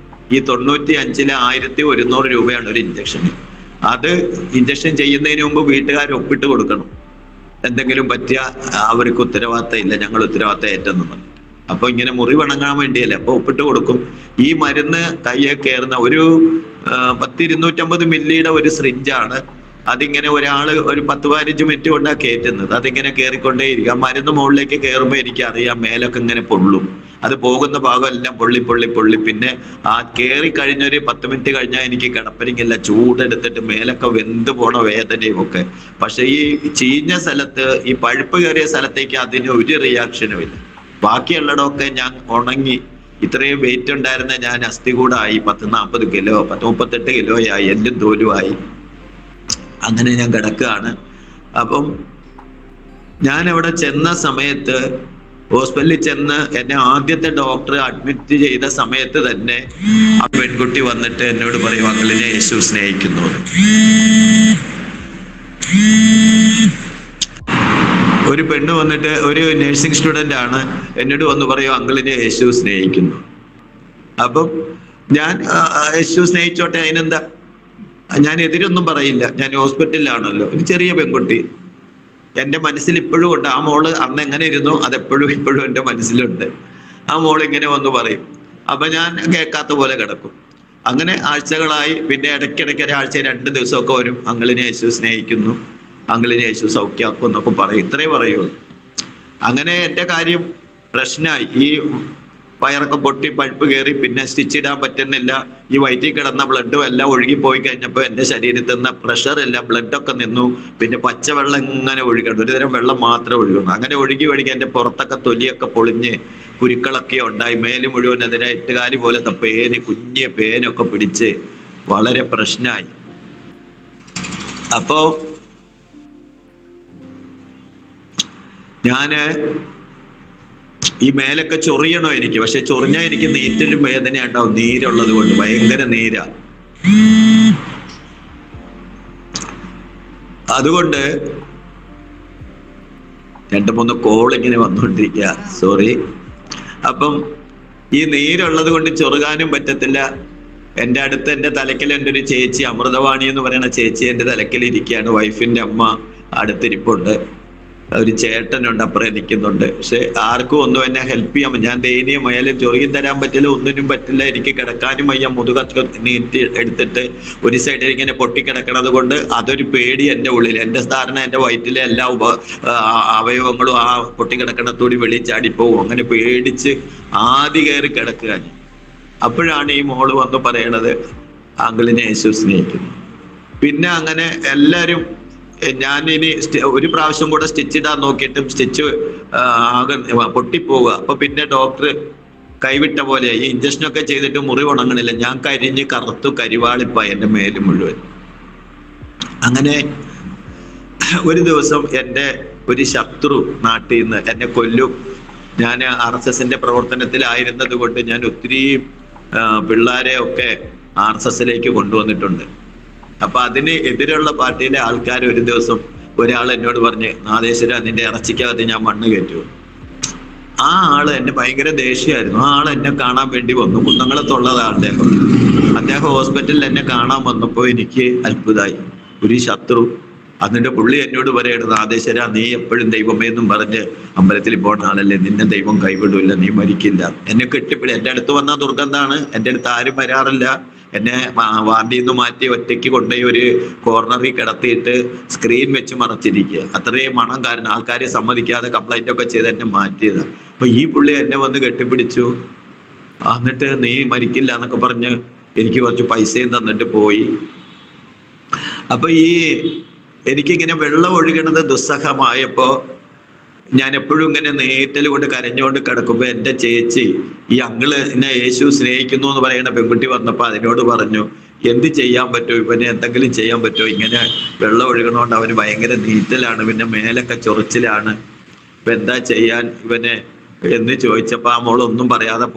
ഈ 95-ലെ 1100 രൂപയാണ് ഒരു ഇഞ്ചക്ഷന്. അത് ഇഞ്ചക്ഷൻ ചെയ്യുന്നതിന് മുമ്പ് വീട്ടുകാർ ഒപ്പിട്ട് കൊടുക്കണം. എന്തെങ്കിലും പറ്റിയ അവർക്ക് ഉത്തരവാദിത്തം ഇല്ല, ഞങ്ങൾ ഉത്തരവാദിത്തം ഏറ്റെന്ന്. അപ്പൊ ഇങ്ങനെ മുറിവിണങ്ങാൻ വേണ്ടിയല്ലേ, അപ്പൊ ഒപ്പിട്ട് കൊടുക്കും. ഈ മരുന്ന് കയ്യെ കയറുന്ന ഒരു 10-250 മില്ലിയുടെ ഒരു സിറിഞ്ചാണ്. അതിങ്ങനെ ഒരാള് ഒരു 10-15 മിനിറ്റ് കൊണ്ടാണ് കയറ്റുന്നത്. അതിങ്ങനെ കയറിക്കൊണ്ടേയിരിക്കും. ആ മരുന്ന് മുകളിലേക്ക് കയറുമ്പോൾ എനിക്കറിയാം മേലൊക്കെ ഇങ്ങനെ പൊള്ളും. അത് പോകുന്ന ഭാഗം എല്ലാം പൊള്ളി. പിന്നെ ആ കയറി കഴിഞ്ഞൊരു 10 മിനിറ്റ് കഴിഞ്ഞാൽ എനിക്ക് കിടപ്പനിങ്ങില്ല, ചൂടെടുത്തിട്ട് മേലൊക്കെ വെന്ത് പോണ വേദനയും ഒക്കെ. പക്ഷെ ഈ ചീഞ്ഞ സ്ഥലത്ത്, ഈ പഴുപ്പ് കയറിയ സ്ഥലത്തേക്ക് അതിന് ഒരു റിയാക്ഷനും ഇല്ല. ബാക്കിയുള്ളതൊക്കെ ഞാൻ ഉണങ്ങി. ഇത്രയും വെയിറ്റ് ഉണ്ടായിരുന്ന ഞാൻ അസ്ഥി കൂടായി, 10-40 കിലോ, 38 കിലോയായി, എല്ലും തോലുമായി. അങ്ങനെ ഞാൻ കിടക്കുകയാണ്. അപ്പം ഞാൻ അവിടെ ചെന്ന സമയത്ത്, ഹോസ്പിറ്റലിൽ ചെന്ന് എന്നെ ആദ്യത്തെ ഡോക്ടർ അഡ്മിറ്റ് ചെയ്ത സമയത്ത് തന്നെ ആ പെൺകുട്ടി വന്നിട്ട് എന്നോട് പറയും, അങ്കിളിനെ യേശു സ്നേഹിക്കുന്നു. ഒരു പെണ്ണ് വന്നിട്ട്, ഒരു നഴ്സിംഗ് സ്റ്റുഡൻ്റ് ആണ്, എന്നോട് വന്ന് പറയും, അങ്കിളിനെ യേശു സ്നേഹിക്കുന്നു. അപ്പം ഞാൻ യേശു സ്നേഹിച്ചോട്ടെ, അതിനെന്താ, ഞാൻ എതിരൊന്നും പറയില്ല. ഞാൻ ഹോസ്പിറ്റലിലാണല്ലോ. ഒരു ചെറിയ പെൺകുട്ടി എൻ്റെ മനസ്സിൽ ഇപ്പോഴും ഉണ്ട്. ആ മോള് അന്ന് എങ്ങനെ ഇരുന്നു അതെപ്പോഴും ഇപ്പോഴും എൻ്റെ മനസ്സിലുണ്ട്. ആ മോൾ ഇങ്ങനെ വന്ന് പറയും. അപ്പൊ ഞാൻ കേൾക്കാത്ത പോലെ കിടക്കും. അങ്ങനെ ആഴ്ചകളായി. പിന്നെ ഇടയ്ക്കിടയ്ക്ക് ഒരാഴ്ച 2 ദിവസമൊക്കെ വരും, അങ്കിളിനെ യേശു സ്നേഹിക്കുന്നു, അങ്കിളിനെ യേശു സൗഖ്യമാക്കും എന്നൊക്കെ പറയും. ഇത്രേ പറയുള്ളൂ. അങ്ങനെ എൻ്റെ കാര്യം പ്രശ്നമായി. ഈ വയറൊക്കെ പൊട്ടി പഴുപ്പ് കയറി, പിന്നെ സ്റ്റിച്ച് ഇടാൻ പറ്റുന്നില്ല. ഈ വയറ്റിൽ കിടന്ന ബ്ലഡും എല്ലാം ഒഴുകിപ്പോയി കഴിഞ്ഞപ്പോൾ എൻ്റെ ശരീരത്തിൽ നിന്ന് പ്രഷർ എല്ലാം, ബ്ലഡൊക്കെ നിന്നു. പിന്നെ പച്ചവെള്ളം ഇങ്ങനെ ഒഴുകണം, ഒരു തരം വെള്ളം മാത്രമേ ഒഴുകണം. അങ്ങനെ ഒഴുകി എൻ്റെ പുറത്തൊക്കെ തൊലിയൊക്കെ പൊളിഞ്ഞ് കുരുക്കളൊക്കെ ഉണ്ടായി. മേല് മുഴുവൻ അതിനെ എട്ടുകാലി പോലത്തെ പേന്, കുഞ്ഞ് പേനൊക്കെ പിടിച്ച് വളരെ പ്രശ്നമായി. അപ്പോ ഞാന് ഈ മേലൊക്കെ ചൊറിയണോ എനിക്ക്, പക്ഷെ ചൊറിഞ്ഞാൽ എനിക്ക് നീറ്റിലും വേദന ഉണ്ടാവും, നീരുള്ളത് കൊണ്ട്, ഭയങ്കര നീരാ. അതുകൊണ്ട് 2-3 കോൾ ഇങ്ങനെ വന്നുകൊണ്ടിരിക്കുക, സോറി. അപ്പം ഈ നീരുള്ളത് കൊണ്ട് ചൊറുകാനും പറ്റത്തില്ല. എൻ്റെ അടുത്ത് എൻ്റെ തലയ്ക്കൽ എൻ്റെ ഒരു ചേച്ചി, അമൃതവാണി എന്ന് പറയുന്ന ചേച്ചി എൻ്റെ തലയ്ക്കൽ ഇരിക്കുകയാണ്. വൈഫിൻ്റെ അമ്മ അടുത്തിരിപ്പുണ്ട്. ഒരു ചേട്ടനുണ്ട് അപ്പുറം നിൽക്കുന്നുണ്ട്. പക്ഷെ ആർക്കും ഒന്നും എന്നെ ഹെൽപ്പ് ചെയ്യാൻ, ഞാൻ ദയനീയമായാലും ചൊറുകി തരാൻ പറ്റില്ല, ഒന്നിനും പറ്റില്ല. എനിക്ക് കിടക്കാനും വയ്യ, മുതുകൊക്കെ നീട്ടി എടുത്തിട്ട് ഒരു സൈഡിൽ ഇങ്ങനെ പൊട്ടിക്കിടക്കണത് കൊണ്ട് അതൊരു പേടി എൻ്റെ ഉള്ളിൽ. എൻ്റെ ധാരണ എൻ്റെ വയറ്റിലെ എല്ലാ അവയവങ്ങളും ആ പൊട്ടിക്കിടക്കണത്തോടി വെളിയിൽ ചാടിപ്പോവും. അങ്ങനെ പേടിച്ച് ആദ്യ കയറി കിടക്കുക. അപ്പോഴാണ് ഈ മോള് വന്ന് പറയണത്, അങ്കിളിനെ യേശു സ്നേഹിക്കുന്നു. പിന്നെ അങ്ങനെ എല്ലാവരും, ഞാൻ ഇനി ഒരു പ്രാവശ്യം കൂടെ സ്റ്റിച്ച് ഇടാൻ നോക്കിയിട്ടും സ്റ്റിച്ച് ആകെ പൊട്ടിപ്പോവുക. അപ്പൊ പിന്നെ ഡോക്ടർ കൈവിട്ട പോലെ, ഈ ഇഞ്ചക്ഷനൊക്കെ ചെയ്തിട്ട് മുറിവ് ഉണങ്ങണില്ല. ഞാൻ കരിഞ്ഞ് കറുത്തു കരിവാളിപ്പായി എൻ്റെ മേല് മുഴുവൻ. അങ്ങനെ ഒരു ദിവസം എൻ്റെ ഒരു ശത്രു നാട്ടിൽ നിന്ന് എന്നെ കൊല്ലും. ഞാൻ RSSന്റെ പ്രവർത്തനത്തിലായിരുന്നത് കൊണ്ട് ഞാൻ ഒത്തിരി പിള്ളേരെ ഒക്കെ RSSലേക്ക് കൊണ്ടുവന്നിട്ടുണ്ട്. അപ്പൊ അതിന് എതിരുള്ള പാർട്ടിയിലെ ആൾക്കാർ ഒരു ദിവസം ഒരാൾ എന്നോട് പറഞ്ഞ്, നാദേശ്വര നിന്റെ ഇറച്ചിക്കകത്ത് ഞാൻ മണ്ണ് കയറ്റു. ആ ആള് എന്നെ ഭയങ്കര ദേഷ്യമായിരുന്നു. ആ ആൾ എന്നെ കാണാൻ വേണ്ടി വന്നു. കുന്നംകുളത്തുള്ളതാണ് അദ്ദേഹം ഹോസ്പിറ്റലിൽ എന്നെ കാണാൻ വന്നപ്പോൾ എനിക്ക് അത്ഭുതമായി. ഒരു ശത്രു. എന്നിട്ട് പുള്ളി എന്നോട് പറയണത്, നാദേശ്വര നീ എപ്പോഴും ദൈവമേ എന്നും പറഞ്ഞ് അമ്പലത്തിൽ പോകുന്ന ആളല്ലേ, നിന്നെ ദൈവം കൈവിടില്ല, നീ മരിക്കില്ല. എന്നെ കെട്ടിപ്പിടി, എൻ്റെ അടുത്ത് വന്ന ദുർഗന്ധാണ്. എൻ്റെ അടുത്ത് ആരും വരാറില്ല. എന്നെ വാർഡിൽ നിന്ന് മാറ്റി ഒറ്റയ്ക്ക് കൊണ്ടുപോയി ഒരു കോർണറിൽ കിടത്തിയിട്ട് സ്ക്രീൻ വെച്ച് മറച്ചിരിക്കുക. അത്രയും മണം കാരണം ആൾക്കാരെ സമ്മതിക്കാതെ കംപ്ലൈന്റ് ഒക്കെ ചെയ്ത് എന്നെ മാറ്റിയത്. അപ്പൊ ഈ പുള്ളി എന്നെ വന്ന് കെട്ടിപ്പിടിച്ചു. എന്നിട്ട് നീ മരിക്കില്ല എന്നൊക്കെ പറഞ്ഞ് എനിക്ക് കുറച്ച് പൈസയും തന്നിട്ട് പോയി. അപ്പൊ എനിക്കിങ്ങനെ വെള്ളം ഒഴുകണത് ദുസ്സഹമായപ്പോ ഞാൻ എപ്പോഴും ഇങ്ങനെ നേറ്റൽ കൊണ്ട് കരഞ്ഞുകൊണ്ട് കിടക്കുമ്പോ എൻ്റെ ചേച്ചി, ഈ അങ്കിള് എന്നെ യേശു സ്നേഹിക്കുന്നു എന്ന് പറയുന്ന പെൺകുട്ടി വന്നപ്പോ അതിനോട് പറഞ്ഞു, എന്ത് ചെയ്യാൻ പറ്റുമോ, ഇവനെ എന്തെങ്കിലും ചെയ്യാൻ പറ്റുമോ, ഇങ്ങനെ വെള്ളം ഒഴുകണോണ്ട് അവന് ഭയങ്കര നീറ്റലാണ്, പിന്നെ മേലൊക്കെ ചൊറിച്ചിലാണ്, ഇപ്പൊ എന്താ ചെയ്യാൻ ഇവനെ എന്ന് ചോദിച്ചപ്പോ ആ മോളൊന്നും പറയാതെ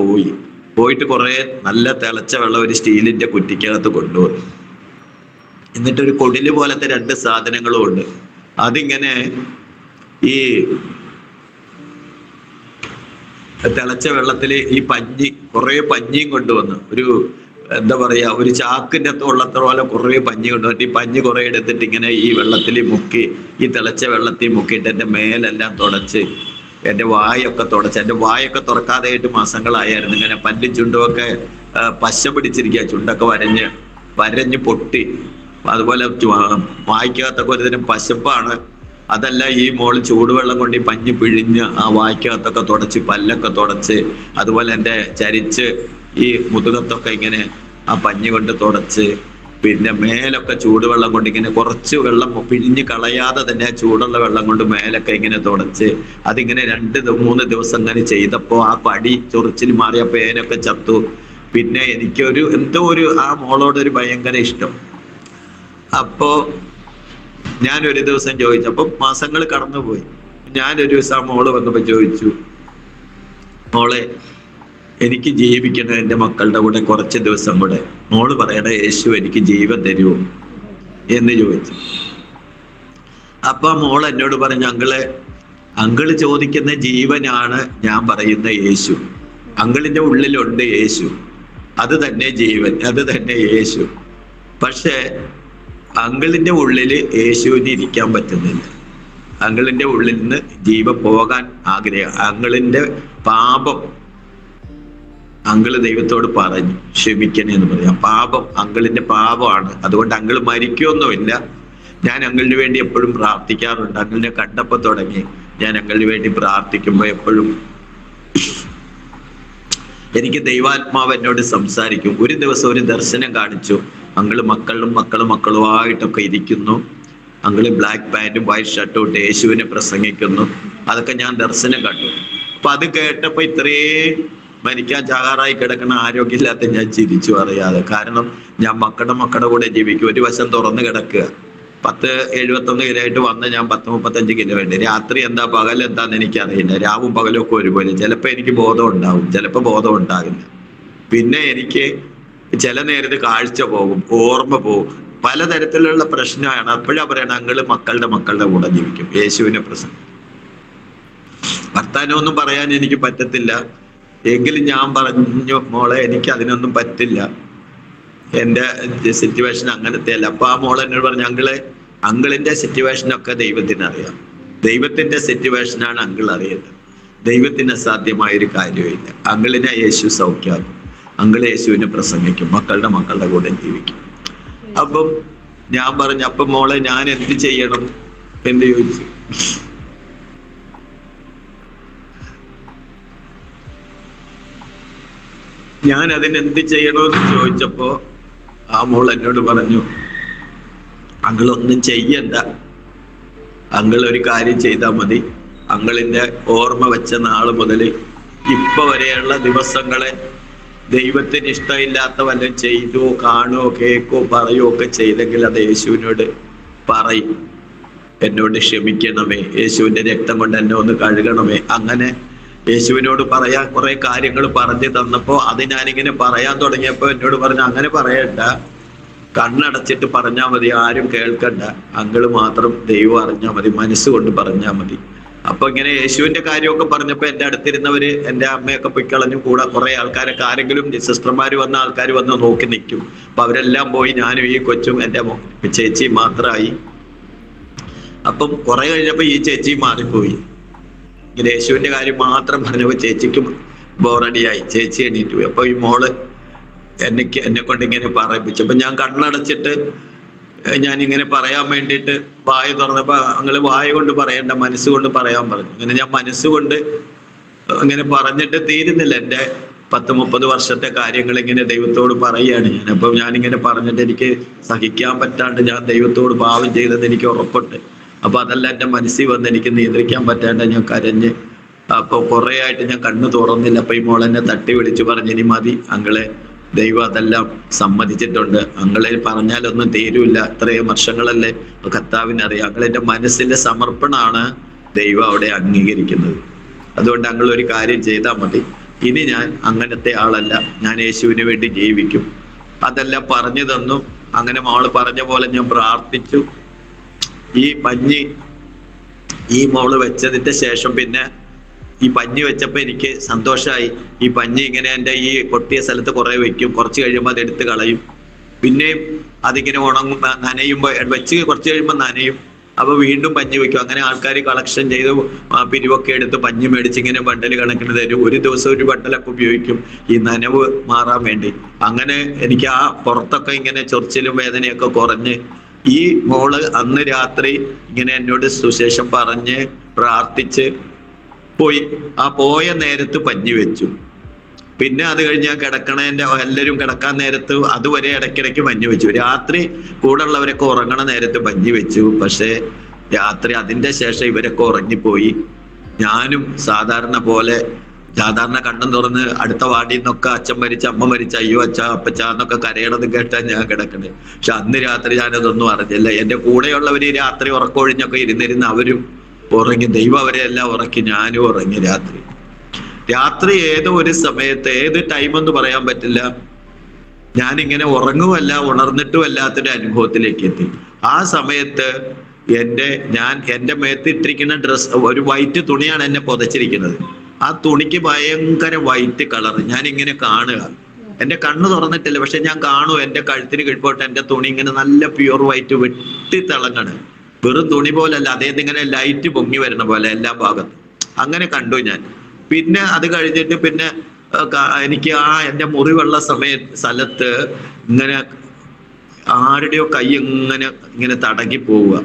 പോയിട്ട് കുറെ നല്ല തിളച്ച വെള്ളം ഒരു സ്റ്റീലിന്റെ കുറ്റിക്കകത്ത് കൊണ്ടുവന്നു. എന്നിട്ടൊരു കൊടില് പോലത്തെ 2 സാധനങ്ങളും ഉണ്ട്. അതിങ്ങനെ ഈ തിളച്ച വെള്ളത്തില് ഈ കുറെ പഞ്ഞിയും കൊണ്ടുവന്നു. ഒരു എന്താ പറയാ, ഒരു ചാക്കിന്റെ തൊള്ളത്ര പോലെ കുറെ പഞ്ഞി കൊണ്ടുവന്നിട്ട് ഈ പഞ്ഞി കുറെ എടുത്തിട്ട് ഇങ്ങനെ ഈ വെള്ളത്തിൽ മുക്കി, ഈ തിളച്ച വെള്ളത്തിൽ മുക്കിയിട്ട് എൻ്റെ മേലെല്ലാം തുടച്ച്, എൻ്റെ വായൊക്കെ തുടച്ച്, എൻ്റെ വായൊക്കെ തുറക്കാതെ ആയിട്ട് മാസങ്ങളായിരുന്നു. ഇങ്ങനെ പല്ലും ചുണ്ടുമൊക്കെ പശ പിടിച്ചിരിക്കുക, ചുണ്ടൊക്കെ വരഞ്ഞ് പൊട്ടി. അതുപോലെ വായിക്കകത്തൊക്കെ ഒരുതരം പശപ്പാണ്. അതല്ല, ഈ മോള് ചൂടുവെള്ളം കൊണ്ട് ഈ പഞ്ഞി പിഴിഞ്ഞ് ആ വായ്ക്കകത്തൊക്കെ തുടച്ച്, പല്ലൊക്കെ തുടച്ച്, അതുപോലെ എൻ്റെ ചരിച്ച് ഈ മുതുകത്തൊക്കെ ഇങ്ങനെ ആ പഞ്ഞി കൊണ്ട് തുടച്ച്, പിന്നെ മേലൊക്കെ ചൂടുവെള്ളം കൊണ്ട് ഇങ്ങനെ കുറച്ച് വെള്ളം പിഴിഞ്ഞ് കളയാതെ തന്നെ ചൂടുള്ള വെള്ളം കൊണ്ട് മേലൊക്കെ ഇങ്ങനെ തുടച്ച്, അതിങ്ങനെ 2-3 ദിവസം അങ്ങനെ ചെയ്തപ്പോൾ ആ പടി ചൊറിച്ചിൽ മാറി, ആ പേനൊക്കെ ചത്തു. പിന്നെ എനിക്കൊരു എന്തോ ആ മോളോടൊരു ഭയങ്കര ഇഷ്ടം. അപ്പോ ഞാൻ ഒരു ദിവസം ചോദിച്ചു, അപ്പം മാസങ്ങൾ കടന്നുപോയി. ഞാനൊരു ദിവസം മോള് വന്നപ്പോ ചോദിച്ചു, മോളെ എനിക്ക് ജീവിക്കണം എൻ്റെ മക്കളുടെ കൂടെ കുറച്ച് ദിവസം കൂടെ, മോള് പറയണ യേശു എനിക്ക് ജീവൻ തരുമോ എന്ന് ചോദിച്ചു. അപ്പൊ മോൾ എന്നോട് പറഞ്ഞു, അങ്കിള് ചോദിക്കുന്ന ജീവനാണ് ഞാൻ പറയുന്ന യേശു. അങ്കിളിന്റെ ഉള്ളിലുണ്ട് യേശു, അത് തന്നെ ജീവൻ, അത് തന്നെ യേശു. പക്ഷെ അങ്കിളിന്റെ ഉള്ളിൽ യേശുവിന് ഇരിക്കാൻ പറ്റുന്നില്ല. അങ്കിളിന്റെ ഉള്ളിൽ നിന്ന് ജീവൻ പോകാൻ ആഗ്രഹം. അങ്കിളിന്റെ പാപം അങ്കിള് ദൈവത്തോട് പറഞ്ഞു ക്ഷമിക്കണേ എന്ന് പറയാം. പാപം അങ്കിളിന്റെ പാപമാണ്, അതുകൊണ്ട് അങ്കിള് മരിക്കൊന്നുമില്ല. ഞാൻ അങ്കിളിന് വേണ്ടി എപ്പോഴും പ്രാർത്ഥിക്കാറുണ്ട്. അങ്കിളിനെ കണ്ടപ്പോ തുടങ്ങി ഞാൻ അങ്കിളിന് വേണ്ടി പ്രാർത്ഥിക്കുമ്പോൾ എപ്പോഴും എനിക്ക് ദൈവാത്മാവ് എന്നോട് സംസാരിക്കും. ഒരു ദിവസം ഒരു ദർശനം കാണിച്ചു. അങ്കിള് മക്കളുമായിട്ടൊക്കെ ഇരിക്കുന്നു. അങ്കിള് ബ്ലാക്ക് പാന്റും വൈറ്റ് ഷർട്ടും ഇട്ട് യേശുവിനെ പ്രസംഗിക്കുന്നു. അതൊക്കെ ഞാൻ ദർശനം കണ്ടു. അപ്പൊ അത് കേട്ടപ്പോ ഇത്രയും മരിക്കാൻ ചാകാറായി കിടക്കുന്ന ആരോഗ്യമില്ലാത്ത ഞാൻ ചിരിച്ചു അറിയാതെ. കാരണം ഞാൻ മക്കളുടെ കൂടെ ജീവിക്കും. ഒരു വശം തുറന്നു കിടക്കുക. 10-71 കിലോ ആയിട്ട് വന്ന് ഞാൻ 10-35 കിലോ ഉണ്ട്. രാത്രി എന്താ പകൽ എന്താന്ന് എനിക്കറിയില്ല. രാവും പകലും ഒക്കെ ഒരുപോലെ. ചിലപ്പോ എനിക്ക് ബോധം ഉണ്ടാവും, ചിലപ്പോ ബോധം ഉണ്ടാകില്ല. പിന്നെ എനിക്ക് ചില നേരത്ത് കാഴ്ച പോകും, ഓർമ്മ പോകും, പലതരത്തിലുള്ള പ്രശ്നമാണ്. അപ്പോഴാ പറയണ അങ്കിള് മക്കളുടെ കൂടെ ജീവിക്കും. യേശുവിനെ പ്രസംഗം വർത്താനമൊന്നും പറയാൻ എനിക്ക് പറ്റത്തില്ല. എങ്കിലും ഞാൻ പറഞ്ഞു, മോളെ എനിക്ക് അതിനൊന്നും പറ്റില്ല, എൻ്റെ സിറ്റുവേഷൻ അങ്ങനത്തെ അല്ല. അപ്പൊ ആ മോളെ എന്നോട് പറഞ്ഞു, അങ്കിളിന്റെ സിറ്റുവേഷനൊക്കെ ദൈവത്തിന് അറിയാം. ദൈവത്തിന്റെ സിറ്റുവേഷനാണ് അങ്കിൾ അറിയുന്നത്. ദൈവത്തിന് അസാധ്യമായൊരു കാര്യമില്ല. അങ്കിളിനെ യേശു സൗഖ്യമാക്കും. അങ്കിൾ യേശുവിനെ പ്രസംഗിക്കും, മക്കളുടെ കൂടെ ജീവിക്കും. അപ്പം ഞാൻ പറഞ്ഞു, അപ്പം മോളെ ഞാൻ എന്ത് ചെയ്യണം എന്ന് ചോദിച്ചു. ഞാൻ അതിനെന്ത് ചെയ്യണമെന്ന് ചോദിച്ചപ്പോ ആ മോൾ എന്നോട് പറഞ്ഞു, അങ്കിളൊന്നും ചെയ്യണ്ട, അങ്കിൾ ഒരു കാര്യം ചെയ്താൽ മതി. അങ്കിളിന്റെ ഓർമ്മ വെച്ച നാള് മുതൽ ഇപ്പൊ വരെയുള്ള ദിവസങ്ങളെ ദൈവത്തിന് ഇഷ്ടമില്ലാത്ത വല്ലതും ചെയ്തോ കാണുകയോ കേൾക്കോ പറയുകയോ ഒക്കെ ചെയ്തെങ്കിൽ അത് യേശുവിനോട് പറയും, എന്നോട് ക്ഷമിക്കണമേ, യേശുവിന്റെ രക്തം കൊണ്ട് എന്നെ ഒന്ന് കഴുകണമേ. അങ്ങനെ യേശുവിനോട് പറയാൻ കുറെ കാര്യങ്ങൾ പറഞ്ഞു തന്നപ്പോ അത് ഞാനിങ്ങനെ പറയാൻ തുടങ്ങിയപ്പോ എന്നോട് പറഞ്ഞു, അങ്ങനെ പറയണ്ട, കണ്ണടച്ചിട്ട് പറഞ്ഞാൽ മതി, ആരും കേൾക്കണ്ട, അങ്കിള് മാത്രം ദൈവം അറിഞ്ഞാൽ മതി, മനസ്സുകൊണ്ട് പറഞ്ഞാൽ മതി. അപ്പൊ ഇങ്ങനെ യേശുവിന്റെ കാര്യമൊക്കെ പറഞ്ഞപ്പോ എന്റെ അടുത്തിരുന്നവര്, എന്റെ അമ്മയൊക്കെ പൊയ്ക്കളഞ്ഞു. കൂടെ കുറെ ആൾക്കാരൊക്കെ, ആരെങ്കിലും സിസ്റ്റർമാര് വന്ന ആൾക്കാർ വന്ന് നോക്കി നിൽക്കും. അപ്പൊ അവരെല്ലാം പോയി. ഞാനും ഈ കൊച്ചും എന്റെ ചേച്ചി മാത്രമായി. അപ്പം കുറെ കഴിഞ്ഞപ്പോ ഈ ചേച്ചി മാറിപ്പോയി. ഇങ്ങനെ യേശുവിന്റെ കാര്യം മാത്രം പറഞ്ഞപ്പോ ചേച്ചിക്കും ബോറടിയായി. ചേച്ചി എണീറ്റ് പോയി. അപ്പൊ ഈ മോള് എന്നെ കൊണ്ട് ഇങ്ങനെ പറയിപ്പിച്ചപ്പോ ഞാൻ കണ്ണടച്ചിട്ട് ഞാനിങ്ങനെ പറയാൻ വേണ്ടിയിട്ട് വായ തുറന്നപ്പോ അങ്ങള് വായ കൊണ്ട് പറയണ്ട, മനസ്സുകൊണ്ട് പറയാൻ പറഞ്ഞു. അങ്ങനെ ഞാൻ മനസ്സുകൊണ്ട് ഇങ്ങനെ പറഞ്ഞിട്ട് തീരുന്നില്ല. എൻ്റെ 10-30 വർഷത്തെ കാര്യങ്ങൾ ഇങ്ങനെ ദൈവത്തോട് പറയുകയാണ് ഞാൻ. അപ്പം ഞാനിങ്ങനെ പറഞ്ഞിട്ട് എനിക്ക് സഹിക്കാൻ പറ്റാണ്ട് ഞാൻ ദൈവത്തോട് പാവം ചെയ്തത് എനിക്ക് ഉറപ്പുണ്ട്. അപ്പൊ അതെല്ലാം എൻ്റെ മനസ്സിൽ വന്ന് എനിക്ക് നിയന്ത്രിക്കാൻ പറ്റാണ്ട് ഞാൻ കരഞ്ഞ്. അപ്പൊ കുറെ ആയിട്ട് ഞാൻ കണ്ണ് തുറന്നില്ല. അപ്പൊ ഈ മോളെന്നെ തട്ടി വിളിച്ചു പറഞ്ഞു, ഇനി മതി അങ്ങളെ, ദൈവം അതെല്ലാം സമ്മതിച്ചിട്ടുണ്ട്, അങ്ങളെ പറഞ്ഞാലൊന്നും തീരൂല, ഇത്രയും വർഷങ്ങളല്ലേ കർത്താവിനറിയാം. അങ്ങളെന്റെ മനസ്സിന്റെ സമർപ്പണമാണ് ദൈവം അവിടെ അംഗീകരിക്കുന്നത്. അതുകൊണ്ട് അങ്ങൾ ഒരു കാര്യം ചെയ്താൽ മതി, ഇനി ഞാൻ അങ്ങനത്തെ ആളല്ല, ഞാൻ യേശുവിന് വേണ്ടി ജീവിക്കും. അതെല്ലാം പറഞ്ഞു തന്നു. അങ്ങനെ മോള് പറഞ്ഞ പോലെ ഞാൻ പ്രാർത്ഥിച്ചു. ഈ പഞ്ഞി ഈ മോള് വെച്ചതിന്റെ ശേഷം പിന്നെ ഈ പഞ്ഞി വെച്ചപ്പോ എനിക്ക് സന്തോഷമായി. ഈ പഞ്ഞി ഇങ്ങനെ എൻ്റെ ഈ പൊട്ടിയ സ്ഥലത്ത് കുറെ വെക്കും, കുറച്ച് കഴിയുമ്പോൾ അത് എടുത്ത് കളയും, പിന്നെയും അതിങ്ങനെ ഉണങ്ങും, നനയുമ്പോൾ വെച്ച് കുറച്ച് കഴിയുമ്പോൾ നനയും, അപ്പൊ വീണ്ടും പഞ്ഞി വെക്കും. അങ്ങനെ ആൾക്കാർ കളക്ഷൻ ചെയ്ത് പിരിവൊക്കെ എടുത്ത് പഞ്ഞി മേടിച്ച് ഇങ്ങനെ ബണ്ടൽ കണക്കിന് തരും. ഒരു ദിവസം ഒരു ബണ്ടലൊക്കെ ഉപയോഗിക്കും ഈ നനവ് മാറാൻ വേണ്ടി. അങ്ങനെ എനിക്ക് ആ പുറത്തൊക്കെ ഇങ്ങനെ ചൊറിച്ചിലും വേദനയൊക്കെ കുറഞ്ഞ് ഈ മോള് അന്ന് രാത്രി ഇങ്ങനെ എന്നോട് സുശേഷം പറഞ്ഞ് പ്രാർത്ഥിച്ച് പോയി. ആ പോയ നേരത്ത് പഞ്ഞി വെച്ചു. പിന്നെ അത് കഴിഞ്ഞ് ഞാൻ കിടക്കണേന്റെ എല്ലാവരും കിടക്കാൻ നേരത്ത് അതുവരെ ഇടയ്ക്കിടയ്ക്ക് പഞ്ഞി വെച്ചു. രാത്രി കൂടെ ഉള്ളവരൊക്കെ ഉറങ്ങണ നേരത്ത് പഞ്ഞി വെച്ചു. പക്ഷെ രാത്രി അതിന്റെ ശേഷം ഇവരൊക്കെ ഉറങ്ങിപ്പോയി. ഞാനും സാധാരണ പോലെ സാധാരണ കണ്ണും തുറന്ന് അടുത്ത വാർഡിൽ നിന്നൊക്കെ അച്ഛൻ മരിച്ച, അമ്മ മരിച്ച, അയ്യോ അച്ഛ അപ്പച്ച എന്നൊക്കെ കരയണത് കേട്ടാൽ ഞാൻ കിടക്കണേ. പക്ഷെ അന്ന് രാത്രി ഞാനതൊന്നും അറിഞ്ഞില്ല. എന്റെ കൂടെയുള്ളവര് രാത്രി ഉറക്കമൊഴിഞ്ഞൊക്കെ ഇരുന്നിരുന്ന് അവരും ഉറങ്ങി. ദൈവം അവരെ എല്ലാം ഉറക്കി, ഞാനും ഉറങ്ങി. രാത്രി ഏതോ ഒരു സമയത്ത്, ഏത് ടൈമെന്ന് പറയാൻ പറ്റില്ല, ഞാനിങ്ങനെ ഉറങ്ങുമല്ല ഉണർന്നിട്ടും അല്ലാത്തൊരു അനുഭവത്തിലേക്ക് എത്തി. ആ സമയത്ത് എന്റെ മേത്തിട്ടിരിക്കുന്ന ഡ്രസ് ഒരു വൈറ്റ് തുണിയാണ് എന്നെ പുതച്ചിരിക്കുന്നത്. ആ തുണിക്ക് ഭയങ്കര വൈറ്റ് കളർ. ഞാൻ ഇങ്ങനെ കാണുക, എന്റെ കണ്ണ് തുറന്നിട്ടില്ല, പക്ഷെ ഞാൻ കാണും എന്റെ കഴുത്തിന് കീഴ്പോട്ട് എന്റെ തുണി ഇങ്ങനെ നല്ല പ്യൂർ വൈറ്റ് വെട്ടി തിളങ്ങണ്. വെറും തുണി പോലല്ല, അദ്ദേഹം ഇങ്ങനെ ലൈറ്റ് പൊങ്ങി വരുന്ന പോലെ എല്ലാ ഭാഗത്തും. അങ്ങനെ കണ്ടു ഞാൻ. പിന്നെ അത് കഴിഞ്ഞിട്ട് പിന്നെ എനിക്ക് എന്റെ മുറിവുള്ള സ്ഥലത്ത് ഇങ്ങനെ ആരുടെയോ കൈ ഇങ്ങനെ തടങ്ങി പോവുക.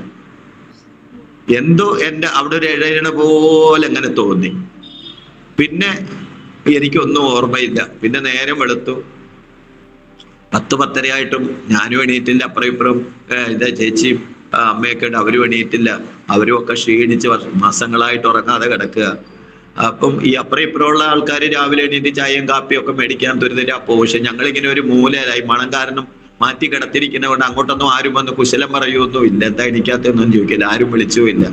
എന്തോ അവിടെ ഒരു ഇഴയണ പോലെ എങ്ങനെ തോന്നി. പിന്നെ എനിക്കൊന്നും ഓർമ്മയില്ല. പിന്നെ നേരം വെളുത്തു. 10-10:30 ആയിട്ടും ഞാനും എണീറ്റില്ല. അപ്പുറം ഇപ്പുറം ചേച്ചിയും അമ്മയൊക്കെ ഉണ്ട്, അവരും എണീറ്റില്ല. അവരും ഒക്കെ ക്ഷീണിച്ച് മാസങ്ങളായിട്ട് ഉറങ്ങാതെ കിടക്കുക. അപ്പം ഈ അപ്പുറം ഇപ്പുറമുള്ള ആൾക്കാർ രാവിലെ എണീറ്റ് ചായയും കാപ്പിയും ഒക്കെ മേടിക്കാൻ തുരുന്നില്ല. അപ്പോൾ പക്ഷെ ഞങ്ങളിങ്ങനെ ഒരു മൂലയിലായി. മണം കാരണം മാറ്റി കിടത്തിരിക്കുന്നതുകൊണ്ട് അങ്ങോട്ടൊന്നും ആരും വന്ന് കുശലം പറയുമൊന്നും ഇല്ല. എന്താ എണീക്കാത്തൊന്നും ചോദിക്കില്ല, ആരും വിളിച്ചുമില്ല.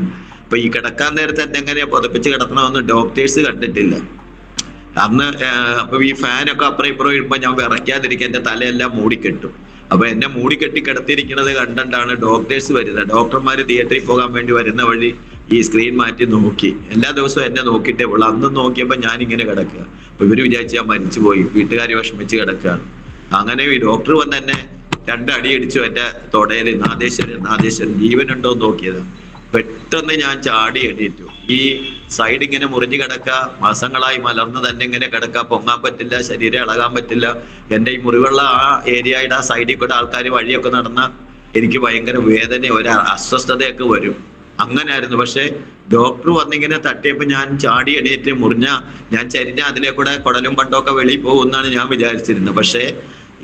അപ്പൊ ഈ കിടക്കാൻ നേരത്തെ എന്നെ എങ്ങനെയാ പുതപ്പിച്ച് കിടത്തണമെന്ന് ഡോക്ടേഴ്സ് കണ്ടിട്ടില്ല അന്ന്. അപ്പൊ ഈ ഫാനൊക്കെ അപ്പുറം ഇപ്പുറം ഇടുമ്പോ ഞാൻ വിറയ്ക്കാതിരിക്കുക, എന്റെ തലയെല്ലാം മൂടിക്കെട്ടും. അപ്പൊ എന്നെ മൂടിക്കെട്ടി കിടത്തിയിരിക്കുന്നത് കണ്ടിട്ടാണ് ഡോക്ടേഴ്സ് വരുന്നത്. ഡോക്ടർമാര് തിയേറ്ററിൽ പോകാൻ വേണ്ടി വരുന്ന വഴി ഈ സ്ക്രീൻ മാറ്റി നോക്കി. എല്ലാ ദിവസവും എന്നെ നോക്കിയിട്ടേ ഉള്ളൂ. അന്ന് നോക്കിയപ്പോ ഞാൻ ഇങ്ങനെ കിടക്കുക. അപ്പൊ ഇവര് വിചാരിച്ച് ഞാൻ മരിച്ചുപോയി, വീട്ടുകാർ വിഷമിച്ച് കിടക്കുകയാണ്. അങ്ങനെ ഈ ഡോക്ടർ വന്ന് എന്നെ 2 അടി അടിച്ചു എന്റെ തൊടയില്. നാദേശ്വരൻ ജീവനുണ്ടോ എന്ന് നോക്കിയത്. പെട്ടെന്ന് ഞാൻ ചാടി എണീറ്റു. ഈ സൈഡ് ഇങ്ങനെ മുറിഞ്ഞു കിടക്കുക, മാസങ്ങളായി മലർന്ന് തന്നെ ഇങ്ങനെ കിടക്കുക, പൊങ്ങാൻ പറ്റില്ല, ശരീരം ഇളകാൻ പറ്റില്ല. എന്റെ ഈ മുറിവുള്ള ആ ഏരിയയുടെ ആ സൈഡിൽ കൂടെ ആൾക്കാർ വഴിയൊക്കെ നടന്ന എനിക്ക് ഭയങ്കര വേദന, ഒരു അസ്വസ്ഥതയൊക്കെ വരും. അങ്ങനെയായിരുന്നു. പക്ഷെ ഡോക്ടർ വന്നിങ്ങനെ തട്ടിയപ്പോ ഞാൻ ചാടി എണീറ്റ് ഞാൻ ചരിഞ്ഞ അതിലെ കൂടെ കുടലും പണ്ടൊക്കെ വെളിയിൽ പോകുമെന്നാണ് ഞാൻ വിചാരിച്ചിരുന്നത്. പക്ഷെ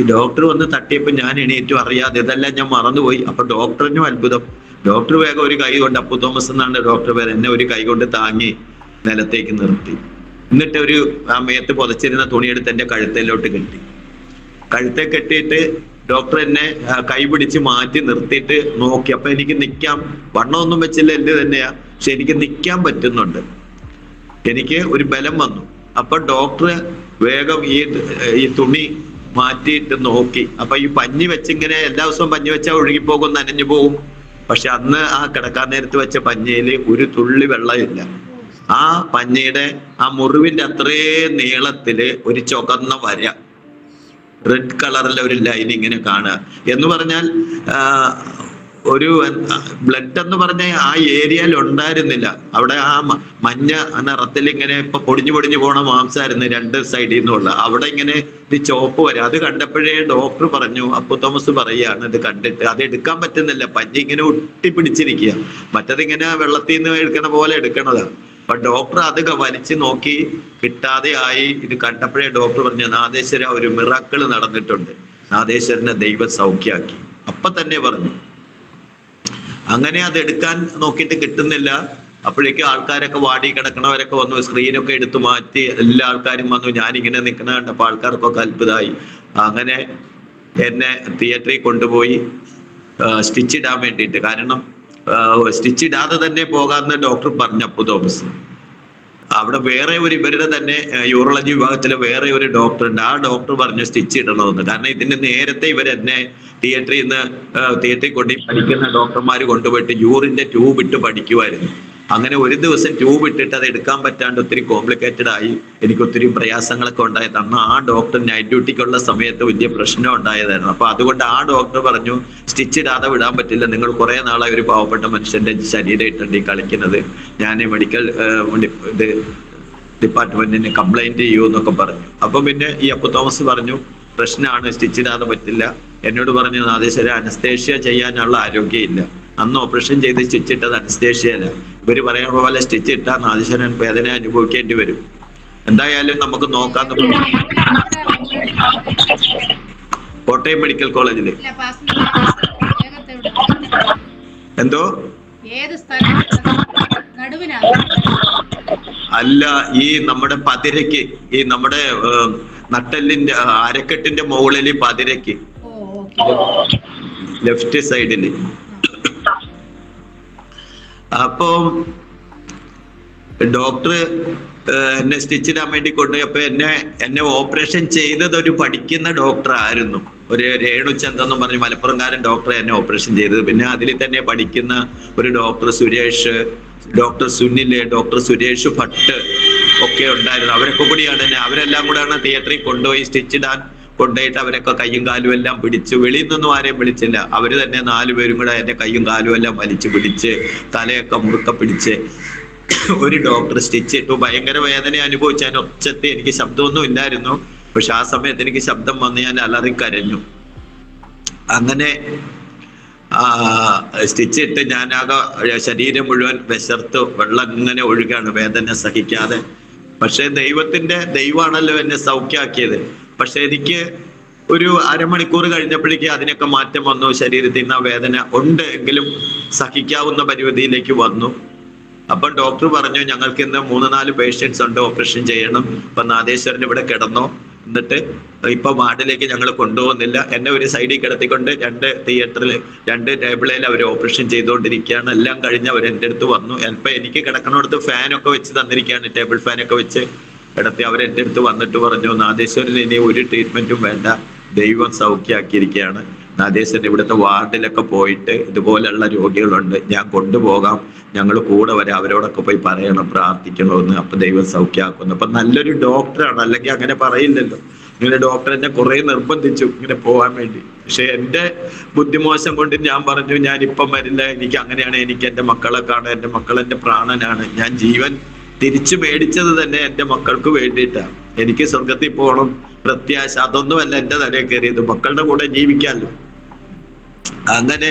ഈ ഡോക്ടർ വന്ന് തട്ടിയപ്പോ ഞാൻ എണീറ്റു അറിയാതെ. ഇതെല്ലാം ഞാൻ മറന്നുപോയി. അപ്പൊ ഡോക്ടറിനും അത്ഭുതം. ഡോക്ടർ വേഗം ഒരു കൈ കൊണ്ട്, അപ്പു തോമസ് എന്നാണ് ഡോക്ടർ പേര്, എന്നെ ഒരു കൈ കൊണ്ട് താങ്ങി നിലത്തേക്ക് നിർത്തി. എന്നിട്ട് ഒരു മേത്ത് പുതച്ചിരുന്ന തുണിയെടുത്ത് എന്റെ കഴുത്തിലോട്ട് കെട്ടി. കഴുത്തെ കെട്ടിയിട്ട് ഡോക്ടർ എന്നെ കൈ പിടിച്ച് മാറ്റി നിർത്തിയിട്ട് നോക്കി. അപ്പൊ എനിക്ക് നിൽക്കാം, വണ്ണമൊന്നും വെച്ചില്ല, എന്ത് തന്നെയാ, പക്ഷെ എനിക്ക് നിൽക്കാൻ പറ്റുന്നുണ്ട്. എനിക്ക് ഒരു ബലം വന്നു. അപ്പൊ ഡോക്ടർ വേഗം ഈ തുണി മാറ്റിയിട്ട് നോക്കി. അപ്പൊ ഈ പഞ്ഞി വെച്ചിങ്ങനെ എല്ലാ ദിവസവും പഞ്ഞി വെച്ചാൽ ഒഴുകിപ്പോകും, നനഞ്ഞു പോകും. പക്ഷെ അന്ന് ആ കിടക്കാൻ നേരത്ത് വെച്ച പഞ്ഞിയിൽ ഒരു തുള്ളി വെള്ളമില്ല. ആ പഞ്ഞിയുടെ ആ മുറിവിന്റെ അത്രയും നീളത്തില് ഒരു ചുവന്ന വര, റെഡ് കളറിലെ ഒരു ലൈൻ ഇങ്ങനെ കാണുക. എന്ന് പറഞ്ഞാൽ ഒരു ബ്ലഡ് എന്ന് പറഞ്ഞ ആ ഏരിയയിൽ ഉണ്ടായിരുന്നില്ല. അവിടെ ആ മഞ്ഞ നിറത്തിൽ ഇങ്ങനെ ഇപ്പൊ പൊടിഞ്ഞു പോണ മാംസമായിരുന്നു 2 സൈഡിൽ നിന്നുള്ള. അവിടെ ഇങ്ങനെ ഇത് ചോപ്പ് വരും. അത് കണ്ടപ്പോഴേ ഡോക്ടർ പറഞ്ഞു, അപ്പു തോമസ് പറയുകയാണ്, ഇത് കണ്ടിട്ട് അത് എടുക്കാൻ പറ്റുന്നില്ല, പഞ്ഞി ഇങ്ങനെ ഒട്ടിപ്പിടിച്ചിരിക്കുക. മറ്റതിങ്ങനെ വെള്ളത്തിൽ നിന്ന് എടുക്കണ പോലെ എടുക്കണതാണ്. അപ്പൊ ഡോക്ടർ അത് വലിച്ചു നോക്കി കിട്ടാതെ ആയി. ഇത് കണ്ടപ്പോഴേ ഡോക്ടർ പറഞ്ഞു, നാദേശ്വര ഒരു മിറാക്കിൾ നടന്നിട്ടുണ്ട്, നാദേശ്വരനെ ദൈവം സൗഖ്യമാക്കി. അപ്പൊ തന്നെ പറഞ്ഞു. അങ്ങനെ അത് എടുക്കാൻ നോക്കിയിട്ട് കിട്ടുന്നില്ല. അപ്പോഴേക്കും ആൾക്കാരൊക്കെ വാടി കിടക്കണവരൊക്കെ വന്നു, സ്ക്രീനൊക്കെ എടുത്തു മാറ്റി എല്ലാ ആൾക്കാരും വന്നു. ഞാനിങ്ങനെ നിൽക്കണ കണ്ടപ്പോൾ ആൾക്കാർക്കൊക്കെ അത്ഭുതമായി. അങ്ങനെ എന്നെ തിയേറ്ററിൽ കൊണ്ടുപോയി സ്റ്റിച്ച് ഇടാൻ വേണ്ടിയിട്ട്. കാരണം സ്റ്റിച്ച് ഇടാതെ തന്നെ പോകാമെന്ന് ഡോക്ടർ പറഞ്ഞു, അപ്പു തോമസ്. അവിടെ വേറെ ഇവരുടെ തന്നെ യൂറോളജി വിഭാഗത്തിലെ വേറെ ഒരു ഡോക്ടർ ഉണ്ട്. ആ ഡോക്ടർ പറഞ്ഞു സ്റ്റിച്ച് ഇടണമെന്ന്. കാരണം ഇതിന് നേരത്തെ ഇവരെന്നെ തിയേറ്ററിൽ കൊണ്ട് പഠിക്കുന്ന ഡോക്ടർമാർ കൊണ്ടുപോയിട്ട് യൂറിന്റെ ട്യൂബ് ഇട്ട് പഠിക്കുമായിരുന്നു. അങ്ങനെ ഒരു ദിവസം ട്യൂബ് ഇട്ടിട്ട് അത് എടുക്കാൻ പറ്റാണ്ട് ഒത്തിരി കോംപ്ലിക്കേറ്റഡ് ആയി. എനിക്ക് ഒത്തിരി പ്രയാസങ്ങളൊക്കെ ഉണ്ടായത്. അന്ന് ആ ഡോക്ടർ നൈറ്റ് ഡ്യൂട്ടിക്കുള്ള സമയത്ത് വലിയ പ്രശ്നം ഉണ്ടായതായിരുന്നു. അപ്പൊ അതുകൊണ്ട് ആ ഡോക്ടർ പറഞ്ഞു സ്റ്റിച്ച് ഇടാതെ വിടാൻ പറ്റില്ല, നിങ്ങൾ കുറെ നാളായി ഒരു പാവപ്പെട്ട മനുഷ്യന്റെ ശരീരം ഇട്ടുണ്ട് ഈ കളിക്കുന്നത്, ഞാൻ മെഡിക്കൽ ഡിപ്പാർട്ട്മെന്റിന് കംപ്ലൈന്റ് ചെയ്യൂ എന്നൊക്കെ പറഞ്ഞു. അപ്പൊ പിന്നെ ഈ അപ്പു തോമസ് പറഞ്ഞു പ്രശ്നമാണ്, സ്റ്റിച്ച് ഇടാതെ പറ്റില്ല. എന്നോട് പറഞ്ഞു, നാദേശ്വര അനസ്തേഷ്യ ചെയ്യാനുള്ള ആരോഗ്യം ഇല്ല. അന്ന് ഓപ്പറേഷൻ ചെയ്ത് സ്റ്റിച്ച് ഇട്ടത് അനസ്തേഷ്യല്ല. ഇവര് പറയുന്ന പോലെ സ്റ്റിച്ച് ഇട്ടാൽ നാദേശ്വരൻ വേദന അനുഭവിക്കേണ്ടി വരും. എന്തായാലും നമുക്ക് നോക്കാന്ന് പറഞ്ഞു. കോട്ടയം മെഡിക്കൽ കോളേജില്. എന്തോ ഏത് സ്ഥലം? അല്ല, ഈ നമ്മുടെ പതിരയ്ക്ക്, ഈ നമ്മുടെ നട്ടെല്ലിന്റെ അരക്കെട്ടിന്റെ മുകളിൽ പതിരയ്ക്ക് ഓ, ഓക്കെ. ലെഫ്റ്റ് സൈഡില്. അപ്പൊ ഡോക്ടർ എന്നെ സ്റ്റിച്ചിടാൻ വേണ്ടി കൊണ്ടുപോയി. അപ്പൊ എന്നെ ഓപ്പറേഷൻ ചെയ്തത് ഒരു പഠിക്കുന്ന ഡോക്ടർ ആയിരുന്നു, ഒരു രേണുചന്ദ് എന്ന് പറഞ്ഞ മലപ്പുറംകാരൻ ഡോക്ടറെ എന്നെ ഓപ്പറേഷൻ ചെയ്തത്. പിന്നെ അതിൽ തന്നെ പഠിക്കുന്ന ഒരു doctor Suresh, doctor Sunil, doctor Suresh Bhat ഒക്കെ ഉണ്ടായിരുന്നു. അവരൊക്കെ കൂടിയാണ് അവരെല്ലാം കൂടെയാണ് തിയേറ്ററിൽ കൊണ്ടുപോയി സ്റ്റിച്ചിടാൻ കൊണ്ടുപോയിട്ട് അവരൊക്കെ കയ്യും കാലും എല്ലാം പിടിച്ച്, വെളിയിൽ നിന്നും ആരെയും വിളിച്ചില്ല. അവര് തന്നെ 4 പേരും കൂടെ എന്റെ കയ്യും കാലും എല്ലാം വലിച്ചു പിടിച്ച്, തലയൊക്കെ മുറുക്ക പിടിച്ച് ഒരു ഡോക്ടർ സ്റ്റിച്ച് ഇട്ടു. ഭയങ്കര വേദന അനുഭവിച്ചാൽ ഒച്ചത്തിൽ എനിക്ക് ശബ്ദമൊന്നും ഇല്ലായിരുന്നു. പക്ഷെ ആ സമയത്ത് എനിക്ക് ശബ്ദം വന്ന് ഞാൻ അലറി കരഞ്ഞു. അങ്ങനെ സ്റ്റിച്ച് ഇട്ട് ഞാനാകെ ശരീരം മുഴുവൻ വിശർത്ത് വെള്ളം ഇങ്ങനെ ഒഴുകാണ്, വേദന സഹിക്കാതെ. പക്ഷെ ദൈവമാണല്ലോ എന്നെ സൗഖ്യമാക്കിയത്. പക്ഷെ എനിക്ക് ഒരു അരമണിക്കൂർ കഴിഞ്ഞപ്പോഴേക്ക് അതിനൊക്കെ മാറ്റം വന്നു. ശരീരത്തിൽ നിന്ന് വേദന ഉണ്ട് എങ്കിലും സഹിക്കാവുന്ന പരിമിതിയിലേക്ക് വന്നു. അപ്പം ഡോക്ടർ പറഞ്ഞു, ഞങ്ങൾക്ക് ഇന്ന് 3-4 പേഷ്യൻസ് ഉണ്ട്, ഓപ്പറേഷൻ ചെയ്യണം. ഇപ്പൊ നാദേശ്വരൻ ഇവിടെ കിടന്നോ, എന്നിട്ട് ഇപ്പൊ വാർഡിലേക്ക് ഞങ്ങൾ കൊണ്ടുപോകുന്നില്ല. എന്നെ ഒരു സൈഡിൽ കിടത്തിക്കൊണ്ട് 2 തിയേറ്ററിൽ 2 ടേബിളിൽ അവർ ഓപ്പറേഷൻ ചെയ്തുകൊണ്ടിരിക്കുകയാണ്. എല്ലാം കഴിഞ്ഞ് അവർ എൻ്റെ അടുത്ത് വന്നു. ഇപ്പൊ എനിക്ക് കിടക്കണോടത്ത് ഫാനൊക്കെ വെച്ച് തന്നിരിക്കുകയാണ്, ടേബിൾ ഫാനൊക്കെ വെച്ച് കിടത്തി. അവരെൻ്റെ അടുത്ത് വന്നിട്ട് പറഞ്ഞു, നാദേശ്വരൻ ഇനി ഒരു ട്രീറ്റ്മെന്റും വേണ്ട, ദൈവം സൗഖ്യമാക്കിയിരിക്കുകയാണ്. നാദേശ്വരൻ ഇവിടുത്തെ വാർഡിലൊക്കെ പോയിട്ട് ഇതുപോലെയുള്ള രോഗികളുണ്ട്, ഞാൻ കൊണ്ടുപോകാം, ഞങ്ങൾ കൂടെ വരാം, അവരോടൊക്കെ പോയി പറയണം, പ്രാർത്ഥിക്കണമെന്ന്, അപ്പൊ ദൈവം സൗഖ്യമാക്കുന്നു. അപ്പൊ നല്ലൊരു ഡോക്ടറാണ്, അല്ലെങ്കിൽ അങ്ങനെ പറയില്ലല്ലോ. ഇങ്ങനെ ഡോക്ടർ എന്നെ കുറെ നിർബന്ധിച്ചു ഇങ്ങനെ പോകാൻ വേണ്ടി. പക്ഷെ എന്റെ ബുദ്ധിമോശം കൊണ്ട് ഞാൻ പറഞ്ഞു, ഞാൻ ഇപ്പം വരില്ല, എനിക്ക് അങ്ങനെയാണ്, എനിക്ക് എൻ്റെ മക്കളെ കാണാൻ, എൻ്റെ മക്കൾ എൻ്റെ പ്രാണനാണ്. ഞാൻ ജീവൻ തിരിച്ചു മേടിച്ചത് തന്നെ എൻ്റെ മക്കൾക്ക് വേണ്ടിയിട്ടാണ്. എനിക്ക് സ്വർഗത്തിൽ പോകണം പ്രത്യാശ, അതൊന്നുമല്ല എൻ്റെ തലയിൽ കയറിയത്, മക്കളുടെ കൂടെ ജീവിക്കാമല്ലോ. അങ്ങനെ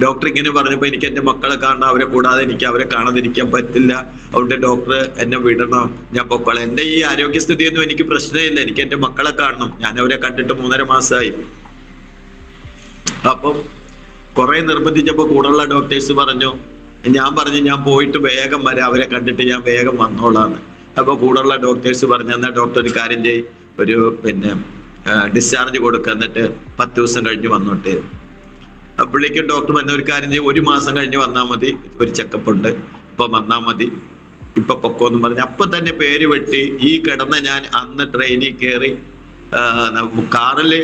ഡോക്ടർ ഇങ്ങനെ പറഞ്ഞപ്പോ എനിക്ക് എൻ്റെ മക്കളെ കാണണം, അവരെ കൂടാതെ എനിക്ക് അവരെ കാണാതിരിക്കാൻ പറ്റില്ല. അതുകൊണ്ട് ഡോക്ടർ എന്നെ വിടണം, ഞാൻ പൊക്കോളാം. എൻ്റെ ഈ ആരോഗ്യസ്ഥിതിയൊന്നും എനിക്ക് പ്രശ്നമില്ല, എനിക്ക് എൻ്റെ മക്കളെ കാണണം. ഞാൻ അവരെ കണ്ടിട്ട് 3.5 മാസമായി. അപ്പം കുറെ നിർബന്ധിച്ചപ്പോ കൂടെയുള്ള ഡോക്ടേഴ്സ് പറഞ്ഞു, ഞാൻ പറഞ്ഞു ഞാൻ പോയിട്ട് വേഗം വരാം, അവരെ കണ്ടിട്ട് ഞാൻ വേഗം വന്നോളാന്ന്. അപ്പൊ കൂടെയുള്ള ഡോക്ടേഴ്സ് പറഞ്ഞു, എന്നാൽ ഡോക്ടർ ഒരു കാര്യം ചെയ്യും, ഒരു ഡിസ്ചാർജ് കൊടുക്കുക, എന്നിട്ട് 10 ദിവസം കഴിഞ്ഞ് വന്നോട്ടെ. അപ്പോഴേക്കും ഡോക്ടർ പറഞ്ഞ, ഒരു കാര്യം ചെയ്യും, 1 മാസം കഴിഞ്ഞ് വന്നാൽ മതി, ഒരു ചെക്കപ്പ് ഉണ്ട്, ഇപ്പൊ വന്നാൽ മതി, ഇപ്പൊ പൊക്കോന്നും പറഞ്ഞു. അപ്പൊ തന്നെ പേര് വെട്ടി. ഈ കിടന്ന ഞാൻ അന്ന് ട്രെയിനിൽ കയറി, കാറില്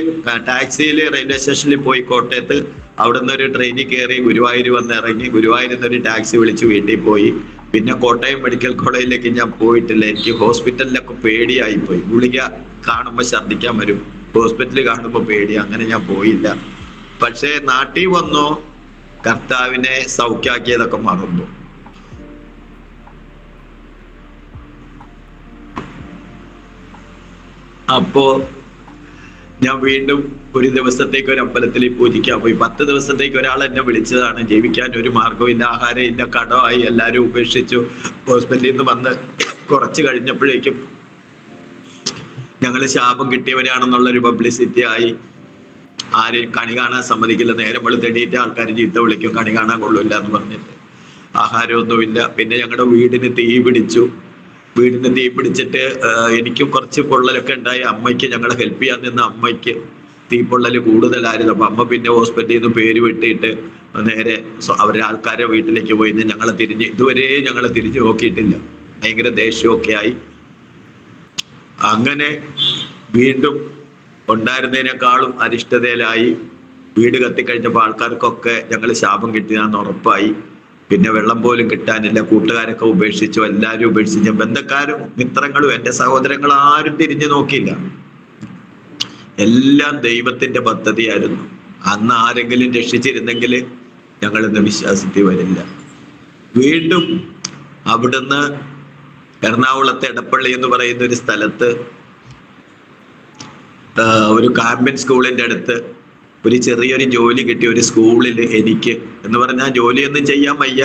ടാക്സിയില് റെയിൽവേ സ്റ്റേഷനിൽ പോയി കോട്ടയത്ത്, അവിടെ നിന്ന് ഒരു ട്രെയിനിൽ കയറി ഗുരുവായൂർ വന്ന് ഇറങ്ങി, ഗുരുവായൂരിൽ നിന്ന് ഒരു ടാക്സി വിളിച്ച് വീട്ടിൽ പോയി. പിന്നെ കോട്ടയം മെഡിക്കൽ കോളേജിലേക്ക് ഞാൻ പോയിട്ടില്ല. എനിക്ക് ഹോസ്പിറ്റലിലൊക്കെ പേടിയായി പോയി. ഗുളിക കാണുമ്പോൾ ഛർദ്ദിക്കാൻ വരും, ഹോസ്പിറ്റലിൽ കാണുമ്പോൾ പേടി, അങ്ങനെ ഞാൻ പോയില്ല. പക്ഷേ നാട്ടിൽ വന്നോ കർത്താവിനെ സൗഖ്യമാക്കിയതൊക്കെ മറന്നു. അപ്പോ ഞാൻ വീണ്ടും ഒരു ദിവസത്തേക്ക് ഒരു അമ്പലത്തിൽ പൂജിക്കാൻ പോയി. 10 ദിവസത്തേക്ക് ഒരാൾ എന്നെ വിളിച്ചതാണ്. ജീവിക്കാൻ ഒരു മാർഗവും ഇല്ല, ആഹാരം ഇല്ല, കടമായി, എല്ലാവരും ഉപേക്ഷിച്ചു. ഹോസ്പിറ്റലിൽ നിന്ന് വന്ന് കുറച്ച് കഴിഞ്ഞപ്പോഴേക്കും ഞങ്ങൾ ശാപം കിട്ടിയവരാണെന്നുള്ളൊരു പബ്ലിസിറ്റി ആയി. ആരെയും കണി കാണാൻ സമ്മതിക്കില്ല, നേരം വെളുത്തെടീറ്റ് ആൾക്കാർ ചീത്ത വിളിക്കും, കണി കാണാൻ കൊള്ളില്ല എന്ന് പറഞ്ഞിട്ട്. ആഹാരമൊന്നുമില്ല. പിന്നെ ഞങ്ങളുടെ വീടിന് തീ പിടിച്ചു. വീടിന് തീ പിടിച്ചിട്ട് എനിക്ക് കുറച്ച് പൊള്ളലൊക്കെ ഉണ്ടായി. അമ്മയ്ക്ക്, ഞങ്ങളെ ഹെൽപ്പ് ചെയ്യാൻ നിന്ന അമ്മയ്ക്ക് തീപ്പൊള്ളൽ കൂടുതലായിരുന്നു. അപ്പൊ അമ്മ പിന്നെ ഹോസ്പിറ്റലിൽ നിന്ന് പേര് വിട്ടിട്ട് നേരെ അവരുടെ ആൾക്കാരെ വീട്ടിലേക്ക് പോയി. ഇതുവരെ ഞങ്ങളെ തിരിഞ്ഞു നോക്കിയിട്ടില്ല. ഭയങ്കര ദേഷ്യമൊക്കെ ആയി. അങ്ങനെ വീണ്ടും ഉണ്ടായിരുന്നതിനേക്കാളും അരിഷ്ടതയിലായി. വീട് കത്തിക്കഴിഞ്ഞപ്പോൾ ആൾക്കാർക്കൊക്കെ ഞങ്ങൾ ശാപം കിട്ടിയാന്ന് ഉറപ്പായി. പിന്നെ വെള്ളം പോലും കിട്ടാനില്ല. കൂട്ടുകാരൊക്കെ ഉപേക്ഷിച്ചു, എല്ലാവരും ഉപേക്ഷിച്ചു. ബന്ധക്കാരും മിത്രങ്ങളും എൻ്റെ സഹോദരങ്ങളും ആരും തിരിഞ്ഞു നോക്കിയില്ല. എല്ലാം ദൈവത്തിന്റെ പദ്ധതിയായിരുന്നു. അന്ന് ആരെങ്കിലും രക്ഷിച്ചിരുന്നെങ്കിൽ ഞങ്ങൾ ഇന്ന് വിശ്വാസത്തിൽ വരില്ല. വീണ്ടും അവിടുന്ന് എറണാകുളത്തെ എടപ്പള്ളി എന്ന് പറയുന്ന ഒരു സ്ഥലത്ത് ഒരു കാർമെന്റ് സ്കൂളിന്റെ അടുത്ത് ഒരു ചെറിയൊരു ജോലി കിട്ടി. ഒരു സ്കൂളിൽ എനിക്ക് എന്ന് പറഞ്ഞാൽ ജോലിയൊന്നും ചെയ്യാൻ വയ്യ.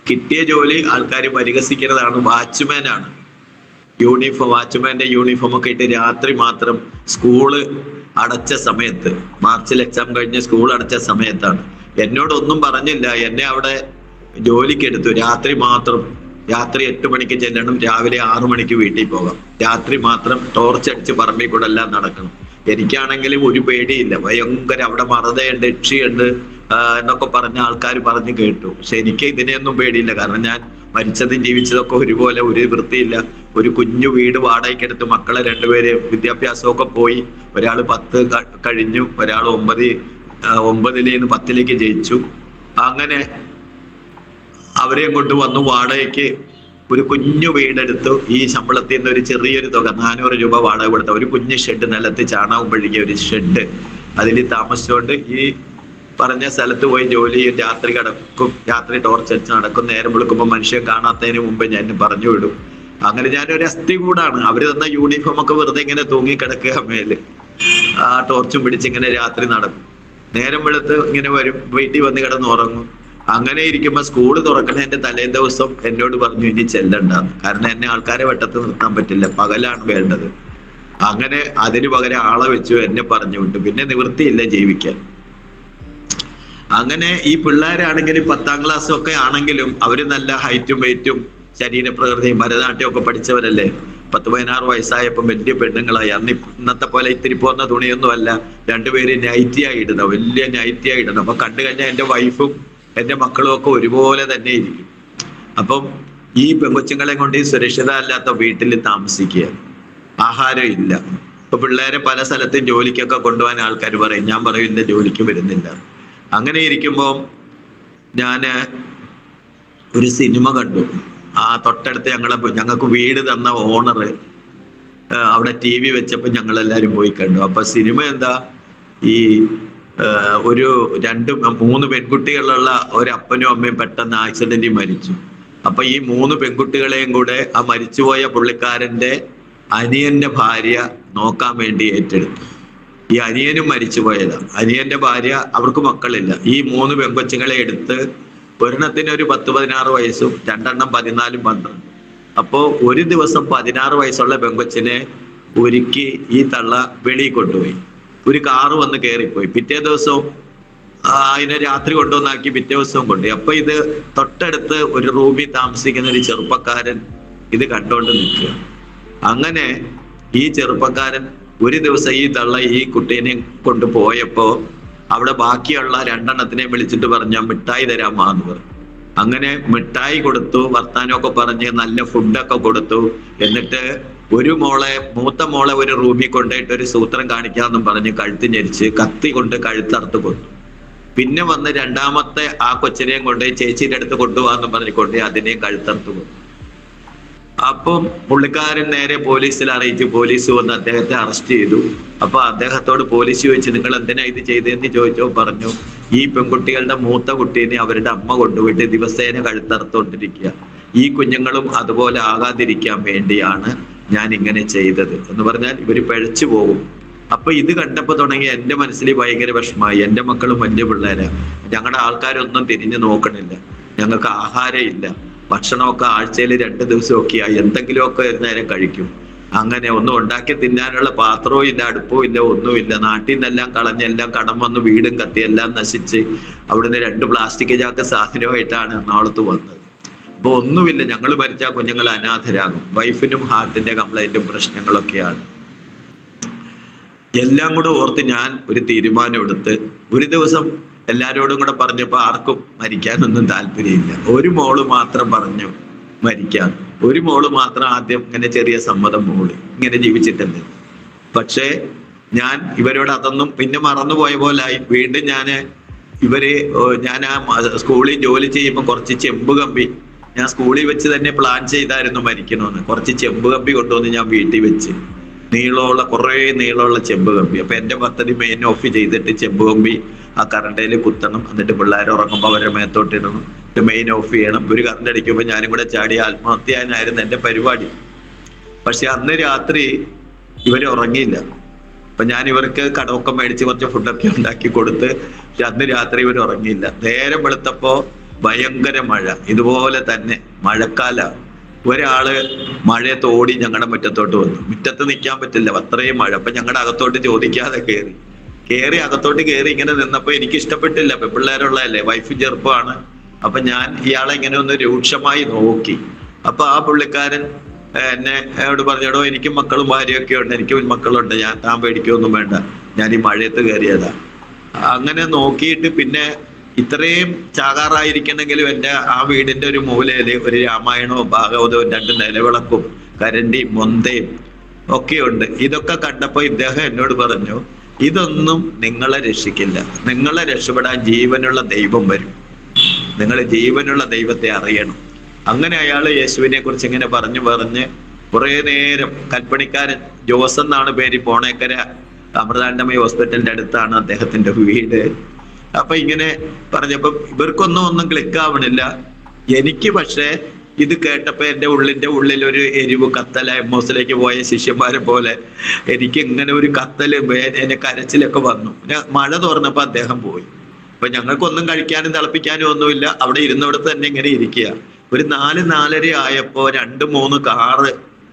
കിട്ടിയ ജോലി ആൾക്കാർ പരിഹസിക്കുന്നതാണ്. വാച്ച്മാനാണ്. വാച്ച്മാന്റെ യൂണിഫോം ഒക്കെ ഇട്ട് രാത്രി മാത്രം, സ്കൂള് അടച്ച സമയത്ത്, മാർച്ചിൽ എക്സാം കഴിഞ്ഞ് സ്കൂൾ അടച്ച സമയത്താണ്. എന്നോടൊന്നും പറഞ്ഞില്ല. എന്നെ അവിടെ ജോലിക്ക് എടുത്തു. രാത്രി മാത്രം രാത്രി 8 മണിക്ക് ചെല്ലണം, രാവിലെ 6 മണിക്ക് വീട്ടിൽ പോകാം. രാത്രി മാത്രം ടോർച്ച് അടിച്ച് പറമ്പിൽ കൂടെ എല്ലാം നടക്കണം. എനിക്കാണെങ്കിലും ഒരു പേടിയില്ല. ഭയങ്കര അവിടെ മറതയുണ്ട്, യക്ഷിയുണ്ട് എന്നൊക്കെ പറഞ്ഞ ആൾക്കാർ പറഞ്ഞു കേട്ടു. പക്ഷെ എനിക്ക് ഇതിനെയൊന്നും പേടിയില്ല. കാരണം ഞാൻ മരിച്ചതും ജീവിച്ചതൊക്കെ ഒരുപോലെ, ഒരു വൃത്തിയില്ല. ഒരു കുഞ്ഞു വീട് വാടകയ്ക്കെടുത്ത് മക്കളെ 2 പേര് വിദ്യാഭ്യാസമൊക്കെ പോയി. ഒരാൾ 10 കഴിഞ്ഞു, ഒരാൾ 9 നിന്ന് 10ലേക്ക് ജയിച്ചു. അങ്ങനെ അവരെയും കൊണ്ട് വന്നു വാടകയ്ക്ക് ഒരു കുഞ്ഞു വീടെടുത്തു. ഈ ശമ്പളത്തിൽ നിന്ന് ഒരു ചെറിയൊരു തുക 400 രൂപ വാടക കൊടുത്ത ഒരു കുഞ്ഞു ഷെഡ്, നിലത്ത് ചാണകം പഴുകിയ ഒരു ഷെഡ്, അതിൽ താമസിച്ചുകൊണ്ട് ഈ പറഞ്ഞ സ്ഥലത്ത് പോയി ജോലി ചെയ്യും. രാത്രി കിടക്കും, രാത്രി ടോർച്ച് അടിച്ച് നടക്കും. നേരം വിളിക്കുമ്പോൾ മനുഷ്യൻ കാണാത്തതിന് മുമ്പ് ഞാൻ പറഞ്ഞു വിടും. അങ്ങനെ ഞാനൊരു അസ്ഥി കൂടാണ്. അവര് തന്ന യൂണിഫോം ഒക്കെ വെറുതെ ഇങ്ങനെ തൂങ്ങി കിടക്കുക മേല്. ആ ടോർച്ചും പിടിച്ച് ഇങ്ങനെ രാത്രി നടക്കും. നേരം വെളുത്ത് ഇങ്ങനെ വരും, വീട്ടിൽ വന്ന് കിടന്ന് ഉറങ്ങും. അങ്ങനെ ഇരിക്കുമ്പോ സ്കൂള് തുറക്കണതിന്റെ തലേ ദിവസം എന്നോട് പറഞ്ഞു ഇനി ചെല്ലണ്ടെന്ന്. കാരണം എന്നെ ആൾക്കാരെ വെട്ടത്ത് നിർത്താൻ പറ്റില്ല, പകലാണ് വേണ്ടത്. അങ്ങനെ അതിന് പകരം ആളെ വെച്ചു, എന്നെ പറഞ്ഞു വിട്ടു. പിന്നെ നിവൃത്തിയില്ല ജീവിക്കാൻ. അങ്ങനെ ഈ പിള്ളേരാണെങ്കിലും 10ാം ക്ലാസ്സും ഒക്കെ ആണെങ്കിലും അവര് നല്ല ഹൈറ്റും വെയിറ്റും ശരീരപ്രകൃതിയും ഭരതനാട്യം ഒക്കെ പഠിച്ചവരല്ലേ. 10-16 വയസ്സായപ്പോൾ വലിയ പെണ്ണുങ്ങളായി. അന്ന് ഇന്നത്തെ പോലെ ഇത്തിരി പോകുന്ന തുണിയൊന്നും അല്ല. 2 പേര് നൈറ്റിയായി ഇടുന്ന, വലിയ നൈറ്റിയായി ഇടുന്ന. അപ്പൊ കണ്ടു കഴിഞ്ഞാൽ എന്റെ വൈഫും എന്റെ മക്കളും ഒക്കെ ഒരുപോലെ തന്നെ ഇരിക്കും. അപ്പം ഈ പെങ്കൊച്ചുങ്ങളെ കൊണ്ട് ഈ സുരക്ഷിത അല്ലാത്ത വീട്ടിൽ താമസിക്കുക, ആഹാരം ഇല്ല. ഇപ്പൊ പിള്ളേരെ പല സ്ഥലത്തും ജോലിക്കൊക്കെ കൊണ്ടുപോകാൻ ആൾക്കാർ പറയും. ഞാൻ പറയും ഇല്ല, ജോലിക്ക് വരുന്നില്ല. അങ്ങനെ ഇരിക്കുമ്പോ ഞാന് ഒരു സിനിമ കണ്ടു. ആ തൊട്ടടുത്ത് ഞങ്ങൾക്ക് വീട് തന്ന ഓണർ അവിടെ TV വെച്ചപ്പോ ഞങ്ങളെല്ലാരും പോയി കണ്ടു. അപ്പൊ സിനിമ എന്താ, ഈ ഒരു 2-3 പെൺകുട്ടികളുള്ള ഒരു അപ്പനും അമ്മയും പെട്ടെന്ന് ആക്സിഡന്റിൽ മരിച്ചു. അപ്പൊ ഈ 3 പെൺകുട്ടികളെയും കൂടെ ആ മരിച്ചുപോയ പുള്ളിക്കാരന്റെ അനിയന്റെ ഭാര്യ നോക്കാൻ വേണ്ടി ഏറ്റെടുത്തു. ഈ അനിയനും മരിച്ചുപോയതാ. അനിയന്റെ ഭാര്യ, അവർക്ക് മക്കളില്ല. ഈ 3 പെൺകൊച്ചുങ്ങളെ എടുത്ത്, ഒരെണ്ണത്തിന് ഒരു 10-16 വയസ്സും 2 14, 12. അപ്പോ ഒരു ദിവസം 16 വയസ്സുള്ള പെങ്കൊച്ചിനെ ഒരുക്കി ഈ തള്ള വെളിയിൽ കൊണ്ടുപോയി. ഒരു കാറ് വന്ന് കയറിപ്പോയി. പിറ്റേ ദിവസവും അതിനെ രാത്രി കൊണ്ടുവന്നാക്കി പിറ്റേ ദിവസവും കൊണ്ടുപോയി. അപ്പൊ ഇത് തൊട്ടടുത്ത് ഒരു റൂമിൽ താമസിക്കുന്ന ഒരു ചെറുപ്പക്കാരൻ ഇത് കണ്ടോണ്ട് നിൽക്കുക. അങ്ങനെ ഈ ചെറുപ്പക്കാരൻ ഒരു ദിവസം ഈ തള്ള ഈ കുട്ടീനെ കൊണ്ടുപോയപ്പോ അവിടെ ബാക്കിയുള്ള 2 എണ്ണത്തിനെ വിളിച്ചിട്ട് പറഞ്ഞ മിഠായി തരാമാന്ന് പറഞ്ഞു. അങ്ങനെ മിഠായി കൊടുത്തു, വർത്താനമൊക്കെ പറഞ്ഞ് നല്ല ഫുഡൊക്കെ കൊടുത്തു. എന്നിട്ട് മൂത്ത മോളെ ഒരു റൂമിൽ കൊണ്ടുപോയിട്ട് ഒരു സൂത്രം കാണിക്കാമെന്നും പറഞ്ഞ് കഴുത്ത് ഞെരിച്ച് കത്തി കൊണ്ട് കഴുത്തറുത്ത് കൊണ്ടു. പിന്നെ വന്ന് 2ാമത്തെ ആ കൊച്ചിനെയും കൊണ്ടുപോയി ചേച്ചിയുടെ അടുത്ത് കൊണ്ടുപോകാന്നും പറഞ്ഞുകൊണ്ട് അതിനെയും കഴുത്തറുത്ത് കൊണ്ടു. അപ്പം പുള്ളിക്കാരൻ നേരെ പോലീസിൽ അറിയിച്ചു. പോലീസ് വന്ന് അദ്ദേഹത്തെ അറസ്റ്റ് ചെയ്തു. അപ്പൊ അദ്ദേഹത്തോട് പോലീസ് ചോദിച്ചു, നിങ്ങൾ എന്തിനാ ഇത് ചെയ്തതെന്ന് ചോദിച്ചോ പറഞ്ഞു, ഈ പെൺകുട്ടികളുടെ മൂത്ത കുട്ടീനെ അവരുടെ അമ്മ കൊണ്ടുപോയിട്ട് ദിവസേന കഴുത്തറുത്തോണ്ടിരിക്കുക. ഈ കുഞ്ഞുങ്ങളും അതുപോലെ ആകാതിരിക്കാൻ വേണ്ടിയാണ് ഞാൻ ഇങ്ങനെ ചെയ്തത് എന്ന് പറഞ്ഞാൽ ഇവര് പിഴച്ചു പോകും. അപ്പൊ ഇത് കണ്ടപ്പോ തുടങ്ങി എന്റെ മനസ്സിൽ ഭയങ്കര വിഷമായി. എന്റെ മക്കളും വലിയ പിള്ളേരാ. ഞങ്ങളുടെ ആൾക്കാരൊന്നും തിരിഞ്ഞു നോക്കണില്ല. ഞങ്ങൾക്ക് ആഹാരം ഇല്ല. ഭക്ഷണമൊക്കെ ആഴ്ചയിൽ 2 ദിവസമൊക്കെ ആയി. എന്തെങ്കിലുമൊക്കെ ഒരു നേരം കഴിക്കും. അങ്ങനെ ഒന്നും ഉണ്ടാക്കി തിന്നാനുള്ള പാത്രവും ഇല്ല, അടുപ്പവും ഇല്ല, ഒന്നുമില്ല. നാട്ടിൽ നിന്നെല്ലാം കളഞ്ഞെല്ലാം കടം വന്ന് വീടും കത്തി എല്ലാം നശിച്ച് അവിടുന്ന് 2 പ്ലാസ്റ്റിക് ചാക്ക് സാധനമായിട്ടാണ് എറണാകുളത്ത് വന്നത്. അപ്പൊ ഒന്നുമില്ല. ഞങ്ങൾ മരിച്ചാൽ കുഞ്ഞുങ്ങൾ അനാഥരാകും. വൈഫിനും ഹാർട്ടിന്റെ കംപ്ലൈന്റും പ്രശ്നങ്ങളൊക്കെയാണ്. എല്ലാം കൂടെ ഓർത്ത് ഞാൻ ഒരു തീരുമാനം എടുത്ത് ഒരു ദിവസം എല്ലാരോടും കൂടെ പറഞ്ഞപ്പോ ആർക്കും മരിക്കാനൊന്നും താല്പര്യമില്ല. ഒരു മോള് മാത്രം പറഞ്ഞു മരിക്കാൻ. ഒരു മോള് മാത്രം ആദ്യം ഇങ്ങനെ ചെറിയ സമ്മതം, മോള് ഇങ്ങനെ ജീവിച്ചിട്ടുണ്ട്. പക്ഷേ ഞാൻ ഇവരോട് അതൊന്നും പിന്നെ മറന്നുപോയ പോലായി. വീണ്ടും ഞാൻ ആ സ്കൂളിൽ ജോലി ചെയ്യുമ്പോൾ കുറച്ച് ചെമ്പ് കമ്പി ഞാൻ സ്കൂളിൽ വെച്ച് തന്നെ പ്ലാൻ ചെയ്തായിരുന്നു മരിക്കണമെന്ന്. കുറച്ച് ചെമ്പ് കമ്പി കൊണ്ടുവന്ന് ഞാൻ വീട്ടിൽ വെച്ച്, കുറേ നീളമുള്ള ചെമ്പ് കമ്പി. അപ്പൊ എന്റെ പദ്ധതി മെയിൻ ഓഫ് ചെയ്തിട്ട് ചെമ്പ് കമ്പി ആ കറണ്ടയിൽ കുത്തണം. എന്നിട്ട് പിള്ളേർ ഉറങ്ങുമ്പോൾ അവരുടെ മേത്തോട്ട് ഇടണം. മെയിൻ ഓഫ് ചെയ്യണം. ഒരു കറണ്ട് അടിക്കുമ്പോൾ ഞാനും കൂടെ ചാടി ആത്മഹത്യ ചെയ്യാനായിരുന്നു എന്റെ പരിപാടി. പക്ഷെ അന്ന് രാത്രി ഇവര് ഉറങ്ങിയില്ല. അപ്പൊ ഞാൻ ഇവർക്ക് കടമൊക്കെ മേടിച്ച് കുറച്ച് ഫുഡൊക്കെ ഉണ്ടാക്കി കൊടുത്ത്. പക്ഷെ അന്ന് രാത്രി ഇവർ ഉറങ്ങിയില്ല. നേരം വെളുത്തപ്പോ ഭയങ്കര മഴ. ഇതുപോലെ തന്നെ മഴക്കാല. ഒരാള് മഴയത്ത് ഓടി ഞങ്ങളുടെ മുറ്റത്തോട്ട് വന്നു. മുറ്റത്ത് നിൽക്കാൻ പറ്റില്ല, അത്രയും മഴ. അപ്പൊ ഞങ്ങളുടെ അകത്തോട്ട് ചോദിക്കാതെ അകത്തോട്ട് കയറി ഇങ്ങനെ നിന്നപ്പോ എനിക്ക് ഇഷ്ടപ്പെട്ടില്ല. പെൺപിള്ളേരുള്ളതല്ലേ, വൈഫ് ചെറുപ്പമാണ്. അപ്പൊ ഞാൻ ഇയാളെ ഇങ്ങനെ ഒന്ന് രൂക്ഷമായി നോക്കി. അപ്പൊ ആ പുള്ളിക്കാരൻ എന്നോട് പറഞ്ഞോ, എനിക്കും മക്കളും ഭാര്യയൊക്കെ ഉണ്ട്, എനിക്കും മക്കളുണ്ട്, താൻ പേടിക്കൊന്നും വേണ്ട, ഞാൻ ഈ മഴയത്ത് കയറിയതാ. അങ്ങനെ നോക്കിയിട്ട് പിന്നെ ഇത്രയും ചാകാറായിരിക്കണമെങ്കിലും എൻ്റെ ആ വീടിന്റെ ഒരു മൂലയില് ഒരു രാമായണവും ഭാഗവതവും 2 നിലവിളക്കും കരണ്ടിയും മൊന്തയും ഒക്കെയുണ്ട്. ഇതൊക്കെ കണ്ടപ്പോ ഇദ്ദേഹം എന്നോട് പറഞ്ഞു, ഇതൊന്നും നിങ്ങളെ രക്ഷിക്കില്ല, നിങ്ങളെ രക്ഷപ്പെടാൻ ജീവനുള്ള ദൈവം വരും, നിങ്ങൾ ജീവനുള്ള ദൈവത്തെ അറിയണം. അങ്ങനെ അയാൾ യേശുവിനെ കുറിച്ച് ഇങ്ങനെ പറഞ്ഞ് കുറെ നേരം, കൽപ്പണിക്കാരൻ ജോസ് എന്നാണ് പേര്, പോണേക്കര അമൃതാനന്ദമയി ഹോസ്പിറ്റലിന്റെ അടുത്താണ് അദ്ദേഹത്തിന്റെ വീട്. അപ്പൊ ഇങ്ങനെ പറഞ്ഞപ്പോ ഇവർക്കൊന്നും ക്ലിക്കാവണില്ല. എനിക്ക് പക്ഷേ ഇത് കേട്ടപ്പോ എൻ്റെ ഉള്ളിൽ ഒരു എരിവ് കത്തല, എമ്മോസിലേക്ക് പോയ ശിഷ്യന്മാരെ പോലെ എനിക്ക് ഇങ്ങനെ ഒരു കത്തല്, എന്നെ കരച്ചിലൊക്കെ വന്നു. മഴ തുറന്നപ്പോ അദ്ദേഹം പോയി. അപ്പൊ ഞങ്ങൾക്കൊന്നും കഴിക്കാനും തിളപ്പിക്കാനും ഒന്നുമില്ല, അവിടെ ഇരുന്നിടത്ത് തന്നെ ഇങ്ങനെ ഇരിക്കുക. ഒരു 4-4:30 ആയപ്പോ 2-3 കാറ്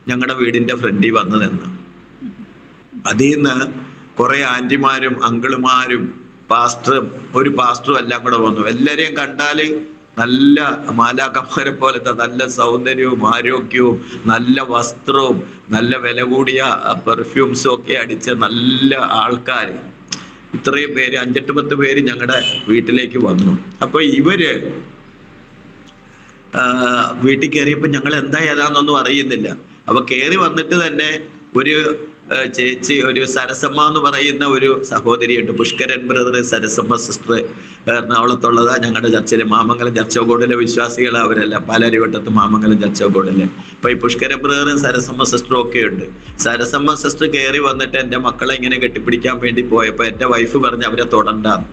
ഞങ്ങളുടെ വീടിന്റെ ഫ്രണ്ടിൽ വന്നു നിന്ന്. അതിൽ നിന്ന് കുറെ ആന്റിമാരും അങ്കിളുമാരും ഒരു പാസ്റ്ററും എല്ലാം കൂടെ വന്നു. എല്ലാരെയും കണ്ടാല് നല്ല മാലാഖമാരെ പോലത്തെ നല്ല സൗന്ദര്യവും ആരോഗ്യവും നല്ല വസ്ത്രവും നല്ല വില കൂടിയ പെർഫ്യൂംസും ഒക്കെ അടിച്ച നല്ല ആൾക്കാര്, ഇത്രയും പേര്, 5-8 പേര് ഞങ്ങളുടെ വീട്ടിലേക്ക് വന്നു. അപ്പൊ ഇവര് വീട്ടിൽ കയറിയപ്പോ ഞങ്ങൾ എന്താ ഏതാന്നൊന്നും അറിയുന്നില്ല. അപ്പൊ കയറി വന്നിട്ട് തന്നെ ഒരു ചേച്ചി, ഒരു സരസമ്മ എന്ന് പറയുന്ന ഒരു സഹോദരിയുണ്ട്, പുഷ്കരൻ ബ്രദർ, സരസമ്മ സിസ്റ്റർ, എറണാകുളത്തുള്ളതാ. ഞങ്ങളുടെ ചർച്ചിലെ മാമംഗലം ചർച്ച് ഓഫ് ഗോഡിലെ വിശ്വാസികൾ അവരെല്ലാം, പാലാരിവട്ടത്ത് മാമംഗലം ചർച്ച് ഓഫ് ഗോഡിലെ. അപ്പൊ ഈ പുഷ്കരൻ ബ്രദറും സരസമ്മ സിസ്റ്ററും ഒക്കെ ഉണ്ട്. സരസമ്മ സിസ്റ്റർ കയറി വന്നിട്ട് എൻ്റെ മക്കളെ ഇങ്ങനെ കെട്ടിപ്പിടിക്കാൻ വേണ്ടി പോയപ്പോ എൻ്റെ വൈഫ് പറഞ്ഞ് അവരെ തൊടണ്ടാന്ന്.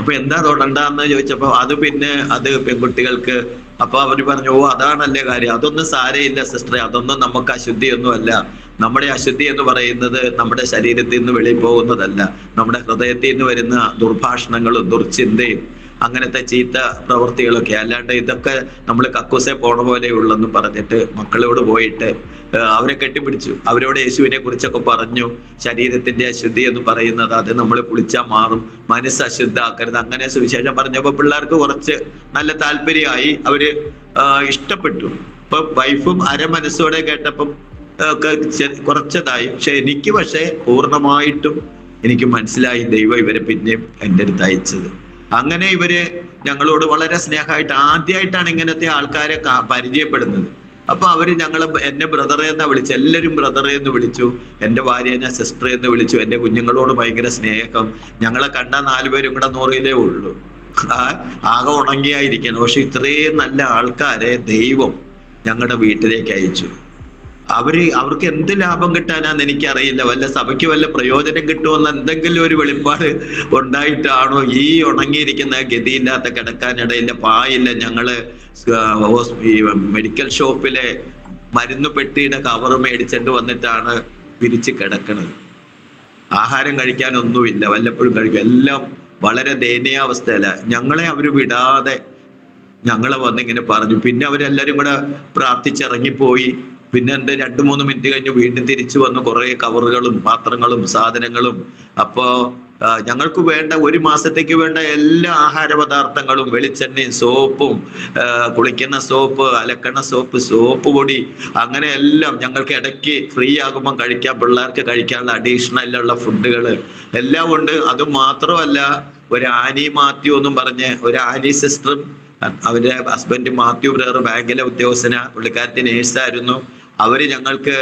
അപ്പൊ എന്താ തൊടണ്ടാന്ന് ചോദിച്ചപ്പോ അത് പെൺകുട്ടികൾക്ക്. അപ്പൊ അവര് പറഞ്ഞു, ഓ അതാണല്ലേ കാര്യം, അതൊന്നും സാരയില്ല സിസ്റ്ററെ, അതൊന്നും നമുക്ക് അശുദ്ധിയൊന്നും അല്ല. നമ്മുടെ അശുദ്ധി എന്ന് പറയുന്നത് നമ്മുടെ ശരീരത്തിൽ നിന്ന് വെളിയിൽ പോകുന്നതല്ല, നമ്മുടെ ഹൃദയത്തിൽ നിന്ന് വരുന്ന ദുർഭാഷണങ്ങളും ദുർചിന്തയും അങ്ങനത്തെ ചീത്ത പ്രവൃത്തികളൊക്കെ, അല്ലാണ്ട് ഇതൊക്കെ നമ്മൾ കക്കൂസെ പോണ പോലെ ഉള്ളെന്ന് പറഞ്ഞിട്ട് മക്കളോട് പോയിട്ട് അവരെ കെട്ടിപ്പിടിച്ചു. അവരോട് യേശുവിനെ കുറിച്ചൊക്കെ പറഞ്ഞു. ശരീരത്തിന്റെ അശുദ്ധി എന്ന് പറയുന്നത് അത് നമ്മൾ കുളിച്ചാൽ മാറും, മനസ്സ് അശുദ്ധാക്കരുത്, അങ്ങനെ സുവിശേഷം പറഞ്ഞപ്പോ പിള്ളേർക്ക് കുറച്ച് നല്ല താല്പര്യമായി, അവര് ഇഷ്ടപ്പെട്ടു. ഇപ്പൊ വൈഫും അരമനസ്സോടെ കേട്ടപ്പം ഒക്കെ കുറച്ചതായി. പക്ഷെ പൂർണ്ണമായിട്ടും എനിക്ക് മനസ്സിലായി ദൈവം ഇവരെ പിന്നെയും എൻ്റെ അടുത്ത് അയച്ചത്. അങ്ങനെ ഇവര് ഞങ്ങളോട് വളരെ സ്നേഹമായിട്ട്, ആദ്യമായിട്ടാണ് ഇങ്ങനത്തെ ആൾക്കാരെ പരിചയപ്പെടുന്നത്. അപ്പൊ അവര് എന്നെ ബ്രദറെ എന്നാ വിളിച്ചു, എല്ലാവരും ബ്രദറെ എന്ന് വിളിച്ചു, എൻ്റെ ഭാര്യനെ സിസ്റ്ററെ എന്ന് വിളിച്ചു. എൻ്റെ കുഞ്ഞുങ്ങളോട് ഭയങ്കര സ്നേഹം. ഞങ്ങളെ കണ്ട 4 പേരും കൂടെ 100 ഉള്ളൂ, ആകെ ഉണങ്ങിയായിരിക്കണം. പക്ഷെ ഇത്രയും നല്ല ആൾക്കാരെ ദൈവം ഞങ്ങളുടെ വീട്ടിലേക്ക് അയച്ചു. അവർക്ക് എന്ത് ലാഭം കിട്ടാനാന്ന് എനിക്കറിയില്ല, വല്ല സഭയ്ക്ക് വല്ല പ്രയോജനം കിട്ടുമെന്ന് എന്തെങ്കിലും ഒരു വെളിപ്പാട് ഉണ്ടായിട്ടാണോ ഈ ഉണങ്ങിയിരിക്കുന്ന ഗതിയില്ലാത്ത, കിടക്കാനിടയില്ല, പായില്ല. ഞങ്ങള് ഈ മെഡിക്കൽ ഷോപ്പിലെ മരുന്ന് പെട്ടിയുടെ കവർ മേടിച്ചിട്ട് വന്നിട്ടാണ് വിരിച്ച് കിടക്കുന്നത്. ആഹാരം കഴിക്കാനൊന്നുമില്ല, വല്ലപ്പോഴും കഴിക്കും. എല്ലാം വളരെ ദയനീയാവസ്ഥയല്ല. ഞങ്ങളെ അവര് വിടാതെ ഞങ്ങളെ വന്നിങ്ങനെ പറഞ്ഞു. പിന്നെ അവരെല്ലാരും കൂടെ പ്രാർത്ഥിച്ചിറങ്ങിപ്പോയി. പിന്നെ എൻ്റെ 2-3 മിനിറ്റ് കഴിഞ്ഞ് വീണ്ടും തിരിച്ചു വന്നു, കുറെ കവറുകളും പാത്രങ്ങളും സാധനങ്ങളും. അപ്പോ ഞങ്ങൾക്ക് വേണ്ട 1 മാസത്തേക്ക് വേണ്ട എല്ലാ ആഹാര പദാർത്ഥങ്ങളും, വെളിച്ചെണ്ണയും സോപ്പും, കുളിക്കുന്ന സോപ്പ്, അലക്കണ സോപ്പ്, സോപ്പ് പൊടി, അങ്ങനെ എല്ലാം ഞങ്ങൾക്ക് ഇടയ്ക്ക് ഫ്രീ ആകുമ്പോൾ കഴിക്കാൻ, പിള്ളേർക്ക് കഴിക്കാനുള്ള അഡീഷണലുള്ള ഫുഡുകൾ എല്ലാം ഉണ്ട്. അത് മാത്രമല്ല, ഒരു ആനി മാത്യു എന്നും പറഞ്ഞ് ഒരു ആനി സിസ്റ്ററും അവരുടെ ഹസ്ബൻഡ് മാത്യു ബ്രദർ ബാങ്കിലെ ഉദ്യോഗസ്ഥന, പുള്ളിക്കാരത്തി നേഴ്സായിരുന്നു. അവര് ഞങ്ങൾക്ക്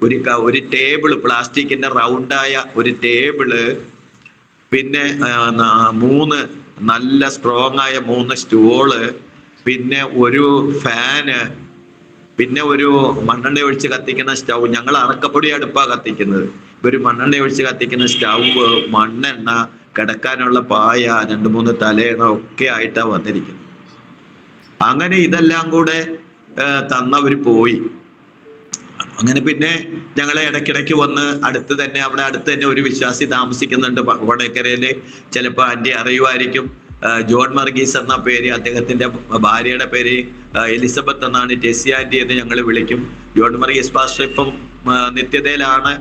ഒരു ടേബിള്, പ്ലാസ്റ്റിക്കിന്റെ റൗണ്ടായ ഒരു ടേബിള്, പിന്നെ 3 നല്ല സ്ട്രോങ് ആയ 3 സ്റ്റൂള്, പിന്നെ ഒരു ഫാന്, പിന്നെ ഒരു മണ്ണെണ്ണ ഒഴിച്ച് കത്തിക്കുന്ന സ്റ്റൗ. ഞങ്ങൾ അറക്കപ്പൊടി അടുപ്പാ കത്തിക്കുന്നത്, ഒരു മണ്ണെണ്ണ ഒഴിച്ച് കത്തിക്കുന്ന സ്റ്റൗവ്, മണ്ണെണ്ണ, കിടക്കാനുള്ള പായ, 2-3 തലയണ ഒക്കെ ആയിട്ടാ വന്നിരിക്കുന്നത്. അങ്ങനെ ഇതെല്ലാം കൂടെ തന്നവര് പോയി. അങ്ങനെ പിന്നെ ഞങ്ങളെ ഇടയ്ക്കിടയ്ക്ക് വന്ന് അടുത്ത് തന്നെ ഒരു വിശ്വാസി താമസിക്കുന്നുണ്ട് വടക്കരയില്. ചിലപ്പോൾ ആന്റി അറിയുമായിരിക്കും, ജോൺ മർഗീസ് എന്ന പേര്, അദ്ദേഹത്തിന്റെ ഭാര്യയുടെ പേര് എലിസബത്ത് എന്നാണ്, ടെസി ആന്റി എന്ന് ഞങ്ങൾ വിളിക്കും. ജോൺ മർഗീസ് പാസ്റ്റർ ഇപ്പം നിത്യതയിലാണ്.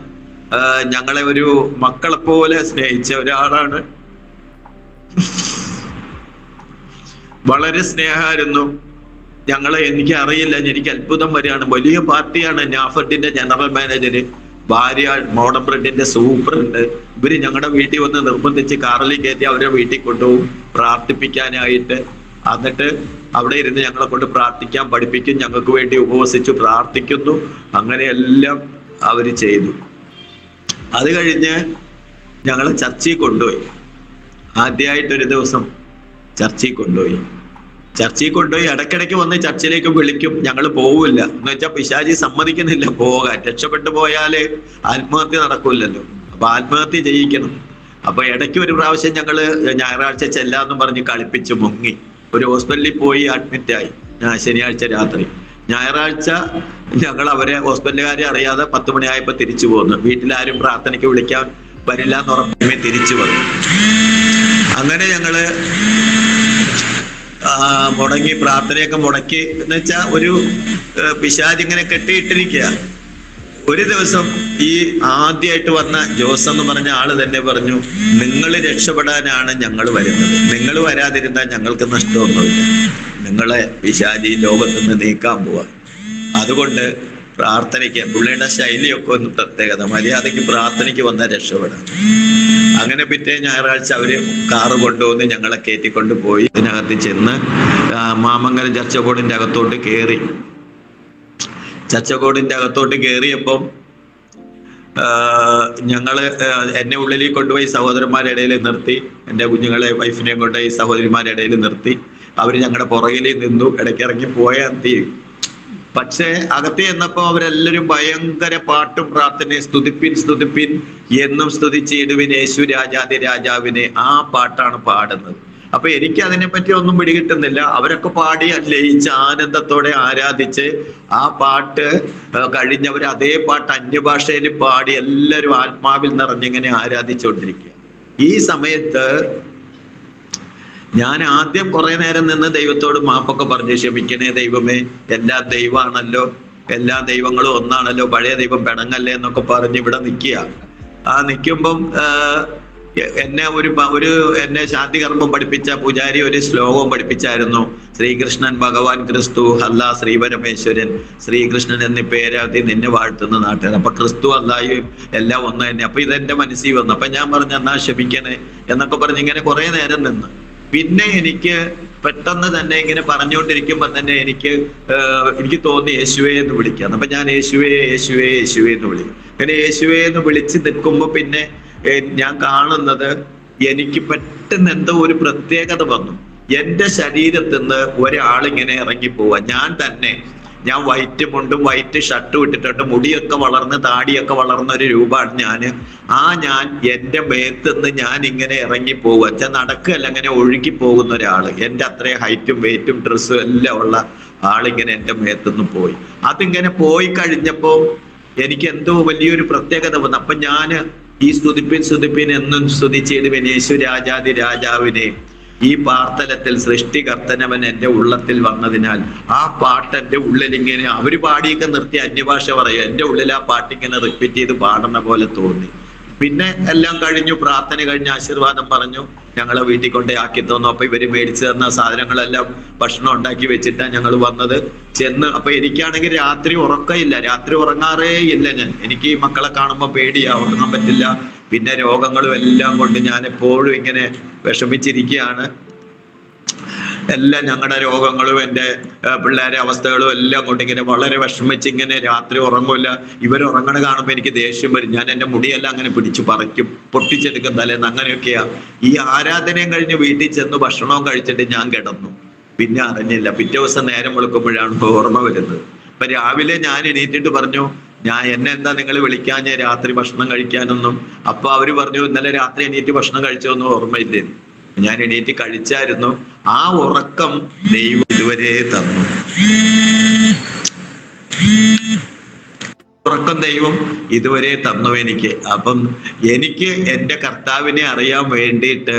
ഞങ്ങളെ ഒരു മക്കളെ പോലെ സ്നേഹിച്ച ഒരാളാണ്, വളരെ സ്നേഹമായിരുന്നു. എനിക്ക് അറിയില്ല, എനിക്ക് അത്ഭുതം വരികയാണ്. വലിയ പാർട്ടിയാണ്. നാഫഡിന്റെ ജനറൽ മാനേജര്, ഭാര്യ മോഡം ബ്രെഡിന്റെ സൂപ്രണ്ട്, ഇവര് ഞങ്ങളുടെ വീട്ടിൽ വന്ന് നിർബന്ധിച്ച് കാറിൽ കയറ്റി അവരെ വീട്ടിൽ കൊണ്ടുപോകും പ്രാർത്ഥിപ്പിക്കാനായിട്ട്. എന്നിട്ട് അവിടെ ഇരുന്ന് ഞങ്ങളെ കൊണ്ട് പ്രാർത്ഥിക്കാൻ പഠിപ്പിക്കും, ഞങ്ങൾക്ക് വേണ്ടി ഉപവസിച്ചു പ്രാർത്ഥിക്കുന്നു. അങ്ങനെയെല്ലാം അവര് ചെയ്തു. അത് കഴിഞ്ഞ് ഞങ്ങളെ ചർച്ചിൽ കൊണ്ടുപോയി. ആദ്യമായിട്ടൊരു ദിവസം ചർച്ചിൽ കൊണ്ടുപോയി. ഇടയ്ക്കിടയ്ക്ക് വന്ന് ചർച്ചിലേക്ക് വിളിക്കും, ഞങ്ങൾ പോവില്ല. എന്ന് വെച്ചാൽ പിശാചി സമ്മതിക്കുന്നില്ല പോകാൻ. രക്ഷപ്പെട്ടു പോയാല് ആത്മഹത്യ നടക്കൂലല്ലോ, അപ്പൊ ആത്മഹത്യ ചെയ്യിക്കണം. അപ്പൊ ഇടയ്ക്ക് ഒരു പ്രാവശ്യം ഞങ്ങള് ഞായറാഴ്ച ചെല്ലാന്ന് പറഞ്ഞ് കളിപ്പിച്ച് മുങ്ങി. ഒരു ഹോസ്പിറ്റലിൽ പോയി അഡ്മിറ്റായി ശനിയാഴ്ച രാത്രി. ഞായറാഴ്ച ഞങ്ങൾ അവരെ ഹോസ്പിറ്റലുകാരെ അറിയാതെ 10 മണിയായപ്പോ തിരിച്ചു പോന്നു. വീട്ടിലാരും പ്രാർത്ഥനയ്ക്ക് വിളിക്കാൻ വരില്ല എന്ന് ഉറപ്പുമേ തിരിച്ചു വന്നു. അങ്ങനെ ഞങ്ങള് മുടങ്ങി, പ്രാർത്ഥനയൊക്കെ മുടക്കി. എന്ന് വെച്ചാൽ ഒരു പിശാച് ഇങ്ങനെ കെട്ടിയിട്ടിരിക്കുക. ഒരു ദിവസം ഈ ആദ്യമായിട്ട് വന്ന ജോസ് എന്ന് പറഞ്ഞ ആള് തന്നെ പറഞ്ഞു, നിങ്ങൾ രക്ഷപ്പെടാനാണ് ഞങ്ങൾ വരുന്നത്, നിങ്ങൾ വരാതിരുന്നാൽ ഞങ്ങൾക്ക് നഷ്ടമൊന്നുമില്ല, നിങ്ങളെ പിശാചി ലോകത്ത് നിന്ന് നീക്കാൻ പോവാ. അതുകൊണ്ട് പ്രാർത്ഥനയ്ക്ക്, പുള്ളിയുടെ ശൈലിയൊക്കെ ഒന്ന് പ്രത്യേകത, മര്യാദയ്ക്ക് പ്രാർത്ഥനയ്ക്ക് വന്നാൽ രക്ഷപ്പെടാം. അങ്ങനെ പിറ്റേ ഞായറാഴ്ച അവര് കാറ് കൊണ്ടുവന്ന് ഞങ്ങളെ കയറ്റിക്കൊണ്ട് പോയി. ഇതിനകത്ത് ചെന്ന് മാമംഗലം ചർച്ചകോടിന്റെ അകത്തോട്ട് കയറി. ചർച്ചകോടിന്റെ അകത്തോട്ട് കയറിയപ്പം ഞങ്ങള് എന്നെ ഉള്ളിലേക്ക് കൊണ്ടുപോയി സഹോദരന്മാരുടെ ഇടയിൽ നിർത്തി. എൻ്റെ കുഞ്ഞുങ്ങളെ വൈഫിനെയും കൊണ്ടുപോയി സഹോദരിമാരുടെ ഇടയിൽ നിർത്തി. അവര് ഞങ്ങളുടെ പുറകിൽ നിന്നു. ഇടയ്ക്കിറങ്ങി പോയാൽ തീ. പക്ഷേ അകത്ത് ചെന്നപ്പോ അവരെല്ലാവരും ഭയങ്കര പാട്ടും പ്രാർത്ഥനയും, സ്തുതിപ്പിൻ എന്നും സ്തുതിച്ചിടുവിൻ യേശു രാജാതി രാജാവിനെ, ആ പാട്ടാണ് പാടുന്നത്. അപ്പൊ എനിക്ക് അതിനെപ്പറ്റി ഒന്നും പിടികിട്ടുന്നില്ല. അവരൊക്കെ പാടി ലയിച്ച് ആനന്ദത്തോടെ ആരാധിച്ച് ആ പാട്ട് കഴിഞ്ഞവർ അതേ പാട്ട് അന്യഭാഷയിൽ പാടി എല്ലാവരും ആത്മാവിൽ നിറഞ്ഞിങ്ങനെ ആരാധിച്ചുകൊണ്ടിരിക്കുക. ഈ സമയത്ത് ഞാൻ ആദ്യം കുറെ നേരം നിന്ന് ദൈവത്തോട് മാപ്പൊക്കെ പറഞ്ഞു, ക്ഷമിക്കണേ ദൈവമേ, എല്ലാ ദൈവമാണല്ലോ, എല്ലാ ദൈവങ്ങളും ഒന്നാണല്ലോ, പഴയ ദൈവം പിണങ്ങല്ലേ എന്നൊക്കെ പറഞ്ഞ് ഇവിടെ നിൽക്കുക. നിൽക്കുമ്പം എന്നെ ശാന്തികർമ്മം പഠിപ്പിച്ച പൂജാരി ഒരു ശ്ലോകവും പഠിപ്പിച്ചായിരുന്നു. ശ്രീകൃഷ്ണൻ ഭഗവാൻ ക്രിസ്തു അല്ലാ ശ്രീപരമേശ്വരൻ, ശ്രീകൃഷ്ണൻ എന്നീ പേരാതി നിന്നെ വാഴ്ത്തുന്ന നാട്ടുകാർ. അപ്പൊ ക്രിസ്തു അല്ലായും എല്ലാം ഒന്ന് തന്നെ. അപ്പൊ ഇതെന്റെ മനസ്സിൽ വന്നു. അപ്പൊ ഞാൻ പറഞ്ഞു, എന്നാ ക്ഷമിക്കണേ എന്നൊക്കെ പറഞ്ഞ് ഇങ്ങനെ കുറെ നേരം നിന്ന്. പിന്നെ എനിക്ക് പെട്ടെന്ന് തന്നെ ഇങ്ങനെ പറഞ്ഞുകൊണ്ടിരിക്കുമ്പോ തന്നെ എനിക്ക് തോന്നി യേശുവേ എന്ന് വിളിക്കാം. അപ്പൊ ഞാൻ യേശുവേ എന്ന് വിളിക്കും. അങ്ങനെ യേശുവേ എന്ന് വിളിച്ച് നിൽക്കുമ്പോ പിന്നെ ഞാൻ കാണുന്നത്, എനിക്ക് പെട്ടെന്ന് എന്തോ ഒരു പ്രത്യേകത വന്നു. എന്റെ ശരീരത്തിൽ നിന്ന് ഒരാളിങ്ങനെ ഇറങ്ങിപ്പോവാ. ഞാൻ വൈറ്റ് മുണ്ടും വൈറ്റ് ഷർട്ടും ഇട്ടിട്ടുണ്ട്, മുടിയൊക്കെ വളർന്ന് താടിയൊക്കെ വളർന്ന ഒരു രൂപമാണ് ഞാൻ എന്റെ മേത്തുനിന്ന് ഞാൻ ഇങ്ങനെ ഇറങ്ങിപ്പോവുക. വെച്ചാൽ നടക്കുകയല്ല, അങ്ങനെ ഒഴുകി പോകുന്ന ഒരാള്. എന്റെ അത്രയും ഹൈറ്റും വെയിറ്റും ഡ്രസ്സും എല്ലാം ഉള്ള ആളിങ്ങനെ എന്റെ മേത്തുനിന്ന് പോയി. അതിങ്ങനെ പോയി കഴിഞ്ഞപ്പോ എനിക്ക് എന്തോ വലിയൊരു പ്രത്യേകത വന്നു. അപ്പൊ ഞാൻ ഈ സ്തുതിപ്പിൻ എന്നും സ്തുതിച്ചിടുവിൻ യേശു രാജാതി രാജാവിനെ, ഈ പാർത്തലത്തിൽ സൃഷ്ടികർത്തനവൻ എൻ്റെ ഉള്ളത്തിൽ വന്നതിനാൽ ആ പാട്ട് എൻ്റെ ഉള്ളിൽ ഇങ്ങനെ, അവര് പാടിയൊക്കെ നിർത്തി അന്യഭാഷ പറയുക, എൻ്റെ ഉള്ളിൽ ആ പാട്ടിങ്ങനെ റിപ്പീറ്റ് ചെയ്ത് പാടുന്ന പോലെ തോന്നി. പിന്നെ എല്ലാം കഴിഞ്ഞു, പ്രാർത്ഥന കഴിഞ്ഞ് ആശീർവാദം പറഞ്ഞു, ഞങ്ങളെ വീട്ടിൽ കൊണ്ടേ ആക്കി തന്നു. അപ്പൊ ഇവര് മേടിച്ചു തന്ന സാധനങ്ങളെല്ലാം ഭക്ഷണം ഉണ്ടാക്കി വെച്ചിട്ടാണ് ഞങ്ങൾ വന്നത്. അപ്പൊ എനിക്കാണെങ്കിൽ രാത്രി ഉറക്കമില്ല, രാത്രി ഉറങ്ങാറേ ഇല്ല ഞാൻ. എനിക്ക് ഈ മക്കളെ കാണുമ്പോൾ പേടിയാ, ഉറങ്ങാൻ പറ്റില്ല. പിന്നെ രോഗങ്ങളും എല്ലാം കൊണ്ട് ഞാൻ എപ്പോഴും ഇങ്ങനെ വിഷമിച്ചിരിക്കുകയാണ്. എല്ലാം ഞങ്ങളുടെ രോഗങ്ങളും എൻ്റെ പിള്ളേരെ അവസ്ഥകളും എല്ലാം കൊണ്ട് ഇങ്ങനെ വളരെ വിഷമിച്ച് ഇങ്ങനെ രാത്രി ഉറങ്ങില്ല. ഇവരുറങ്ങണ കാണുമ്പോൾ എനിക്ക് ദേഷ്യം വരും. ഞാൻ എൻ്റെ മുടിയെല്ലാം അങ്ങനെ പിടിച്ചു പറിക്കും, പൊട്ടിച്ചെടുക്കും തലേന്ന്. അങ്ങനെയൊക്കെയാ. ഈ ആരാധനയും കഴിഞ്ഞ് വീട്ടിൽ ചെന്ന് ഭക്ഷണവും കഴിച്ചിട്ട് ഞാൻ കിടന്നു. പിന്നെ അറിഞ്ഞില്ല. പിറ്റേ ദിവസം നേരം വെളുക്കുമ്പോഴാണ് ഓർമ്മ വരുന്നത്. അപ്പൊ രാവിലെ ഞാൻ എണീറ്റിട്ട് പറഞ്ഞു, എന്നെ എന്താ നിങ്ങൾ വിളിക്കാൻ രാത്രി ഭക്ഷണം കഴിക്കാനൊന്നും? അപ്പൊ അവര് പറഞ്ഞു, ഇന്നലെ രാത്രി എണീറ്റ് ഭക്ഷണം കഴിച്ചൊന്നും ഓർമ്മയില്ലേ? ഞാൻ എണീറ്റ് കഴിച്ചായിരുന്നു. ആ ഉറക്കം ദൈവം ഇതുവരെ തന്നു. ഉറക്കം ദൈവം ഇതുവരെ തന്നു എനിക്ക്. അപ്പം എനിക്ക് എൻ്റെ കർത്താവിനെ അറിയാൻ വേണ്ടിയിട്ട്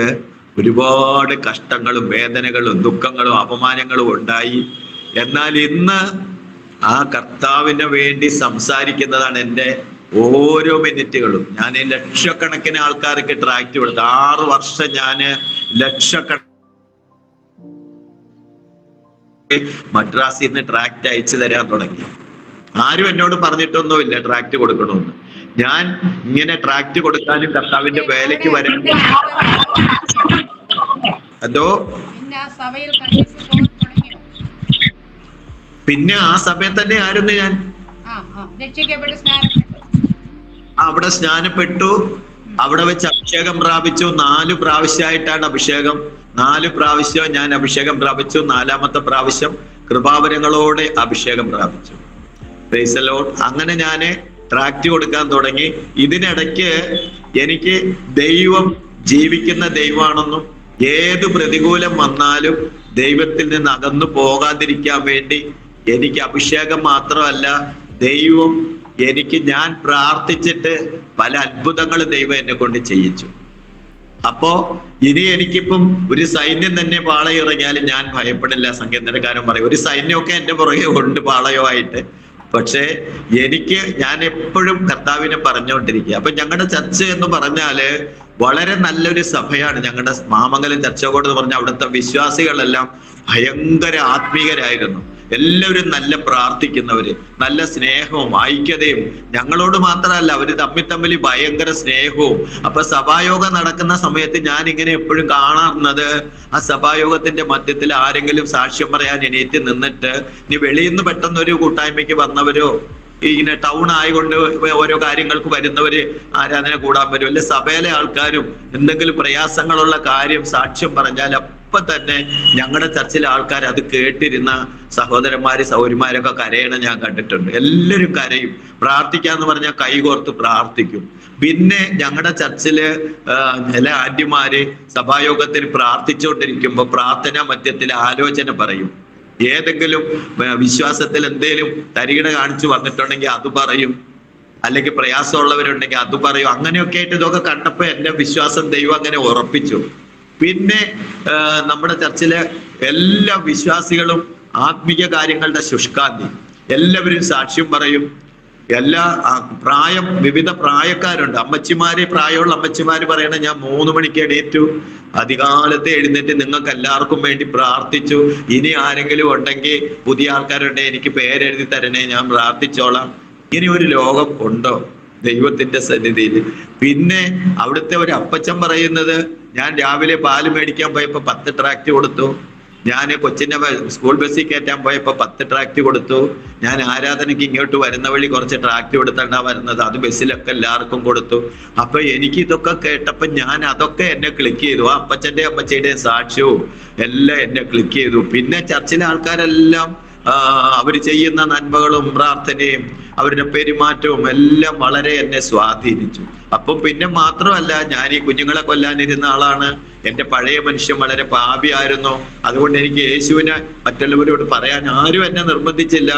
ഒരുപാട് കഷ്ടങ്ങളും വേദനകളും ദുഃഖങ്ങളും അപമാനങ്ങളും ഉണ്ടായി. എന്നാൽ ഇന്ന് ആ കർത്താവിന് വേണ്ടി സംസാരിക്കുന്നതാണ് എൻ്റെ ഓരോ മിനിറ്റുകളും. ഞാൻ ലക്ഷക്കണക്കിന് ആൾക്കാർക്ക് ട്രാക്ട് കൊടുത്തു. 6 വർഷം ഞാൻ ലക്ഷക്കണക്കിന് മദ്രാസിൽ നിന്ന് ട്രാക്ട് അയച്ചു തരാൻ തുടങ്ങി. ആരും എന്നോട് പറഞ്ഞിട്ടൊന്നുമില്ല ട്രാക്ട് കൊടുക്കണമെന്ന്. ഞാൻ ഇങ്ങനെ ട്രാക്ട് കൊടുക്കാനും കർത്താവിന്റെ വേലയ്ക്ക് വരാനും എന്തോ പിന്നെ ആ സഭയിൽ തന്നെ ആയിരുന്നു ഞാൻ. അവിടെ സ്നാനപ്പെട്ടു, അവിടെ വെച്ച് അഭിഷേകം പ്രാപിച്ചു. 4 പ്രാവശ്യമായിട്ടാണ് അഭിഷേകം. 4 പ്രാവശ്യം ഞാൻ അഭിഷേകം പ്രാപിച്ചു. 4ാമത്തെ പ്രാവശ്യം കൃപാവരങ്ങളോടെ അഭിഷേകം പ്രാപിച്ചു. Price the Lord. അങ്ങനെ ഞാൻ ട്രാക്ട് കൊടുക്കാൻ തുടങ്ങി. ഇതിനിടയ്ക്ക് എനിക്ക് ദൈവം ജീവിക്കുന്ന ദൈവമാണെന്നും ഏത് പ്രതികൂലം വന്നാലും ദൈവത്തിൽ നിന്ന് അകന്നു പോകാതിരിക്കാൻ വേണ്ടി എനിക്ക് അഭിഷേകം മാത്രമല്ല, ദൈവം എനിക്ക് ഞാൻ പ്രാർത്ഥിച്ചിട്ട് പല അത്ഭുതങ്ങൾ ദൈവം എന്നെ കൊണ്ട് ചെയ്യിച്ചു. അപ്പോ ഇനി എനിക്കിപ്പം ഒരു സൈന്യം തന്നെ പാളയിറങ്ങിയാലും ഞാൻ ഭയപ്പെടില്ല. സങ്കീർത്തനക്കാരൻ പറയും ഒരു സൈന്യമൊക്കെ എന്റെ പുറകെ ഉണ്ട് പാളയമായിട്ട്. പക്ഷേ ഞാൻ എപ്പോഴും കർത്താവിനെ പറഞ്ഞുകൊണ്ടിരിക്കുക. അപ്പൊ ഞങ്ങളുടെ ചർച്ച എന്ന് പറഞ്ഞാല് വളരെ നല്ലൊരു സഭയാണ്. ഞങ്ങളുടെ മാമംഗലം ചർച്ചകോട് എന്ന് പറഞ്ഞാൽ അവിടുത്തെ വിശ്വാസികളെല്ലാം ഭയങ്കര ആത്മീകരായിരുന്നു. എല്ലാവരും നല്ല പ്രാർത്ഥിക്കുന്നവര്, നല്ല സ്നേഹവും ഐക്യതയും. ഞങ്ങളോട് മാത്രമല്ല, അവര് തമ്മിൽ ഭയങ്കര സ്നേഹവും. അപ്പൊ സഭായോഗം നടക്കുന്ന സമയത്ത് ഞാൻ ഇങ്ങനെ എപ്പോഴും കാണാറുന്നത്, ആ സഭായോഗത്തിന്റെ മധ്യത്തിൽ ആരെങ്കിലും സാക്ഷ്യം പറയാൻ എണീറ്റ് നിന്നിട്ട്, ഇനി വെളിയിൽ നിന്ന് പെട്ടെന്നൊരു കൂട്ടായ്മയ്ക്ക് വന്നവരോ ഇങ്ങനെ ടൗൺ ആയിക്കൊണ്ട് ഓരോ കാര്യങ്ങൾക്ക് വരുന്നവര് ആരാധന കൂടാൻ വരും, അല്ലെ സഭയിലെ ആൾക്കാരും എന്തെങ്കിലും പ്രയാസങ്ങളുള്ള കാര്യം സാക്ഷ്യം പറഞ്ഞാൽ അപ്പൊ തന്നെ ഞങ്ങളുടെ ചർച്ചിലെ ആൾക്കാർ അത് കേട്ടിരുന്ന സഹോദരന്മാര് സൗരിമാരൊക്കെ കരയണം ഞാൻ കണ്ടിട്ടുണ്ട്. എല്ലാവരും കരയും. പ്രാർത്ഥിക്കാന്ന് പറഞ്ഞാൽ കൈകോർത്ത് പ്രാർത്ഥിക്കും. പിന്നെ ഞങ്ങളുടെ ചർച്ചില് ചില ആന്റിമാര് സഭായോഗത്തിൽ പ്രാർത്ഥിച്ചുകൊണ്ടിരിക്കുമ്പോ പ്രാർത്ഥനാ മധ്യത്തിൽ ആലോചന പറയും. ഏതെങ്കിലും വിശ്വാസത്തിൽ എന്തേലും തരികിട കാണിച്ചു വന്നിട്ടുണ്ടെങ്കിൽ അത് പറയും, അല്ലെങ്കിൽ പ്രയാസമുള്ളവരുണ്ടെങ്കിൽ അത് പറയും. അങ്ങനെയൊക്കെ ആയിട്ട് ഇതൊക്കെ കണ്ടപ്പോ എന്റെ വിശ്വാസം ദൈവം അങ്ങനെ ഉറപ്പിച്ചു. പിന്നെ നമ്മുടെ ചർച്ചിലെ എല്ലാ വിശ്വാസികളും ആത്മീയ കാര്യങ്ങളുടെ ശുഷ്കാന്തി, എല്ലാവരും സാക്ഷ്യം പറയും. എല്ലാ വിവിധ പ്രായക്കാരുണ്ട്. പ്രായമുള്ള അമ്മച്ചിമാര് പറയണ ഞാൻ 3 മണിക്ക് എണീറ്റു, അധികാലത്തെ എഴുന്നേറ്റ് നിങ്ങൾക്ക് എല്ലാവർക്കും വേണ്ടി പ്രാർത്ഥിച്ചു. ഇനി ആരെങ്കിലും ഉണ്ടെങ്കിൽ പുതിയ ആൾക്കാരുണ്ടെങ്കിൽ എനിക്ക് പേരെഴുതി തരണേ, ഞാൻ പ്രാർത്ഥിച്ചോളാം. ഇങ്ങനെ ഒരു ലോകം ഉണ്ടോ ദൈവത്തിന്റെ സന്നിധിയിൽ? പിന്നെ അവിടുത്തെ ഒരു അപ്പച്ചൻ പറയുന്നത്, ഞാൻ രാവിലെ പാല് മേടിക്കാൻ പോയപ്പോ 10 ട്രാക്ട് കൊടുത്തു. ഞാൻ കൊച്ചിനെ സ്കൂൾ ബസ്സിൽ കയറ്റാൻ പോയപ്പോ 10 ട്രാക്ട് കൊടുത്തു. ഞാൻ ആരാധനയ്ക്ക് ഇങ്ങോട്ട് വരുന്ന വഴി കുറച്ച് ട്രാക്ട് കൊടുത്തണ്ടാ വരുന്നത്, അത് ബസ്സിലൊക്കെ എല്ലാവർക്കും കൊടുത്തു. അപ്പൊ എനിക്ക് ഇതൊക്കെ കേട്ടപ്പോ ഞാൻ അതൊക്കെ എന്നെ ക്ലിക്ക് ചെയ്തു. ആ അപ്പച്ചന്റെ അമ്മച്ചിയുടെയും സാക്ഷ്യവും എല്ലാം എന്നെ ക്ലിക്ക് ചെയ്തു. പിന്നെ ചർച്ചിലെ ആൾക്കാരെല്ലാം അവര് ചെയ്യുന്ന നന്മകളും പ്രാർത്ഥനയും അവരുടെ പെരുമാറ്റവും എല്ലാം വളരെ എന്നെ സ്വാധീനിച്ചു. അപ്പം പിന്നെ മാത്രമല്ല, ഞാൻ ഈ കുഞ്ഞുങ്ങളെ കൊല്ലാനിരുന്ന ആളാണ്. എന്റെ പഴയ മനുഷ്യൻ വളരെ പാപിയായിരുന്നു. അതുകൊണ്ട് എനിക്ക് യേശുവിനെ മറ്റുള്ളവരോട് പറയാൻ ആരും എന്നെ നിർബന്ധിച്ചില്ല.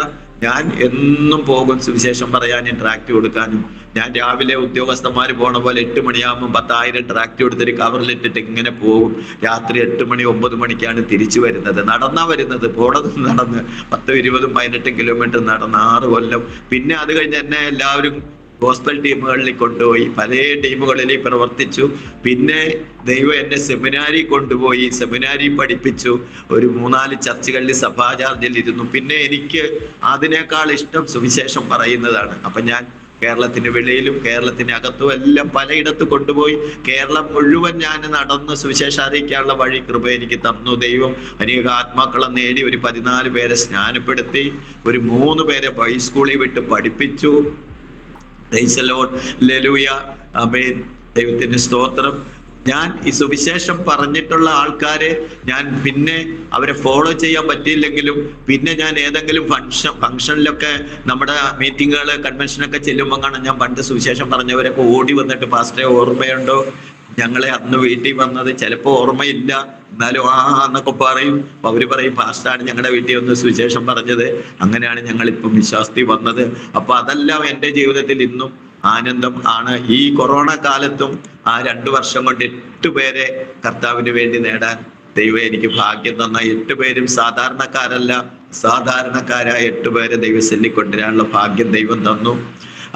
ഞാൻ എന്നും പോകും സുവിശേഷം പറയാനും ട്രാക്ട് കൊടുക്കാനും. ഞാൻ രാവിലെ ഉദ്യോഗസ്ഥന്മാര് പോണ പോലെ 8 മണിയാകുമ്പോൾ 10,000 ട്രാക്ട് കൊടുത്തിട്ട് കവറിലിട്ടിട്ട് ഇങ്ങനെ പോകും. രാത്രി 8 മണി 9 മണിക്കാണ് തിരിച്ചു വരുന്നത്. നടന്നാ വരുന്നത്, പോണത് നടന്ന് 10, 20, 18 കിലോമീറ്റർ നടന്ന് 6 കൊല്ലം. പിന്നെ അത് കഴിഞ്ഞ് എന്നെ എല്ലാവരും ഗോസ്ബൽ ടീമുകളിൽ കൊണ്ടുപോയി, പല ടീമുകളിൽ പ്രവർത്തിച്ചു. പിന്നെ ദൈവം എന്നെ സെമിനാരി കൊണ്ടുപോയി, സെമിനാരി പഠിപ്പിച്ചു. ഒരു 3-4 ചർച്ചുകളിൽ സഭാചാർജിൽ ഇരുന്നു. പിന്നെ എനിക്ക് അതിനേക്കാൾ ഇഷ്ടം സുവിശേഷം പറയുന്നതാണ്. അപ്പൊ ഞാൻ കേരളത്തിന് വെളിയിലും കേരളത്തിന് അകത്തും എല്ലാം പലയിടത്ത് കൊണ്ടുപോയി. കേരളം മുഴുവൻ ഞാൻ നടന്ന് സുവിശേഷം അറിയിക്കാനുള്ള വഴി കൃപ എനിക്ക് തന്നു ദൈവം. അനേക ആത്മാക്കളെ നേടി ഒരു 14 പേരെ സ്നാനപ്പെടുത്തി, ഒരു 3 പേരെ ഹൈസ്കൂളിൽ വിട്ട് പഠിപ്പിച്ചു. ആമേൻ. ദൈവത്തിന്റെ സ്തോത്രം. ഞാൻ ഈ സുവിശേഷം പറഞ്ഞിട്ടുള്ള ആൾക്കാരെ ഞാൻ പിന്നെ അവരെ ഫോളോ ചെയ്യാൻ പറ്റിയില്ലെങ്കിലും പിന്നെ ഞാൻ ഏതെങ്കിലും ഫംഗ്ഷനിലൊക്കെ നമ്മുടെ മീറ്റിങ്ങുകള് കൺവെൻഷനൊക്കെ ചെല്ലുമ്പോൾ കാണാൻ ഞാൻ പണ്ട് സുവിശേഷം പറഞ്ഞവരൊക്കെ ഓടി വന്നിട്ട് പാസ്റ്ററെ ഓർമ്മയുണ്ടോ ഞങ്ങളെ അന്ന് വീട്ടിൽ വന്നത്? ചിലപ്പോൾ ഓർമ്മയില്ല, എന്നാലും എന്നൊക്കെ പറയും. അവര് പറയും പാസ്റ്റാണ് ഞങ്ങളുടെ വീട്ടിൽ ഒന്ന് സുവിശേഷം പറഞ്ഞത്, അങ്ങനെയാണ് ഞങ്ങളിപ്പം വിശ്വാസത്തിൽ വന്നത്. അപ്പൊ അതെല്ലാം എൻ്റെ ജീവിതത്തിൽ ഇന്നും ആനന്ദം ആണ്. ഈ കൊറോണ കാലത്തും ആ 2 വർഷം കൊണ്ട് 8 പേരെ കർത്താവിന് വേണ്ടി നേടാൻ ദൈവം എനിക്ക് ഭാഗ്യം തന്ന. 8 പേരും സാധാരണക്കാരല്ല, സാധാരണക്കാരായ 8 പേരെ ദൈവസന്നിധിയിൽ കൊണ്ടുവരാനുള്ള ഭാഗ്യം ദൈവം തന്നു.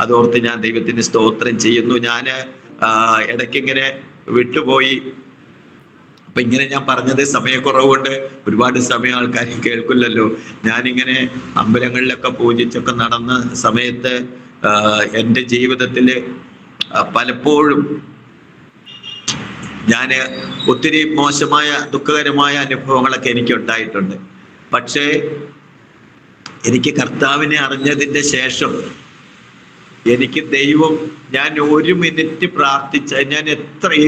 അതോർത്ത് ഞാൻ ദൈവത്തിന് സ്തോത്രം ചെയ്യുന്നു. ഞാൻ ഇടയ്ക്കിങ്ങനെ വിട്ടുപോയി. അപ്പൊ ഇങ്ങനെ ഞാൻ പറഞ്ഞത് സമയക്കുറവുകൊണ്ട് ഒരുപാട് സമയം ആൾക്കാർ കേൾക്കില്ലല്ലോ. ഞാനിങ്ങനെ അമ്പലങ്ങളിലൊക്കെ പൂജിച്ചൊക്കെ നടന്ന സമയത്ത് എൻ്റെ ജീവിതത്തില് പലപ്പോഴും ഞാന് ഒത്തിരി മോശമായ ദുഃഖകരമായ അനുഭവങ്ങളൊക്കെ എനിക്ക് ഉണ്ടായിട്ടുണ്ട്. പക്ഷേ എനിക്ക് കർത്താവിനെ അറിഞ്ഞതിന്റെ ശേഷം എനിക്ക് ദൈവം, ഞാൻ 1 മിനിറ്റ് ഞാൻ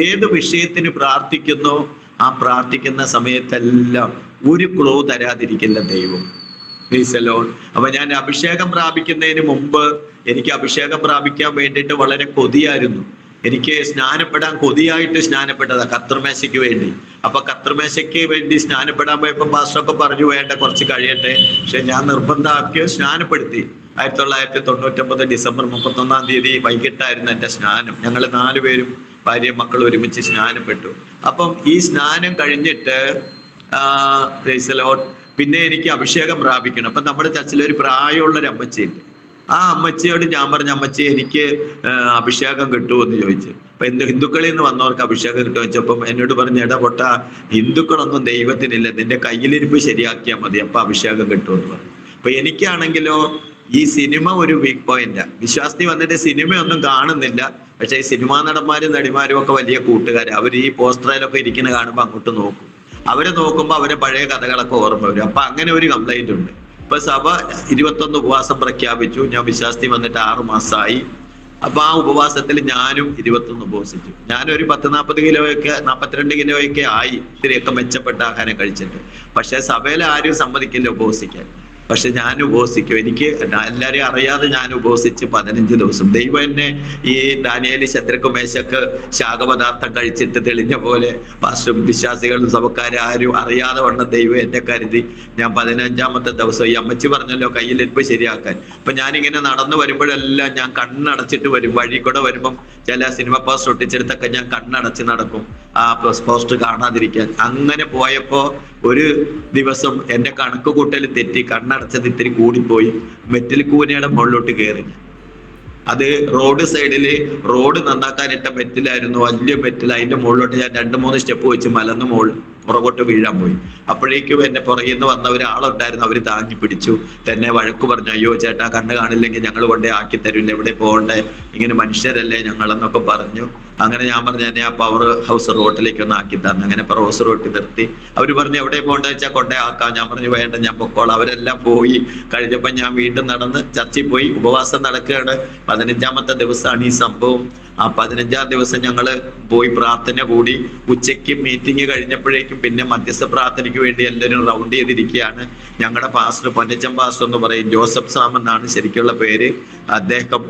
ഏത് വിഷയത്തിന് പ്രാർത്ഥിക്കുന്നോ ആ പ്രാർത്ഥിക്കുന്ന സമയത്തെല്ലാം ഒരു ക്ലൂ തരാതിരിക്കില്ല ദൈവം. അപ്പൊ ഞാൻ അഭിഷേകം പ്രാപിക്കുന്നതിന് മുമ്പ് എനിക്ക് അഭിഷേകം പ്രാപിക്കാൻ വേണ്ടിയിട്ട് വളരെ കൊതിയായിരുന്നു. എനിക്ക് സ്നാനപ്പെടാൻ കൊതിയായിട്ട് സ്നാനപ്പെട്ടതാ കർത്തൃമേശയ്ക്ക് വേണ്ടി. അപ്പൊ കർത്തൃമേശയ്ക്ക് വേണ്ടി സ്നാനപ്പെടാൻ പോയപ്പോ പാസ്റ്ററൊക്കെ പറഞ്ഞു വേണ്ട കുറച്ച് കഴിയട്ടെ. പക്ഷെ ഞാൻ നിർബന്ധമാക്കി സ്നാനപ്പെടുത്തി. 1999 ഡിസംബർ 31 വൈകിട്ടായിരുന്നു എൻ്റെ സ്നാനം. ഞങ്ങൾ 4 പേരും ഭാര്യയും മക്കളും ഒരുമിച്ച് സ്നാനപ്പെട്ടു. അപ്പം ഈ സ്നാനം കഴിഞ്ഞിട്ട് പിന്നെ എനിക്ക് അഭിഷേകം പ്രാപിക്കണം. അപ്പൊ നമ്മുടെ ചർച്ചിൽ ഒരു പ്രായമുള്ളൊരു അമ്മച്ചിയുണ്ട്. ആ അമ്മച്ചിയോട് ഞാൻ പറഞ്ഞു, അമ്മച്ചി എനിക്ക് അഭിഷേകം കിട്ടുമോ എന്ന് ചോദിച്ചു. അപ്പൊ ഹിന്ദുക്കളിൽ നിന്ന് വന്നവർക്ക് അഭിഷേകം കിട്ടുമോ ചോദിച്ചപ്പം എന്നോട് പറഞ്ഞു, എടാ പൊട്ട, ഹിന്ദുക്കളൊന്നും ദൈവത്തിനില്ല, നിന്റെ കയ്യിലിരിപ്പ് ശരിയാക്കിയാൽ മതി, അപ്പൊ അഭിഷേകം കിട്ടുമെന്ന് പറഞ്ഞു. അപ്പൊ എനിക്കാണെങ്കിലോ ഈ സിനിമ ഒരു വീക്ക് പോയിന്റാ. വിശ്വാസി വന്നിട്ട് സിനിമയൊന്നും കാണുന്നില്ല. പക്ഷെ ഈ സിനിമാ നടന്മാരും നടിമാരും ഒക്കെ വലിയ കൂട്ടുകാര്. അവർ ഈ പോസ്റ്ററിലൊക്കെ ഇരിക്കുന്ന കാണുമ്പോൾ അങ്ങോട്ട് നോക്കും. അവരെ നോക്കുമ്പോൾ അവരെ പഴയ കഥകളൊക്കെ ഓർമ്മ വരും. അപ്പൊ അങ്ങനെ ഒരു കംപ്ലൈന്റ് ഉണ്ട്. ഇപ്പൊ സഭ 21 ഉപവാസം പ്രഖ്യാപിച്ചു. ഞാൻ വിശ്വാസി വന്നിട്ട് 6 മാസമായി. അപ്പൊ ആ ഉപവാസത്തിൽ ഞാനും 21 ഉപവസിച്ചു. ഞാനൊരു 10-40 കിലോയൊക്കെ 42 കിലോയൊക്കെ ആയി. ഇത്തിരിയൊക്കെ മെച്ചപ്പെട്ട ആഹാരം കഴിച്ചിട്ട്. പക്ഷെ സഭയിൽ ആരും സമ്മതിക്കില്ല ഉപവസിക്കാൻ. പക്ഷെ ഞാൻ ഉപവസിക്കും. എനിക്ക് എല്ലാരെയും അറിയാതെ ഞാൻ ഉപവസിച്ച് 15 ദിവസം. ദൈവം എന്നെ ഈ ദാനിയേൽ, ശദ്രക്ക്, മേശക്ക് ശാഖപദാർത്ഥം കഴിച്ചിട്ട് തെളിഞ്ഞ പോലെ പാസ്റ്ററും വിശ്വാസികളും സഭക്കാരും ആരും അറിയാതെ വണ്ണം ദൈവം എന്നെ കരുതി. ഞാൻ 15ാമത്തെ ദിവസം ഈ അമ്മച്ചി പറഞ്ഞല്ലോ കയ്യിലിരിപ്പ് ശരിയാക്കാൻ. അപ്പൊ ഞാനിങ്ങനെ നടന്നു വരുമ്പോഴെല്ലാം ഞാൻ കണ്ണടച്ചിട്ട് വരും. വഴി കൂടെ വരുമ്പം ചില സിനിമ പോസ്റ്റർ ഒട്ടിച്ചെടുത്തൊക്കെ ഞാൻ കണ്ണടച്ച് നടക്കും, ആ പോസ്റ്റർ കാണാതിരിക്കാൻ. അങ്ങനെ പോയപ്പോ ഒരു ദിവസം എന്റെ കണക്ക് കൂട്ടൽ തെറ്റി, കണ്ണടച്ചത് ഇത്തിരി കൂടിപ്പോയി. മെറ്റൽ കൂനയുടെ മുകളിലോട്ട് കയറി. അത് റോഡ് സൈഡില് റോഡ് നന്നാക്കാനിട്ട മെറ്റിലായിരുന്നു, വലിയ മെറ്റിൽ. അതിന്റെ മുകളിലോട്ട് ഞാൻ 2-3 സ്റ്റെപ്പ് വെച്ച് മലന്ന് പുറകോട്ട് വീഴാൻ പോയി. അപ്പോഴേക്കും എന്റെ പുറകിൽ നിന്ന് വന്ന ഒരാളുണ്ടായിരുന്നു. അവര് താങ്ങി പിടിച്ചു. തന്നെ വഴക്ക് പറഞ്ഞു, അയ്യോ ചേട്ടാ, കണ്ണ് കാണില്ലെങ്കിൽ ഞങ്ങൾ കൊണ്ടേ ആക്കി തരില്ല, എവിടെ പോകണ്ടേ, ഇങ്ങനെ മനുഷ്യരല്ലേ ഞങ്ങളെന്നൊക്കെ പറഞ്ഞു. അങ്ങനെ ഞാൻ പറഞ്ഞു, എന്നെ ആ പവർ ഹൗസ് റോട്ടിലേക്ക് ഒന്ന് ആക്കി തന്നു. അങ്ങനെ പവർ ഹൗസ് റോട്ടിൽ നിർത്തി. അവര് പറഞ്ഞു, എവിടെ പോകണ്ടെന്ന് വെച്ചാൽ കൊണ്ടേ ആക്കാം. ഞാൻ പറഞ്ഞു, വേണ്ട, ഞാൻ പൊക്കോളാം. അവരെല്ലാം പോയി കഴിഞ്ഞപ്പോ ഞാൻ വീണ്ടും നടന്ന് ചർച്ചിൽ പോയി. ഉപവാസം നടക്കുകയാണ്. 15ാമത്തെ ദിവസമാണ് ഈ സംഭവം. ആ 15ാം ദിവസം ഞങ്ങള് പോയി പ്രാർത്ഥന കൂടി. ഉച്ചയ്ക്ക് മീറ്റിംഗ് കഴിഞ്ഞപ്പോഴേക്കും പിന്നെ മധ്യസ്ഥ പ്രാർത്ഥനയ്ക്ക് വേണ്ടി എല്ലാവരും റൗണ്ട് ചെയ്തിരിക്കുകയാണ്. ഞങ്ങളുടെ പാസ്റ്റർ, പൊന്നച്ചൻ പാസ്റ്റർ എന്ന് പറയും, ജോസഫ് സാം എന്നാണ് ശരിക്കുള്ള പേര്. അദ്ദേഹം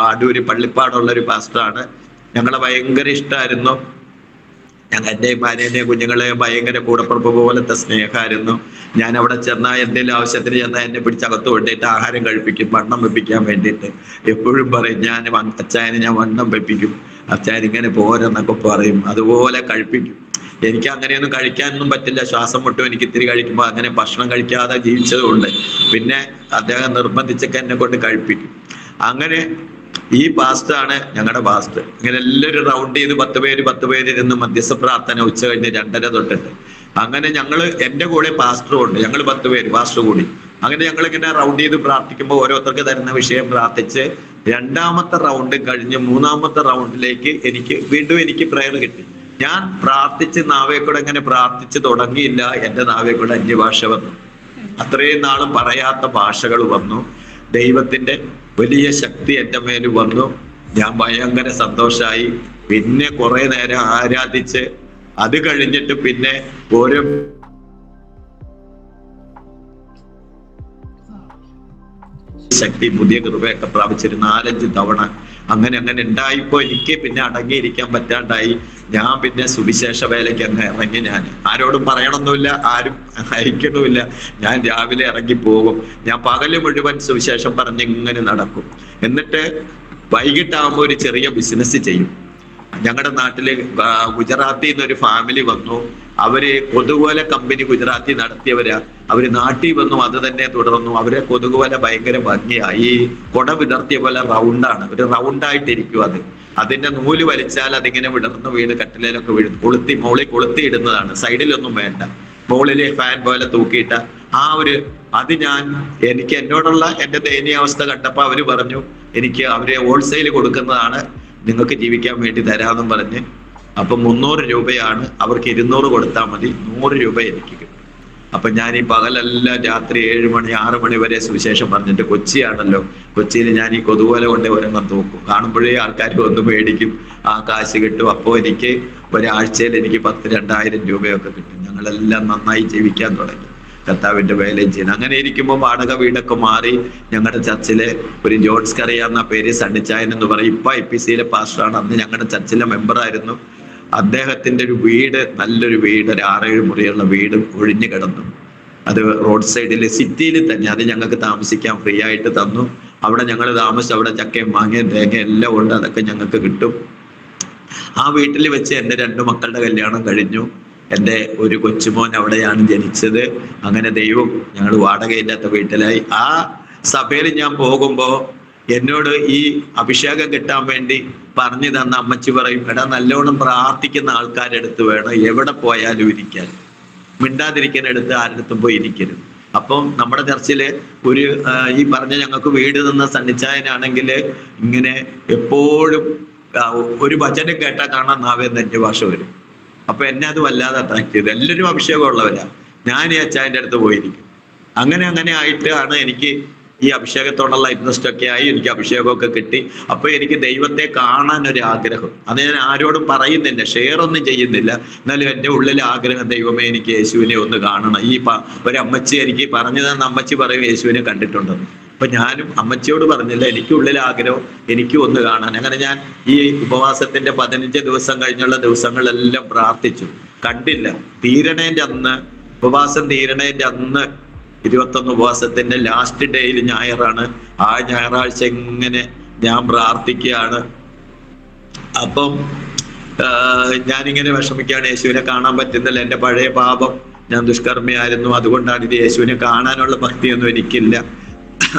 അടൂര് പള്ളിപ്പാടുള്ള ഒരു പാസ്റ്ററാണ്. ഞങ്ങളെ ഭയങ്കര ഇഷ്ടമായിരുന്നു. എൻ്റെയും ഭാര്യൻ്റെയും കുഞ്ഞുങ്ങളെയും ഭയങ്കര കൂടപ്പുറപ്പ് പോലത്തെ സ്നേഹമായിരുന്നു. ഞാൻ അവിടെ ചെന്നാൽ എന്തെങ്കിലും ആവശ്യത്തിന് ചെന്നാൽ എന്നെ പിടിച്ചകത്ത് കൊണ്ടിട്ട് ആഹാരം കഴിപ്പിക്കും, വണ്ണം വെപ്പിക്കാൻ വേണ്ടിയിട്ട്. എപ്പോഴും പറയും, അച്ചായന് ഞാൻ വണ്ണം വെപ്പിക്കും, അച്ചായൻ ഇങ്ങനെ പോരെന്നൊക്കെ പറയും. അതുപോലെ കഴിപ്പിക്കും. എനിക്ക് അങ്ങനെയൊന്നും കഴിക്കാനൊന്നും പറ്റില്ല. ശ്വാസം മുട്ടും എനിക്ക് ഇത്തിരി കഴിക്കുമ്പോൾ. അങ്ങനെ ഭക്ഷണം കഴിക്കാതെ ജീവിച്ചതുകൊണ്ട് പിന്നെ അദ്ദേഹം നിർബന്ധിച്ചൊക്കെ എന്നെ കൊണ്ട് കഴിപ്പിക്കും. അങ്ങനെ ഈ പാസ്റ്ററാണ് ഞങ്ങളുടെ പാസ്റ്റർ. ഇങ്ങനെ എല്ലാവരും റൗണ്ട് ചെയ്ത് 10 പേര് ഇരുന്ന് മധ്യസ്ഥ പ്രാർത്ഥന ഉച്ച കഴിഞ്ഞ് 2:30 തൊട്ടിട്ട്. അങ്ങനെ ഞങ്ങള്, എന്റെ കൂടെ പാസ്റ്ററും ഉണ്ട്, ഞങ്ങൾ 10 പേര് പാസ്റ്റർ കൂടി. അങ്ങനെ ഞങ്ങൾ ഇങ്ങനെ റൗണ്ട് ചെയ്ത് പ്രാർത്ഥിക്കുമ്പോൾ ഓരോരുത്തർക്ക് തരുന്ന വിഷയം പ്രാർത്ഥിച്ച് 2ാമത്തെ റൗണ്ട് കഴിഞ്ഞ് 3ാമത്തെ റൗണ്ടിലേക്ക് എനിക്ക് പ്രയർ കിട്ടി. ഞാൻ പ്രാർത്ഥിച്ച് നാവേ കൂടെ ഇങ്ങനെ പ്രാർത്ഥിച്ച് തുടങ്ങിയില്ല, എന്റെ നാവേ കൂടെ അന്യഭാഷ വന്നു. അത്രയും നാളും പറയാത്ത ഭാഷകൾ വന്നു. ദൈവത്തിന്റെ വലിയ ശക്തി എൻ്റെ മേൽ വന്നു. ഞാൻ ഭയങ്കര സന്തോഷമായി. പിന്നെ കുറെ നേരം ആരാധിച്ച് അത് കഴിഞ്ഞിട്ട് പിന്നെ ഓരോ ശക്തി, പുതിയ കൃപയൊക്കെ പ്രാപിച്ചൊരു 4-5 തവണ അങ്ങനെ ഉണ്ടായിപ്പോ എനിക്ക് പിന്നെ അടങ്ങിയിരിക്കാൻ പറ്റാണ്ടായി. ഞാൻ പിന്നെ സുവിശേഷ വേലയ്ക്ക് അങ്ങ് ഇറങ്ങി. ഞാൻ ആരോടും പറയണമെന്നില്ല, ആരും അയക്കണമില്ല. ഞാൻ രാവിലെ ഇറങ്ങി പോകും. ഞാൻ പകല് മുഴുവൻ സുവിശേഷം പറഞ്ഞ് ഇങ്ങനെ നടക്കും. എന്നിട്ട് വൈകിട്ടാകുമ്പോൾ ഒരു ചെറിയ ബിസിനസ് ചെയ്യും. ഞങ്ങളുടെ നാട്ടില് ഗുജറാത്തിൽ നിന്നൊരു ഫാമിലി വന്നു. അവര് കൊതുകുവല കമ്പനി ഗുജറാത്തിൽ നടത്തിയവരാ. അവര് നാട്ടിൽ വന്നു, അത് തന്നെ തുടർന്നു. അവരെ കൊതുകുവല ഭയങ്കര ഭംഗിയായി. ഈ കുട വിടർത്തിയ പോലെ റൗണ്ടാണ്, ഒരു റൗണ്ടായിട്ടിരിക്കും അത്. അതിന്റെ നൂല് വലിച്ചാൽ അതിങ്ങനെ വിടർന്ന് വീട് കട്ടിലയിലൊക്കെ വീഴും. മുകളിൽ കൊളുത്തി ഇടുന്നതാണ്, സൈഡിലൊന്നും വേണ്ട. മുകളിലെ ഫാൻ പോലെ തൂക്കിയിട്ട ആ ഒരു അത് എനിക്ക് എന്നോടുള്ള എന്റെ ദയനീയാവസ്ഥ കണ്ടപ്പോൾ അവര് പറഞ്ഞു, എനിക്ക് അവരെ ഹോൾസെയിൽ കൊടുക്കുന്നതാണ്, നിങ്ങൾക്ക് ജീവിക്കാൻ വേണ്ടി തരാമെന്നും പറഞ്ഞ്. അപ്പൊ 300 രൂപയാണ്, അവർക്ക് 200 കൊടുത്താൽ മതി, 100 രൂപ എനിക്ക് കിട്ടും. അപ്പൊ ഞാൻ ഈ പകലെല്ലാം രാത്രി 7 മണി 6 മണി വരെ സുവിശേഷം പറഞ്ഞിട്ട്, കൊച്ചിയാണല്ലോ, കൊച്ചിയിൽ ഞാൻ ഈ കൊതുപോലെ കൊണ്ട് ഒരെണ്ണം തൂക്കും. കാണുമ്പോഴേ ആൾക്കാർ ഒന്ന് മേടിക്കും, ആ കാശ് കിട്ടും. അപ്പോൾ എനിക്ക് ഒരാഴ്ചയിൽ എനിക്ക് 10,000-2,000 രൂപയൊക്കെ കിട്ടും. ഞങ്ങളെല്ലാം നന്നായി ജീവിക്കാൻ തുടങ്ങി, കർത്താവിന്റെ വേലയും ചെയ്യുന്നത്. അങ്ങനെ ഇരിക്കുമ്പോൾ വാടക വീടൊക്കെ മാറി ഞങ്ങളുടെ ചർച്ചിലെ ഒരു ജോൺസ് കറിയ എന്ന പേര്, സണ്ണിച്ചായൻ എന്ന് പറയും, ഇപ്പൊ IPCയിലെ പാസ്റ്ററാണ്, അന്ന് ഞങ്ങളുടെ ചർച്ചിലെ മെമ്പറായിരുന്നു. അദ്ദേഹത്തിന്റെ ഒരു വീട്, നല്ലൊരു വീട്, ഒരു 6-7 മുറിയുള്ള വീട് ഒഴിഞ്ഞു കിടന്നു. അത് റോഡ് സൈഡിൽ സിറ്റിയിൽ തന്നെ. അത് ഞങ്ങൾക്ക് താമസിക്കാൻ ഫ്രീ ആയിട്ട് തന്നു. അവിടെ ഞങ്ങൾ താമസിച്ചു. അവിടെ ചക്കയും മാങ്ങയും തേങ്ങയും എല്ലാം ഉണ്ട്, അതൊക്കെ ഞങ്ങൾക്ക് കിട്ടും. ആ വീട്ടിൽ വെച്ച് എൻ്റെ 2 മക്കളുടെ കല്യാണം കഴിഞ്ഞു. എൻ്റെ ഒരു കൊച്ചുമോൻ അവിടെയാണ് ജനിച്ചത്. അങ്ങനെ ദൈവം, ഞങ്ങൾ വാടകയില്ലാത്ത വീട്ടിലായി. ആ സഭയിൽ ഞാൻ പോകുമ്പോ എന്നോട് ഈ അഭിഷേകം കിട്ടാൻ വേണ്ടി പറഞ്ഞു തന്ന അമ്മച്ചി പറയും, എടാ നല്ലോണം പ്രാർത്ഥിക്കുന്ന ആൾക്കാരെടുത്ത് വേണം എവിടെ പോയാലും ഇരിക്കാൻ, മിണ്ടാതിരിക്കാൻ എടുത്ത് ആരുടെ പോയി ഇരിക്കരുത്. അപ്പം നമ്മുടെ ചർച്ചില് ഒരു ഈ പറഞ്ഞ ഞങ്ങൾക്ക് വീട് തന്ന സണ്ണിച്ചായനാണെങ്കിൽ ഇങ്ങനെ എപ്പോഴും ഒരു വചനം കേട്ടാൽ കാണാൻ നാവേന്ന് എൻ്റെ ഭാഷ വരും. അപ്പൊ എന്നെ അത് വല്ലാതെ അട്രാക്ട് ചെയ്തു. എല്ലാവരും അഭിഷേകമുള്ളവരാ, ഞാൻ ഈ അച്ചായൻ്റെ അടുത്ത് പോയിരിക്കും. അങ്ങനെ ആയിട്ടാണ് എനിക്ക് ഈ അഭിഷേകത്തോടുള്ള ഇൻട്രസ്റ്റ് ഒക്കെ ആയി. എനിക്ക് അഭിഷേകമൊക്കെ കിട്ടി. അപ്പൊ എനിക്ക് ദൈവത്തെ കാണാൻ ഒരു ആഗ്രഹം. അത് ഞാൻ ആരോടും പറയുന്നില്ല, ഷെയർ ഒന്നും ചെയ്യുന്നില്ല. എന്നാലും എൻ്റെ ഉള്ളിലെ ആഗ്രഹം, ദൈവമേ എനിക്ക് യേശുവിനെ ഒന്ന് കാണണം. ഈ ഒരു അമ്മച്ചി എനിക്ക് പറഞ്ഞു തന്ന അമ്മച്ചി പറയും യേശുവിനെ കണ്ടിട്ടുണ്ടെന്ന്. അപ്പൊ ഞാനും അമ്മച്ചിയോട് പറഞ്ഞില്ല, എനിക്കുള്ളിൽ ആഗ്രഹം എനിക്ക് ഒന്ന് കാണാൻ. അങ്ങനെ ഞാൻ ഈ ഉപവാസത്തിന്റെ 15 ദിവസം കഴിഞ്ഞുള്ള ദിവസങ്ങളെല്ലാം പ്രാർത്ഥിച്ചു, കണ്ടില്ല. തീരണേന്റെ അന്ന്, ഉപവാസം തീരണേന്റെ അന്ന് 21 ഉപവാസത്തിന്റെ ലാസ്റ്റ് ഡേയിൽ ഞായറാണ്. ആ ഞായറാഴ്ച ഇങ്ങനെ ഞാൻ പ്രാർത്ഥിക്കുകയാണ്. അപ്പം ഞാനിങ്ങനെ വിഷമിക്കുകയാണ്, യേശുവിനെ കാണാൻ പറ്റുന്നില്ല. എൻ്റെ പഴയ പാപം, ഞാൻ ദുഷ്കർമ്മിയായിരുന്നു, അതുകൊണ്ടാണ് ഇത്. യേശുവിനെ കാണാനുള്ള ഭക്തിയൊന്നും എനിക്കില്ല,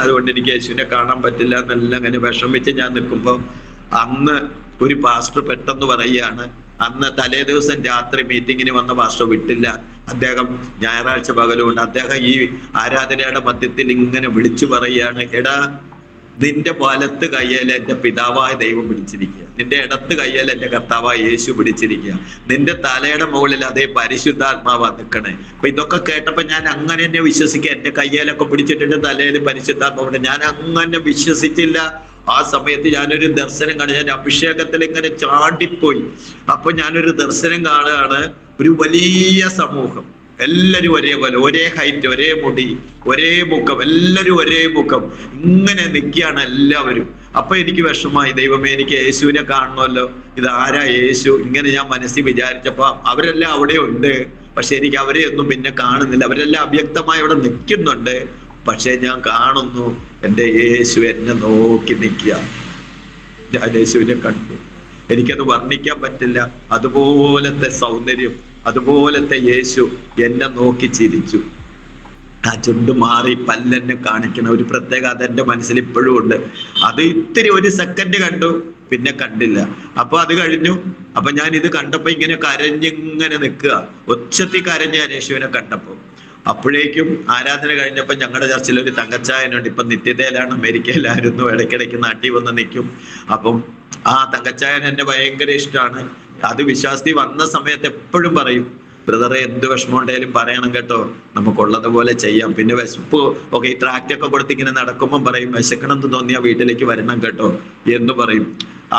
അതുകൊണ്ട് എനിക്ക് യേശുവിനെ കാണാൻ പറ്റില്ല എന്നെല്ലാം അങ്ങനെ വിഷമിച്ച് ഞാൻ നിൽക്കുമ്പോൾ അന്ന് ഒരു പാസ്റ്റർ പെട്ടെന്ന് പറയുകയാണ്. അന്ന് തലേ ദിവസം രാത്രി മീറ്റിങ്ങിന് വന്ന പാസ്റ്റർ വിട്ടില്ല. അദ്ദേഹം ഞായറാഴ്ച പകലുകൊണ്ട് അദ്ദേഹം ഈ ആരാധനയുടെ മധ്യത്തിൽ ഇങ്ങനെ വിളിച്ചു പറയുകയാണ്, എടാ നിന്റെ വലത്ത് കയ്യേൽ എൻ്റെ പിതാവായ ദൈവം പിടിച്ചിരിക്കുക, നിന്റെ ഇടത്ത് കയ്യേൽ എൻ്റെ കർത്താവായ യേശു പിടിച്ചിരിക്കുക, നിന്റെ തലയുടെ മുകളിൽ അതേ പരിശുദ്ധാത്മാവാ നിൽക്കണേ. അപ്പൊ ഇതൊക്കെ കേട്ടപ്പോ ഞാൻ അങ്ങനെ തന്നെ വിശ്വസിക്കുക. എൻ്റെ കയ്യേലൊക്കെ പിടിച്ചിട്ടുണ്ട്, തലയിൽ പരിശുദ്ധാത്മാവുണ്ട്. ഞാൻ അങ്ങനെ വിശ്വസിച്ചില്ല. ആ സമയത്ത് ഞാനൊരു ദർശനം കാണുക, ഞാൻ അഭിഷേകത്തിൽ ഇങ്ങനെ ചാടിപ്പോയി. അപ്പൊ ഞാനൊരു ദർശനം കാണുകയാണ്, ഒരു വലിയ സമൂഹം, എല്ലാരും ഒരേപോലെ, ഒരേ ഹൈറ്റ്, ഒരേ മുടി, ഒരേ മുഖം, എല്ലാരും ഒരേ മുഖം, ഇങ്ങനെ നിൽക്കുകയാണ് എല്ലാവരും. അപ്പൊ എനിക്ക് വിഷമായി, ദൈവമേ എനിക്ക് യേശുവിനെ കാണണമല്ലോ, ഇത് ആരാ യേശു? ഇങ്ങനെ ഞാൻ മനസ്സിൽ വിചാരിച്ചപ്പോ അവരെല്ലാം അവിടെ ഉണ്ട്, പക്ഷെ എനിക്ക് അവരെ ഒന്നും പിന്നെ കാണുന്നില്ല. അവരെല്ലാം അവ്യക്തമായി അവിടെ നിൽക്കുന്നുണ്ട്, പക്ഷെ ഞാൻ കാണുന്നു എൻ്റെ യേശു എന്നെ നോക്കി നിൽക്കുക. ഞാൻ യേശുവിനെ കണ്ടു, എനിക്കത് വർണ്ണിക്കാൻ പറ്റില്ല. അതുപോലത്തെ സൗന്ദര്യം, അതുപോലത്തെ യേശു എന്നെ നോക്കി ചിരിച്ചു. ആ ചുണ്ട് മാറി പല്ലെന്നെ കാണിക്കണ ഒരു പ്രത്യേക അതെന്റെ മനസ്സിൽ ഇപ്പോഴും ഉണ്ട്. അത് ഇത്തിരി ഒരു സെക്കൻഡ് കണ്ടു, പിന്നെ കണ്ടില്ല. അപ്പൊ അത് കഴിഞ്ഞു. അപ്പൊ ഞാൻ ഇത് കണ്ടപ്പോ ഇങ്ങനെ കരഞ്ഞിങ്ങനെ നിൽക്കുക, ഒച്ചത്തിൽ കരഞ്ഞ ഞാൻ യേശുവിനെ കണ്ടപ്പോ. അപ്പോഴേക്കും ആരാധന കഴിഞ്ഞപ്പോ ഞങ്ങളുടെ ചർച്ചിൽ ഒരു തങ്കച്ചായനുണ്ട്, ഇപ്പൊ നിത്യതയിലാണ്, അമേരിക്കയിലായിരുന്നു, ഇടയ്ക്കിടയ്ക്ക് നാട്ടിൽ വന്ന് നിൽക്കും. അപ്പം ആ തങ്കച്ചായൻ എന്നെ ഭയങ്കര ഇഷ്ടമാണ്. അത് വിശ്വാസി വന്ന സമയത്ത് എപ്പോഴും പറയും, ബ്രദറെ എന്ത് വിഷമം ഉണ്ടെങ്കിലും പറയണം കേട്ടോ, നമുക്കുള്ളത് പോലെ ചെയ്യാം. പിന്നെ വിശപ്പ് ഒക്കെ ഈ ട്രാക്റ്റ് ഒക്കെ കൊടുത്ത് ഇങ്ങനെ നടക്കുമ്പോൾ പറയും, വിശക്കണം എന്ന് തോന്നിയാ വീട്ടിലേക്ക് വരണം കേട്ടോ എന്ന് പറയും.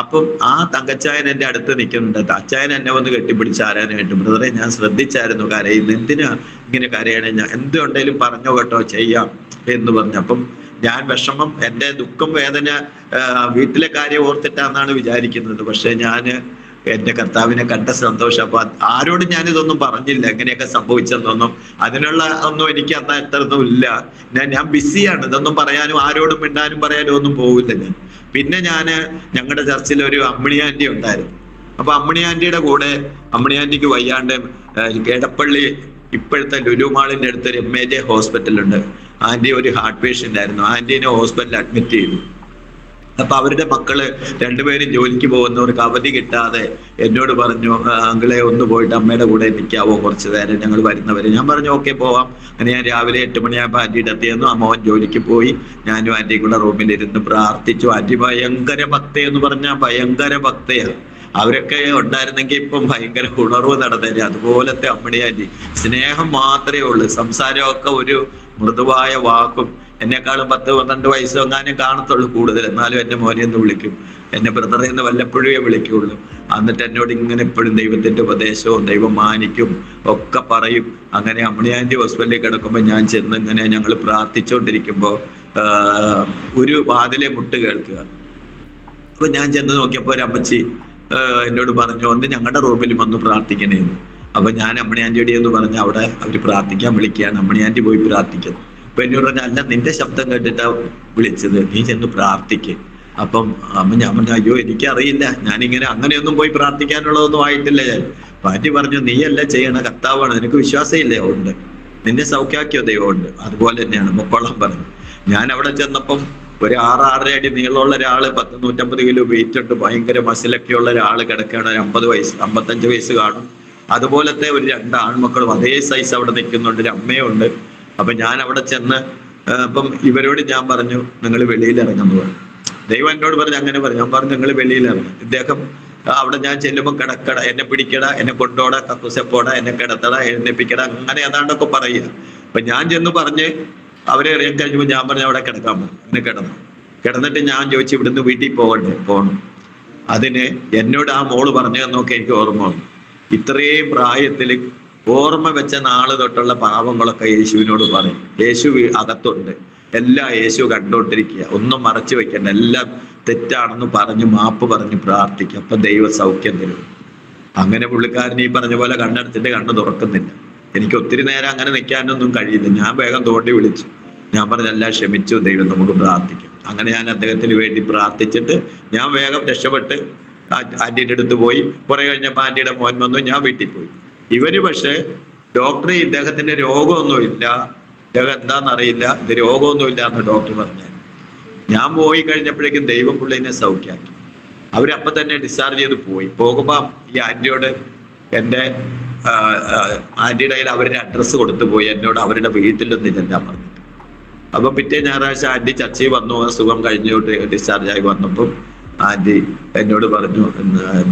അപ്പം ആ തങ്കച്ചായൻ എൻ്റെ അടുത്ത് നിൽക്കുന്നുണ്ട്. അച്ചായൻ എന്നെ വന്ന് കെട്ടിപ്പിടിച്ച് ആരാനായിട്ട്, ബ്രദറെ ഞാൻ ശ്രദ്ധിച്ചായിരുന്നു കരയുന്നു, എന്തിനാ ഇങ്ങനെ കരയണേ, ഞാൻ എന്തുണ്ടെങ്കിലും പറഞ്ഞോ കേട്ടോ ചെയ്യാം എന്ന് പറഞ്ഞു. അപ്പം ഞാൻ വിഷമം, എൻ്റെ ദുഃഖം, വേദന വീട്ടിലെ കാര്യം ഓർത്തിട്ടാന്നാണ് വിചാരിക്കുന്നത്. പക്ഷെ ഞാൻ എൻ്റെ കർത്താവിനെ കണ്ട സന്തോഷം. അപ്പൊ ആരോടും ഞാനിതൊന്നും പറഞ്ഞില്ല, എങ്ങനെയൊക്കെ സംഭവിച്ചെന്നൊന്നും. അതിനുള്ള ഒന്നും എനിക്ക് അന്ന് എത്രയൊന്നും ഇല്ല. ഞാൻ ബിസിയാണ്, ഇതൊന്നും പറയാനും ആരോടും മിണ്ടാനും പറയാനും ഒന്നും പോവില്ല ഞാൻ. പിന്നെ ഞങ്ങളുടെ ചർച്ചിൽ ഒരു അമ്മിണി ആന്റി ഉണ്ടായിരുന്നു. അപ്പൊ അമ്മിണി ആന്റിയുടെ കൂടെ, അമ്മിണി ആന്റിക്ക് വയ്യാണ്ട് എടപ്പള്ളി ഇപ്പോഴത്തെ ലുലു മാളിന്റെ അടുത്തൊരു MAJ ഹോസ്പിറ്റലുണ്ട്. ആന്റി ഒരു ഹാർട്ട് പേഷ്യന്റ് ആയിരുന്നു. ആന്റീനെ ഹോസ്പിറ്റലിൽ അഡ്മിറ്റ് ചെയ്തു. അപ്പൊ അവരുടെ മക്കള് രണ്ടുപേരും ജോലിക്ക് പോകുന്നവർക്ക് അവധി കിട്ടാതെ എന്നോട് പറഞ്ഞു, അങ്കിളെ ഒന്ന് പോയിട്ട് അമ്മയുടെ കൂടെ നിൽക്കാവോ കുറച്ചു നേരം, ഞങ്ങൾ വരുന്നവരെ. ഞാൻ പറഞ്ഞു ഓക്കെ പോവാം. അങ്ങനെ ഞാൻ രാവിലെ 8 മണിയാകുമ്പോൾ ആന്റിയുടെ എത്തിയെന്നു. അമ്മോൻ ജോലിക്ക് പോയി. ഞാനും ആന്റിയും കൂടെ റൂമിലിരുന്ന് പ്രാർത്ഥിച്ചു. ആന്റി ഭയങ്കര ഭക്തയെന്ന് പറഞ്ഞാൽ ഭയങ്കര ഭക്തയാണ്. അവരൊക്കെ ഉണ്ടായിരുന്നെങ്കിൽ ഇപ്പം ഭയങ്കര ഉണർവ് നടന്നേനെ. അതുപോലത്തെ അമ്മണി ആന്റി, സ്നേഹം മാത്രമേ ഉള്ളൂ. സംസാരമൊക്കെ ഒരു മൃദുവായ വാക്കും. എന്നെക്കാളും 10-12 വയസ്സോ എങ്ങാനും കാണത്തുള്ളൂ കൂടുതൽ. എന്നാലും എന്റെ മോനെ എന്ന് വിളിക്കും, എന്നെ ബ്രദറെ എന്ന് വല്ലപ്പോഴേ വിളിക്കുള്ളൂ. എന്നിട്ട് എന്നോട് ഇങ്ങനെ എപ്പോഴും ദൈവത്തിന്റെ ഉപദേശവും ദൈവം മാനിക്കും ഒക്കെ പറയും. അങ്ങനെ അമ്മണി ആന്റി ഹോസ്പിറ്റലിൽ കിടക്കുമ്പോൾ ഞാൻ ചെന്ന് ഇങ്ങനെ ഞങ്ങൾ പ്രാർത്ഥിച്ചുകൊണ്ടിരിക്കുമ്പോ ഒരു വാതിലെ മുട്ട് കേൾക്കുക. അപ്പൊ ഞാൻ ചെന്ന് നോക്കിയപ്പോ ഒരു അമ്മച്ചി എന്നോട് പറഞ്ഞു, ഒന്ന് ഞങ്ങളുടെ റൂമിൽ വന്ന് പ്രാർത്ഥിക്കണേന്ന്. അപ്പൊ ഞാൻ അമ്മണി ആന്റിയോടി എന്ന് പറഞ്ഞ് അവിടെ അവർ പ്രാർത്ഥിക്കാൻ വിളിക്കുകയാണ്. അമ്മണി ആന്റി പോയി പ്രാർത്ഥിക്കുന്നു. അപ്പൊ എന്നോട് പറഞ്ഞ, അല്ല നിന്റെ ശബ്ദം കേട്ടിട്ടാ വിളിച്ചത്, നീ ചെന്ന് പ്രാർത്ഥിക്ക്. അപ്പം ഞാൻ പറഞ്ഞു, അയ്യോ എനിക്കറിയില്ല, ഞാനിങ്ങനെ അങ്ങനെയൊന്നും പോയി പ്രാർത്ഥിക്കാനുള്ളതൊന്നും ആയിട്ടില്ല ഞാൻ. അപ്പൊ ആന്റി പറഞ്ഞു, നീയല്ല ചെയ്യണ, കർത്താവാണ്, നിനക്ക് വിശ്വാസമില്ലേ? ഉണ്ട്. നിന്നെ സൗഖ്യാക്കിയോ? ദൈവമുണ്ട്. അതുപോലെ തന്നെയാണ്, പൊക്കോളം പറഞ്ഞു. ഞാൻ അവിടെ ചെന്നപ്പം ഒരു 6-6.5 അടി നീളമുള്ള ഒരാള്, 150 കിലോ വെയിറ്റ് ഉണ്ട്, ഭയങ്കര മസിലൊക്കെ ഉള്ള ഒരാള് കിടക്കുകയാണ്. ഒരു 50 വയസ്സ് 55 വയസ്സ് കാണും. അതുപോലത്തെ ഒരു 2 ആൺമക്കളും അതേ സൈസ് അവിടെ നിൽക്കുന്നുണ്ട്. ഒരു അമ്മയുണ്ട്. അപ്പൊ ഞാൻ അവിടെ ചെന്ന് അപ്പം ഇവരോട് ഞാൻ പറഞ്ഞു, നിങ്ങൾ വെളിയിൽ ഇറങ്ങുന്നു പറഞ്ഞു. ദൈവം എന്നോട് പറഞ്ഞു അങ്ങനെ പറഞ്ഞു. ഞാൻ പറഞ്ഞു നിങ്ങൾ വെളിയിൽ ഇറങ്ങും. ഇദ്ദേഹം അവിടെ ഞാൻ ചെല്ലുമ്പോൾ കിടക്കട, എന്നെ പിടിക്കട, എന്നെ കൊണ്ടോട, കക്കുസപ്പോട, എന്നെ കിടത്തട, എഴുന്നേപ്പിക്കട, അങ്ങനെ ഏതാണ്ടൊക്കെ പറയുക. അപ്പൊ ഞാൻ ചെന്ന് പറഞ്ഞ് അവരെ ഇറങ്ങി കഴിഞ്ഞപ്പോൾ ഞാൻ പറഞ്ഞു അവിടെ കിടക്കാൻ പോകും. അങ്ങനെ കിടന്നിട്ട് ഞാൻ ചോദിച്ചു, ഇവിടുന്ന് വീട്ടിൽ പോകണം. അതിന് എന്നോട് ആ മോള് പറഞ്ഞതെന്നൊക്കെ എനിക്ക് ഓർമ്മ വന്നു. ഇത്രയും പ്രായത്തിൽ ഓർമ്മ വെച്ച നാള് തൊട്ടുള്ള പാവങ്ങളൊക്കെ യേശുവിനോട് പറയും. യേശു അകത്തുണ്ട്, എല്ലാം യേശു കണ്ടോണ്ടിരിക്കുക, ഒന്നും മറച്ചു വെക്കണ്ട, എല്ലാം തെറ്റാണെന്ന് പറഞ്ഞ് മാപ്പ് പറഞ്ഞ് പ്രാർത്ഥിക്കുക. അപ്പൊ ദൈവ സൗഖ്യം തരും. അങ്ങനെ പുള്ളിക്കാരൻ ഈ പറഞ്ഞ പോലെ കണ്ണെടുത്തിട്ട് കണ്ണ് തുറക്കുന്നില്ല. എനിക്ക് ഒത്തിരി നേരം അങ്ങനെ നിൽക്കാനൊന്നും കഴിയില്ല. ഞാൻ വേഗം തോണ്ടി വിളിച്ചു. ഞാൻ പറഞ്ഞ, എല്ലാം ക്ഷമിച്ചു, ദൈവം നമുക്ക് പ്രാർത്ഥിക്കും. അങ്ങനെ ഞാൻ അദ്ദേഹത്തിന് വേണ്ടി പ്രാർത്ഥിച്ചിട്ട് ഞാൻ വേഗം രക്ഷപ്പെട്ട് ആന്റിയുടെ അടുത്ത് പോയി. കുറെ കഴിഞ്ഞപ്പോൾ ആന്റിയുടെ മോൻ വന്നു, ഞാൻ വീട്ടിൽ പോയി. ഇവര് പക്ഷെ ഡോക്ടർ ഇദ്ദേഹത്തിന്റെ രോഗമൊന്നുമില്ല, ഇദ്ദേഹം എന്താണെന്നറിയില്ല, ഇത് രോഗമൊന്നുമില്ല എന്ന് ഡോക്ടർ പറഞ്ഞു. ഞാൻ പോയി കഴിഞ്ഞപ്പോഴേക്കും ദൈവം പുള്ളിനെ സൗഖ്യമാക്കി. അവരപ്പം തന്നെ ഡിസ്ചാർജ് ചെയ്ത് പോയി. പോകുമ്പോൾ ഈ ആന്റിയോട് എൻ്റെ ആന്റിയുടെ കയ്യിൽ അവരുടെ അഡ്രസ്സ് കൊടുത്തു പോയി. എന്നോട് അവരുടെ വീട്ടിലൊന്നും ചെല്ലാൻ പറഞ്ഞു. അപ്പൊ പിറ്റേ ഞായറാഴ്ച ആന്റി ചർച്ചയിൽ വന്നു. സുഖം കഴിഞ്ഞോട്ട് ഡിസ്ചാർജ് ആയി വന്നപ്പോൾ ആന്റി എന്നോട് പറഞ്ഞു,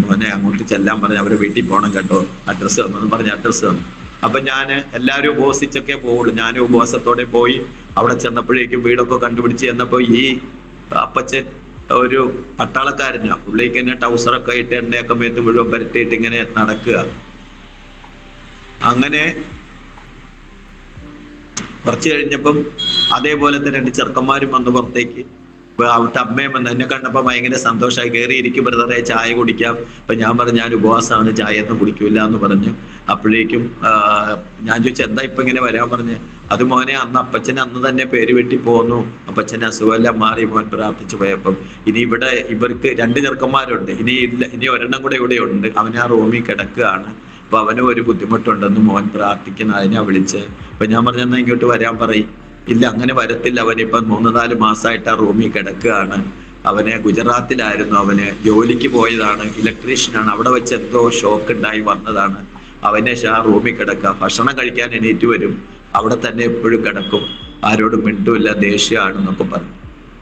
മോനെ അങ്ങോട്ട് ചെല്ലാൻ പറഞ്ഞു, അവരെ വീട്ടിൽ പോകണം കേട്ടോ, അഡ്രസ്സ് തന്നു പറഞ്ഞ് അഡ്രസ്സ് തന്നു. അപ്പൊ ഞാൻ എല്ലാവരും ഉപവസിച്ചൊക്കെ പോവുള്ളൂ. ഞാൻ ഉപവാസത്തോടെ പോയി. അവിടെ ചെന്നപ്പോഴേക്കും വീടൊക്കെ കണ്ടുപിടിച്ച് ചെന്നപ്പോ ഈ അപ്പച്ചൻ ഒരു പട്ടാളക്കാരനാ. പുള്ളിക്ക് തന്നെ ടൗസറൊക്കെ ഇട്ട് എണ്ണയൊക്കെ മേത്ത് മുഴുവൻ പരട്ടിയിട്ട് ഇങ്ങനെ നടക്കുക. അങ്ങനെ കുറച്ച് കഴിഞ്ഞപ്പം അതേപോലെ തന്നെ 2 ചെറുക്കന്മാരും വന്നു പുറത്തേക്ക്. അവിടുത്തെ അമ്മയും വന്ന് എന്നെ കണ്ടപ്പോ ഭയങ്കര സന്തോഷമായി. കയറി ഇരിക്കും ബ്രദറെ, ചായ കുടിക്കാം. അപ്പൊ ഞാൻ പറഞ്ഞു, ഞാൻ ഉപവാസമാണ്, ചായ ഒന്നും കുടിക്കൂല എന്ന് പറഞ്ഞു. അപ്പോഴേക്കും ഞാൻ ചോദിച്ചു, എന്താ ഇപ്പൊ ഇങ്ങനെ വരാൻ പറഞ്ഞ്? അത് മോനെ, അന്ന് അപ്പച്ചൻ അന്ന് തന്നെ പേര് വെട്ടി പോന്നു, അപ്പച്ചന് അസുഖമെല്ലാം മാറി, മോൻ പ്രാർത്ഥിച്ചു പോയപ്പം. ഇനി ഇവിടെ ഇവർക്ക് 2 ചെറുക്കന്മാരുണ്ട്, ഇനി ഒരെണ്ണം കൂടെ ഇവിടെ ഉണ്ട്, അവൻ ആ റൂമിൽ കിടക്കുകയാണ്. അപ്പൊ അവനും ഒരു ബുദ്ധിമുട്ടുണ്ടെന്ന് മോൻ പ്രാർത്ഥിക്കുന്ന, അതിനാ വിളിച്ച്. അപ്പൊ ഞാൻ പറഞ്ഞു, എന്നാ ഇങ്ങോട്ട് വരാൻ പറയും. ഇല്ല, അങ്ങനെ വരത്തില്ല, അവനിപ്പം 3-4 മാസമായിട്ട് ആ റൂമിൽ കിടക്കുകയാണ്. അവന് ഗുജറാത്തിലായിരുന്നു, അവന് ജോലിക്ക് പോയതാണ്, ഇലക്ട്രീഷ്യനാണ്. അവിടെ വെച്ച് എന്തോ ഷോക്ക് ഉണ്ടായി വന്നതാണ്. അവനെ ആ റൂമിൽ കിടക്കുക, ഭക്ഷണം കഴിക്കാൻ എണീറ്റ് വരും, അവിടെ തന്നെ എപ്പോഴും കിടക്കും, ആരോടും മിണ്ടുമില്ല, ദേഷ്യമാണെന്നൊക്കെ പറഞ്ഞു.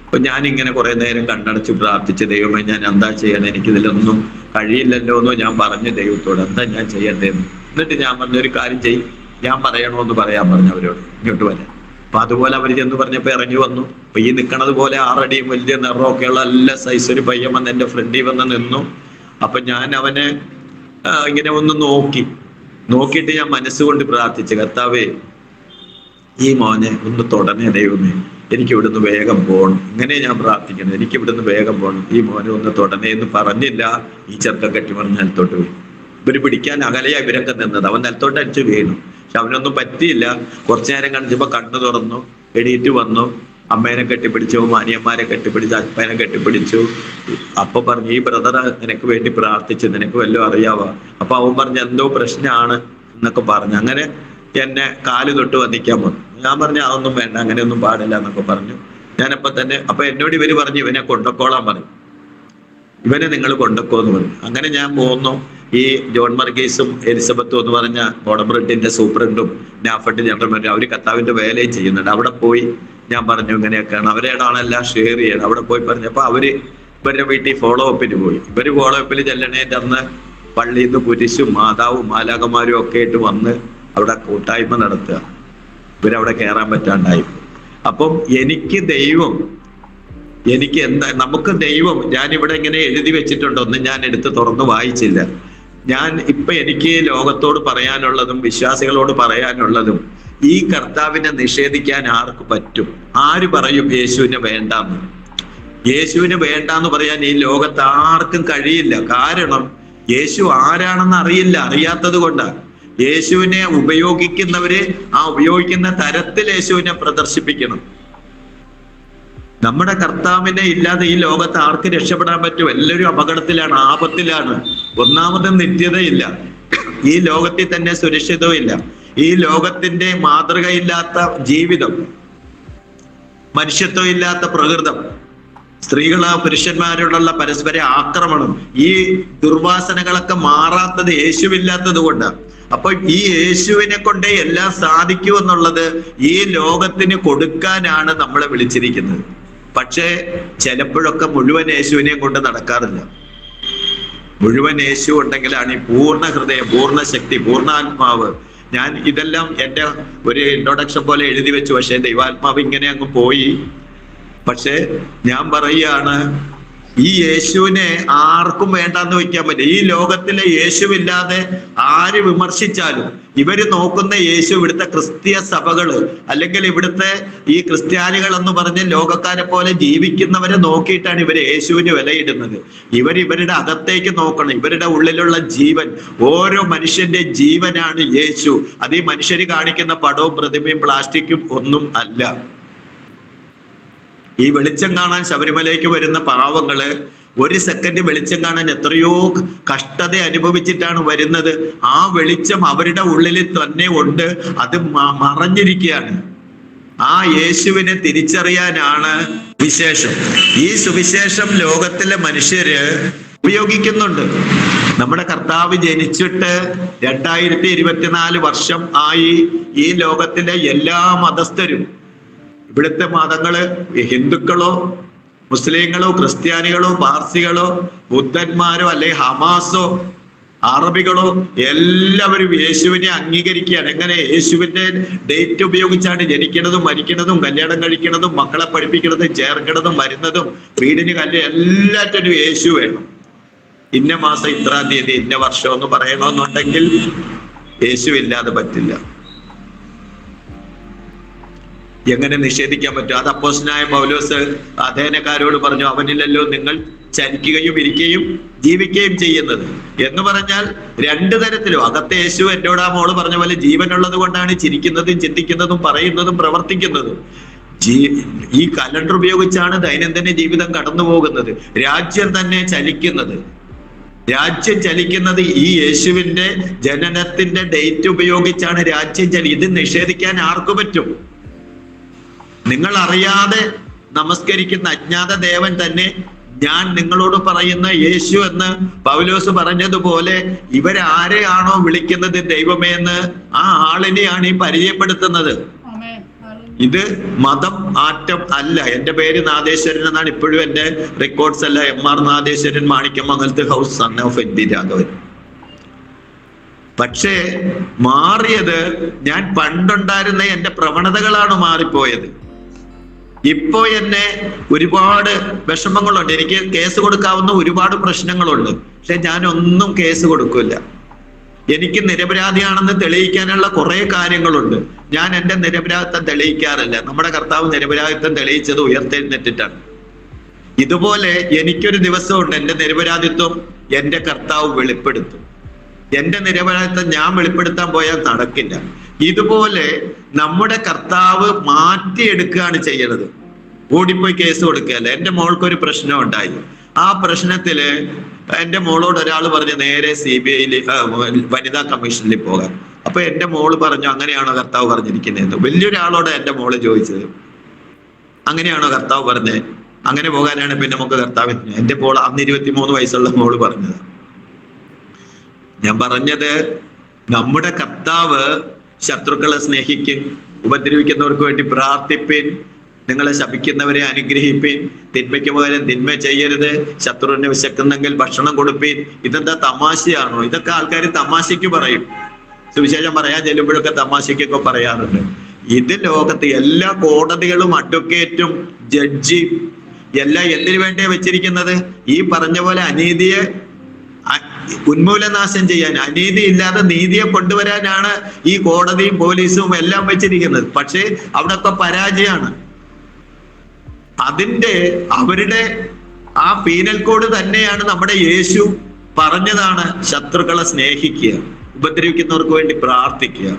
അപ്പൊ ഞാനിങ്ങനെ കുറെ നേരം കണ്ണടച്ച് പ്രാർത്ഥിച്ച്, ദൈവമേ ഞാൻ എന്താ ചെയ്യണം, എനിക്കിതിലൊന്നും കഴിയില്ലല്ലോ എന്ന് ഞാൻ പറഞ്ഞു ദൈവത്തോട്, എന്താ ഞാൻ ചെയ്യണ്ടേന്ന്. എന്നിട്ട് ഞാൻ പറഞ്ഞൊരു കാര്യം ചെയ്യും, ഞാൻ പറയണമെന്ന് പറയാൻ പറഞ്ഞു അവരോട്, ഇങ്ങോട്ട് വരാൻ. അപ്പൊ അതുപോലെ അവർ ചെന്ന് പറഞ്ഞപ്പോ ഇറങ്ങി വന്നു. അപ്പൊ ഈ നിൽക്കണത് പോലെ 6 അടിയും വലിയ നിറമൊക്കെയുള്ള എല്ലാ സൈസ് ഒരു പയ്യൻ വന്ന് എന്റെ ഫ്രണ്ടിൽ വന്ന് നിന്നു. അപ്പൊ ഞാൻ അവനെ ഇങ്ങനെ ഒന്ന് നോക്കിയിട്ട് ഞാൻ മനസ്സുകൊണ്ട് പ്രാർത്ഥിച്ചു, കർത്താവേ ഈ മോനെ ഒന്ന് തൊടണേ ദൈവമേ, എനിക്ക് ഇവിടുന്ന് വേഗം പോകണം. ഇങ്ങനെ ഞാൻ പ്രാർത്ഥിക്കണം, എനിക്ക് ഇവിടുന്ന് വേഗം പോകണം, ഈ മോനെ ഒന്ന് തൊടണേ എന്ന് പറഞ്ഞില്ല. ഈ ചെറുക്കം കെട്ടി പറഞ്ഞ് നിലത്തോട്ട് വീണു. ഇവര് പിടിക്കാൻ അകലെയാ ഇവരൊക്കെ നിന്നത്. അവൻ നിലത്തോട്ട് അടിച്ചു വീണു. പക്ഷെ അവനൊന്നും പറ്റിയില്ല. കുറച്ചു നേരം കണ്ടിച്ചപ്പോ കണ്ണു തുറന്നു, എണീറ്റ് വന്നു, അമ്മേനെ കെട്ടിപ്പിടിച്ചു, മാനിയന്മാരെ കെട്ടിപ്പിടിച്ചു, അപ്പനെ കെട്ടിപ്പിടിച്ചു. അപ്പൊ പറഞ്ഞു, ഈ ബ്രദർ നിനക്ക് വേണ്ടി പ്രാർത്ഥിച്ചു, നിനക്ക് വല്ലതും അറിയാവാ? അപ്പൊ അവൻ പറഞ്ഞു, എന്തോ പ്രശ്നമാണ് എന്നൊക്കെ പറഞ്ഞു. അങ്ങനെ എന്നെ കാല് തൊട്ട് വന്നിക്കാൻ വന്നു. ഞാൻ പറഞ്ഞു, അതൊന്നും വേണ്ട, അങ്ങനെയൊന്നും പാടില്ല എന്നൊക്കെ പറഞ്ഞു. ഞാനപ്പോ തന്നെ എന്നോട് ഇവര് പറഞ്ഞു ഇവനെ കൊണ്ടക്കോളാൻ പറഞ്ഞു, ഇവനെ നിങ്ങൾ കൊണ്ടക്കോന്ന് പറഞ്ഞു. അങ്ങനെ ഞാൻ പോന്നു. ഈ ജോൺ മർഗീസും എലിസബത്തും എന്ന് പറഞ്ഞ ബോഡബ്രിഡിന്റെ സൂപ്രണ്ടും നാഫഡ് ജനറൽ മാനേജർ, അവര് കർത്താവിന്റെ വേലയും ചെയ്യുന്നുണ്ട്. അവിടെ പോയി ഞാൻ പറഞ്ഞു ഇങ്ങനെയൊക്കെയാണ്, അവരോടാണെല്ലാം ഷെയർ ചെയ്യണം. അവിടെ പോയി പറഞ്ഞപ്പോ അവര് ഇവരുടെ വീട്ടിൽ ഫോളോ അപ്പിന് പോയി. ഇവര് ഫോളോ അപ്പിൽ ചെല്ലണേന്റെ അന്ന് പള്ളിയിൽ നിന്ന് കുരിശും മാതാവും മാലാകന്മാരും ഒക്കെ ആയിട്ട് വന്ന് അവിടെ കൂട്ടായ്മ നടത്തുക. ഇവരവിടെ കയറാൻ പറ്റാണ്ടായി. അപ്പം എനിക്ക് നമുക്ക് ദൈവം, ഞാനിവിടെ ഇങ്ങനെ എഴുതി വെച്ചിട്ടുണ്ട്, ഒന്നും ഞാൻ എടുത്ത് തുറന്ന് വായിച്ചില്ല. എനിക്ക് ലോകത്തോട് പറയാനുള്ളതും വിശ്വാസികളോട് പറയാനുള്ളതും, ഈ കർത്താവിനെ നിഷേധിക്കാൻ ആർക്ക് പറ്റും? ആര് പറയും യേശുവിനെ വേണ്ടാന്ന്? യേശുവിന് വേണ്ടാന്ന് പറയാൻ ഈ ലോകത്ത് ആർക്കും കഴിയില്ല. കാരണം യേശു ആരാണെന്ന് അറിയാത്തത് കൊണ്ടാണ്. യേശുവിനെ ഉപയോഗിക്കുന്നവര് ആ ഉപയോഗിക്കുന്ന തരത്തിൽ യേശുവിനെ പ്രദർശിപ്പിക്കണം. നമ്മുടെ കർത്താവിനെ ഇല്ലാതെ ഈ ലോകത്ത് ആർക്ക് രക്ഷപ്പെടാൻ പറ്റും? എല്ലാവരും അപകടത്തിലാണ്, ആപത്തിലാണ്. ഒന്നാമത് നിത്യതയില്ല, ഈ ലോകത്തിൽ തന്നെ സുരക്ഷിതമില്ല, ഈ ലോകത്തിന്റെ മാതൃകയില്ലാത്ത ജീവിതം, മനുഷ്യത്വം ഇല്ലാത്ത പ്രകൃതം, സ്ത്രീകളോ പുരുഷന്മാരോടുള്ള പരസ്പര ആക്രമണം, ഈ ദുർവാസനകളൊക്കെ മാറാത്തത് യേശുവില്ലാത്തത് കൊണ്ടാണ്. അപ്പൊ ഈ യേശുവിനെ കൊണ്ടേ എല്ലാം സാധിക്കൂ എന്നുള്ളത് ഈ ലോകത്തിന് കൊടുക്കാനാണ് നമ്മളെ വിളിച്ചിരിക്കുന്നത്. പക്ഷേ ചിലപ്പോഴൊക്കെ മുഴുവൻ യേശുവിനെയും കൊണ്ട് നടക്കാറില്ല. മുഴുവൻ യേശു ഉണ്ടെങ്കിലാണ് ഈ പൂർണ്ണ ഹൃദയം, പൂർണ്ണ ശക്തി, പൂർണ്ണാത്മാവ്. ഞാൻ ഇതെല്ലാം എൻ്റെ ഒരു ഇൻട്രൊഡക്ഷൻ പോലെ എഴുതി വെച്ചു. പക്ഷെ ദൈവാത്മാവ് ഇങ്ങനെ അങ്ങ് പോയി. പക്ഷെ ഞാൻ പറയുകയാണ്, ഈ യേശുവിനെ ആർക്കും വേണ്ടാന്ന് വെക്കാൻ പറ്റില്ല. ഈ ലോകത്തിലെ യേശുവില്ലാതെ ആര് വിമർശിച്ചാലും ഇവര് നോക്കുന്ന യേശു ഇവിടുത്തെ ക്രിസ്തീയ സഭകള്, അല്ലെങ്കിൽ ഇവിടുത്തെ ഈ ക്രിസ്ത്യാനികൾ എന്ന് പറഞ്ഞ് ലോകക്കാരെ പോലെ ജീവിക്കുന്നവരെ നോക്കിയിട്ടാണ് ഇവര് യേശുവിന് വിലയിടുന്നത്. ഇവരുടെ അകത്തേക്ക് നോക്കണം, ഇവരുടെ ഉള്ളിലുള്ള ജീവൻ, ഓരോ മനുഷ്യന്റെ ജീവനാണ് യേശു. അത് ഈ മനുഷ്യര് കാണിക്കുന്ന പടവും പ്രതിമയും പ്ലാസ്റ്റിക്കും ഒന്നും അല്ല. ഈ വെളിച്ചം കാണാൻ ശബരിമലയ്ക്ക് വരുന്ന പാവങ്ങള് ഒരു സെക്കൻഡ് വെളിച്ചം കാണാൻ എത്രയോ കഷ്ടത അനുഭവിച്ചിട്ടാണ് വരുന്നത്. ആ വെളിച്ചം അവരുടെ ഉള്ളിൽ തന്നെ ഉണ്ട്, അത് മറഞ്ഞിരിക്കുകയാണ്. ആ യേശുവിനെ തിരിച്ചറിയാനാണ് വിശേഷം. ഈ സുവിശേഷം ലോകത്തിലെ മനുഷ്യര് ഉപയോഗിക്കുന്നുണ്ട്. നമ്മുടെ കർത്താവ് ജനിച്ചിട്ട് 2024 വർഷം ആയി. ഈ ലോകത്തിലെ എല്ലാ മതസ്ഥരും, ഇവിടുത്തെ മതങ്ങള്, ഹിന്ദുക്കളോ മുസ്ലിങ്ങളോ ക്രിസ്ത്യാനികളോ പാർസികളോ ബുദ്ധന്മാരോ അല്ലെങ്കിൽ ഹമാസോ അറബികളോ എല്ലാവരും യേശുവിനെ അംഗീകരിക്കുകയാണ്. എങ്ങനെ? യേശുവിന്റെ ഡേറ്റ് ഉപയോഗിച്ചാണ് ജനിക്കുന്നതും മരിക്കുന്നതും കല്യാണം കഴിക്കുന്നതും മക്കളെ പഠിപ്പിക്കുന്നതും ചേർക്കുന്നതും വരുന്നതും വീടിന് എല്ലാറ്റിനും യേശു വേണം. ഇന്ന മാസം ഇത്രാം തീയതി ഇന്ന വർഷം എന്ന് പറയണമെന്നുണ്ടെങ്കിൽ യേശു ഇല്ലാതെ പറ്റില്ല. എങ്ങനെ നിഷേധിക്കാൻ പറ്റും? അത് അപ്പോസ്തലനായ പൗലോസ് അഥേനക്കാരോട് പറഞ്ഞു, അവനിലല്ലോ നിങ്ങൾ ചലിക്കുകയും ഇരിക്കുകയും ജീവിക്കുകയും ചെയ്യുന്നത് എന്ന് പറഞ്ഞാൽ രണ്ടു തരത്തിലും. അകത്തെ യേശു എന്നോട് ആ മോള് പറഞ്ഞ പോലെ ജീവനുള്ളത് കൊണ്ടാണ് ചിരിക്കുന്നതും ചിന്തിക്കുന്നതും പറയുന്നതും പ്രവർത്തിക്കുന്നതും. ഈ കലണ്ടർ ഉപയോഗിച്ചാണ് ദൈനംദിന ജീവിതം കടന്നു പോകുന്നത്. രാജ്യം തന്നെ ചലിക്കുന്നത്. രാജ്യം ചലിക്കുന്നത് ഈ യേശുവിന്റെ ജനനത്തിന്റെ ഡേറ്റ് ഉപയോഗിച്ചാണ് രാജ്യം ഇത് നിഷേധിക്കാൻ ആർക്കു പറ്റും? നിങ്ങൾ അറിയാതെ നമസ്കരിക്കുന്ന അജ്ഞാത ദേവൻ തന്നെ ഞാൻ നിങ്ങളോട് പറയുന്ന യേശു എന്ന് പൗലോസ് പറഞ്ഞതുപോലെ ഇവരാരെയാണോ വിളിക്കുന്നത് ദൈവമേ എന്ന് ആ ആളിനെയാണ് ഈ പരിചയപ്പെടുത്തുന്നത്. ഇത് മതം ആറ്റം അല്ല. എൻ്റെ പേര് നാദേശ്വരൻ എന്നാണ് ഇപ്പോഴും എൻ്റെ റെക്കോർഡ്സ് അല്ല. MR Nadeshwaran, Manikyamangalath house, son of NB Raghavan. പക്ഷേ മാറിയത് ഞാൻ പണ്ടുണ്ടായിരുന്ന എൻ്റെ പ്രവണതകളാണ് മാറിപ്പോയത്. ഇപ്പോ എന്നെ ഒരുപാട് വിഷമങ്ങളുണ്ട്. എനിക്ക് കേസ് കൊടുക്കാവുന്ന ഒരുപാട് പ്രശ്നങ്ങളുണ്ട്. പക്ഷെ ഞാനൊന്നും കേസ് കൊടുക്കില്ല. എനിക്ക് നിരപരാധിയാണെന്ന് തെളിയിക്കാനുള്ള കുറെ കാര്യങ്ങളുണ്ട്. ഞാൻ എൻ്റെ നിരപരാധിത്വം തെളിയിക്കാറില്ല. നമ്മുടെ കർത്താവ് നിരപരാധിത്വം തെളിയിച്ചത് ഉയർത്തെഴുന്നേറ്റിട്ടാണ്. ഇതുപോലെ എനിക്കൊരു ദിവസമുണ്ട് എൻ്റെ നിരപരാധിത്വം എൻ്റെ കർത്താവ് വെളിപ്പെടുത്തും. എൻ്റെ നിരപരാധിത്വം ഞാൻ വെളിപ്പെടുത്താൻ പോയാൽ നടക്കില്ല. ഇതുപോലെ നമ്മുടെ കർത്താവ് മാറ്റിയെടുക്കുകയാണ് ചെയ്യണത്. ഓടിപ്പോയി കേസ് കൊടുക്കുകയല്ല. എൻ്റെ മോൾക്കൊരു പ്രശ്നം ഉണ്ടായി. ആ പ്രശ്നത്തില് എൻ്റെ മോളോട് ഒരാൾ പറഞ്ഞു നേരെ CBI വനിതാ കമ്മീഷനിൽ പോകാൻ. അപ്പൊ എൻ്റെ മോള് പറഞ്ഞു അങ്ങനെയാണോ കർത്താവ് പറഞ്ഞിരിക്കുന്നതെന്ന്. വലിയൊരാളോട് എൻ്റെ മോള് ചോദിച്ചത്. അങ്ങനെയാണോ കർത്താവ് പറഞ്ഞത്? അങ്ങനെ പോകാനാണ് പിന്നെ നമുക്ക് കർത്താവ്. എന്റെ മോൾ അന്ന് 23 വയസ്സുള്ള മോള് പറഞ്ഞത്. ഞാൻ പറഞ്ഞത്, നമ്മുടെ കർത്താവ് ശത്രുക്കളെ സ്നേഹിക്കും, ഉപദ്രവിക്കുന്നവർക്ക് വേണ്ടി പ്രാർത്ഥിപ്പിൻ, നിങ്ങളെ ശപിക്കുന്നവരെ അനുഗ്രഹിപ്പിൻ, തിന്മയ്ക്ക് പകരം തിന്മ ചെയ്യരുത്, ശത്രുവിനെ വിശക്കുന്നെങ്കിൽ ഭക്ഷണം കൊടുപ്പിൻ. ഇതെന്താ തമാശയാണോ? ഇതൊക്കെ ആൾക്കാർ തമാശയ്ക്ക് പറയും. സുവിശേഷം പറയാൻ ചെല്ലുമ്പോഴൊക്കെ തമാശയ്ക്കൊക്കെ പറയാറുണ്ട്. ഇത് ലോകത്ത് എല്ലാ കോടതികളും അഡ്വക്കേറ്റും ജഡ്ജി എല്ലാം എന്തിനു വേണ്ടിയാ വെച്ചിരിക്കുന്നത്? ഈ പറഞ്ഞ പോലെ അനീതിയെ ഉന്മൂലനാശം ചെയ്യാൻ, അനീതി ഇല്ലാതെ നീതിയെ കൊണ്ടുവരാനാണ് ഈ കോടതിയും പോലീസും എല്ലാം വെച്ചിരിക്കുന്നത്. പക്ഷേ അവിടൊക്കെ പരാജയമാണ്. അവരുടെ ആ പീനൽ കോഡ് തന്നെയാണ് നമ്മുടെ യേശു പറഞ്ഞതാണ്, ശത്രുക്കളെ സ്നേഹിക്കുക, ഉപദ്രവിക്കുന്നവർക്ക് വേണ്ടി പ്രാർത്ഥിക്കുക,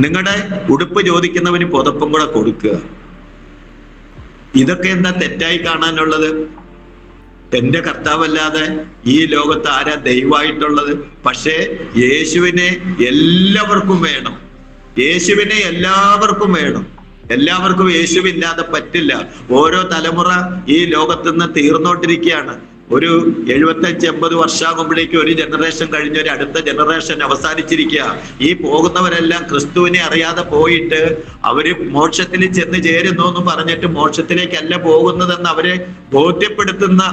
നിങ്ങളുടെ ഉടുപ്പ് ചോദിക്കുന്നവന് പുതപ്പും കൂടെ കൊടുക്കുക. ഇതൊക്കെ എന്താ തെറ്റായി കാണാനുള്ളത്? എന്റെ കർത്താവല്ലാതെ ഈ ലോകത്ത് ആരാ ദൈവമായിട്ടുള്ളത്? പക്ഷേ യേശുവിനെ എല്ലാവർക്കും വേണം. യേശുവിനെ എല്ലാവർക്കും വേണം. എല്ലാവർക്കും യേശുവില്ലാതെ പറ്റില്ല. ഓരോ തലമുറ ഈ ലോകത്തുനിന്ന് തീർന്നോണ്ടിരിക്കുകയാണ്. ഒരു 75-80 വർഷമാകുമ്പോഴേക്കും ഒരു ജനറേഷൻ കഴിഞ്ഞ ഒരു അടുത്ത ജനറേഷൻ അവസാനിച്ചിരിക്കുക. ഈ പോകുന്നവരെല്ലാം ക്രിസ്തുവിനെ അറിയാതെ പോയിട്ട് അവര് മോക്ഷത്തിൽ ചെന്ന് ചേരുന്നു എന്ന് പറഞ്ഞിട്ട് മോക്ഷത്തിലേക്കല്ല പോകുന്നതെന്ന് അവരെ ബോധ്യപ്പെടുത്തുന്ന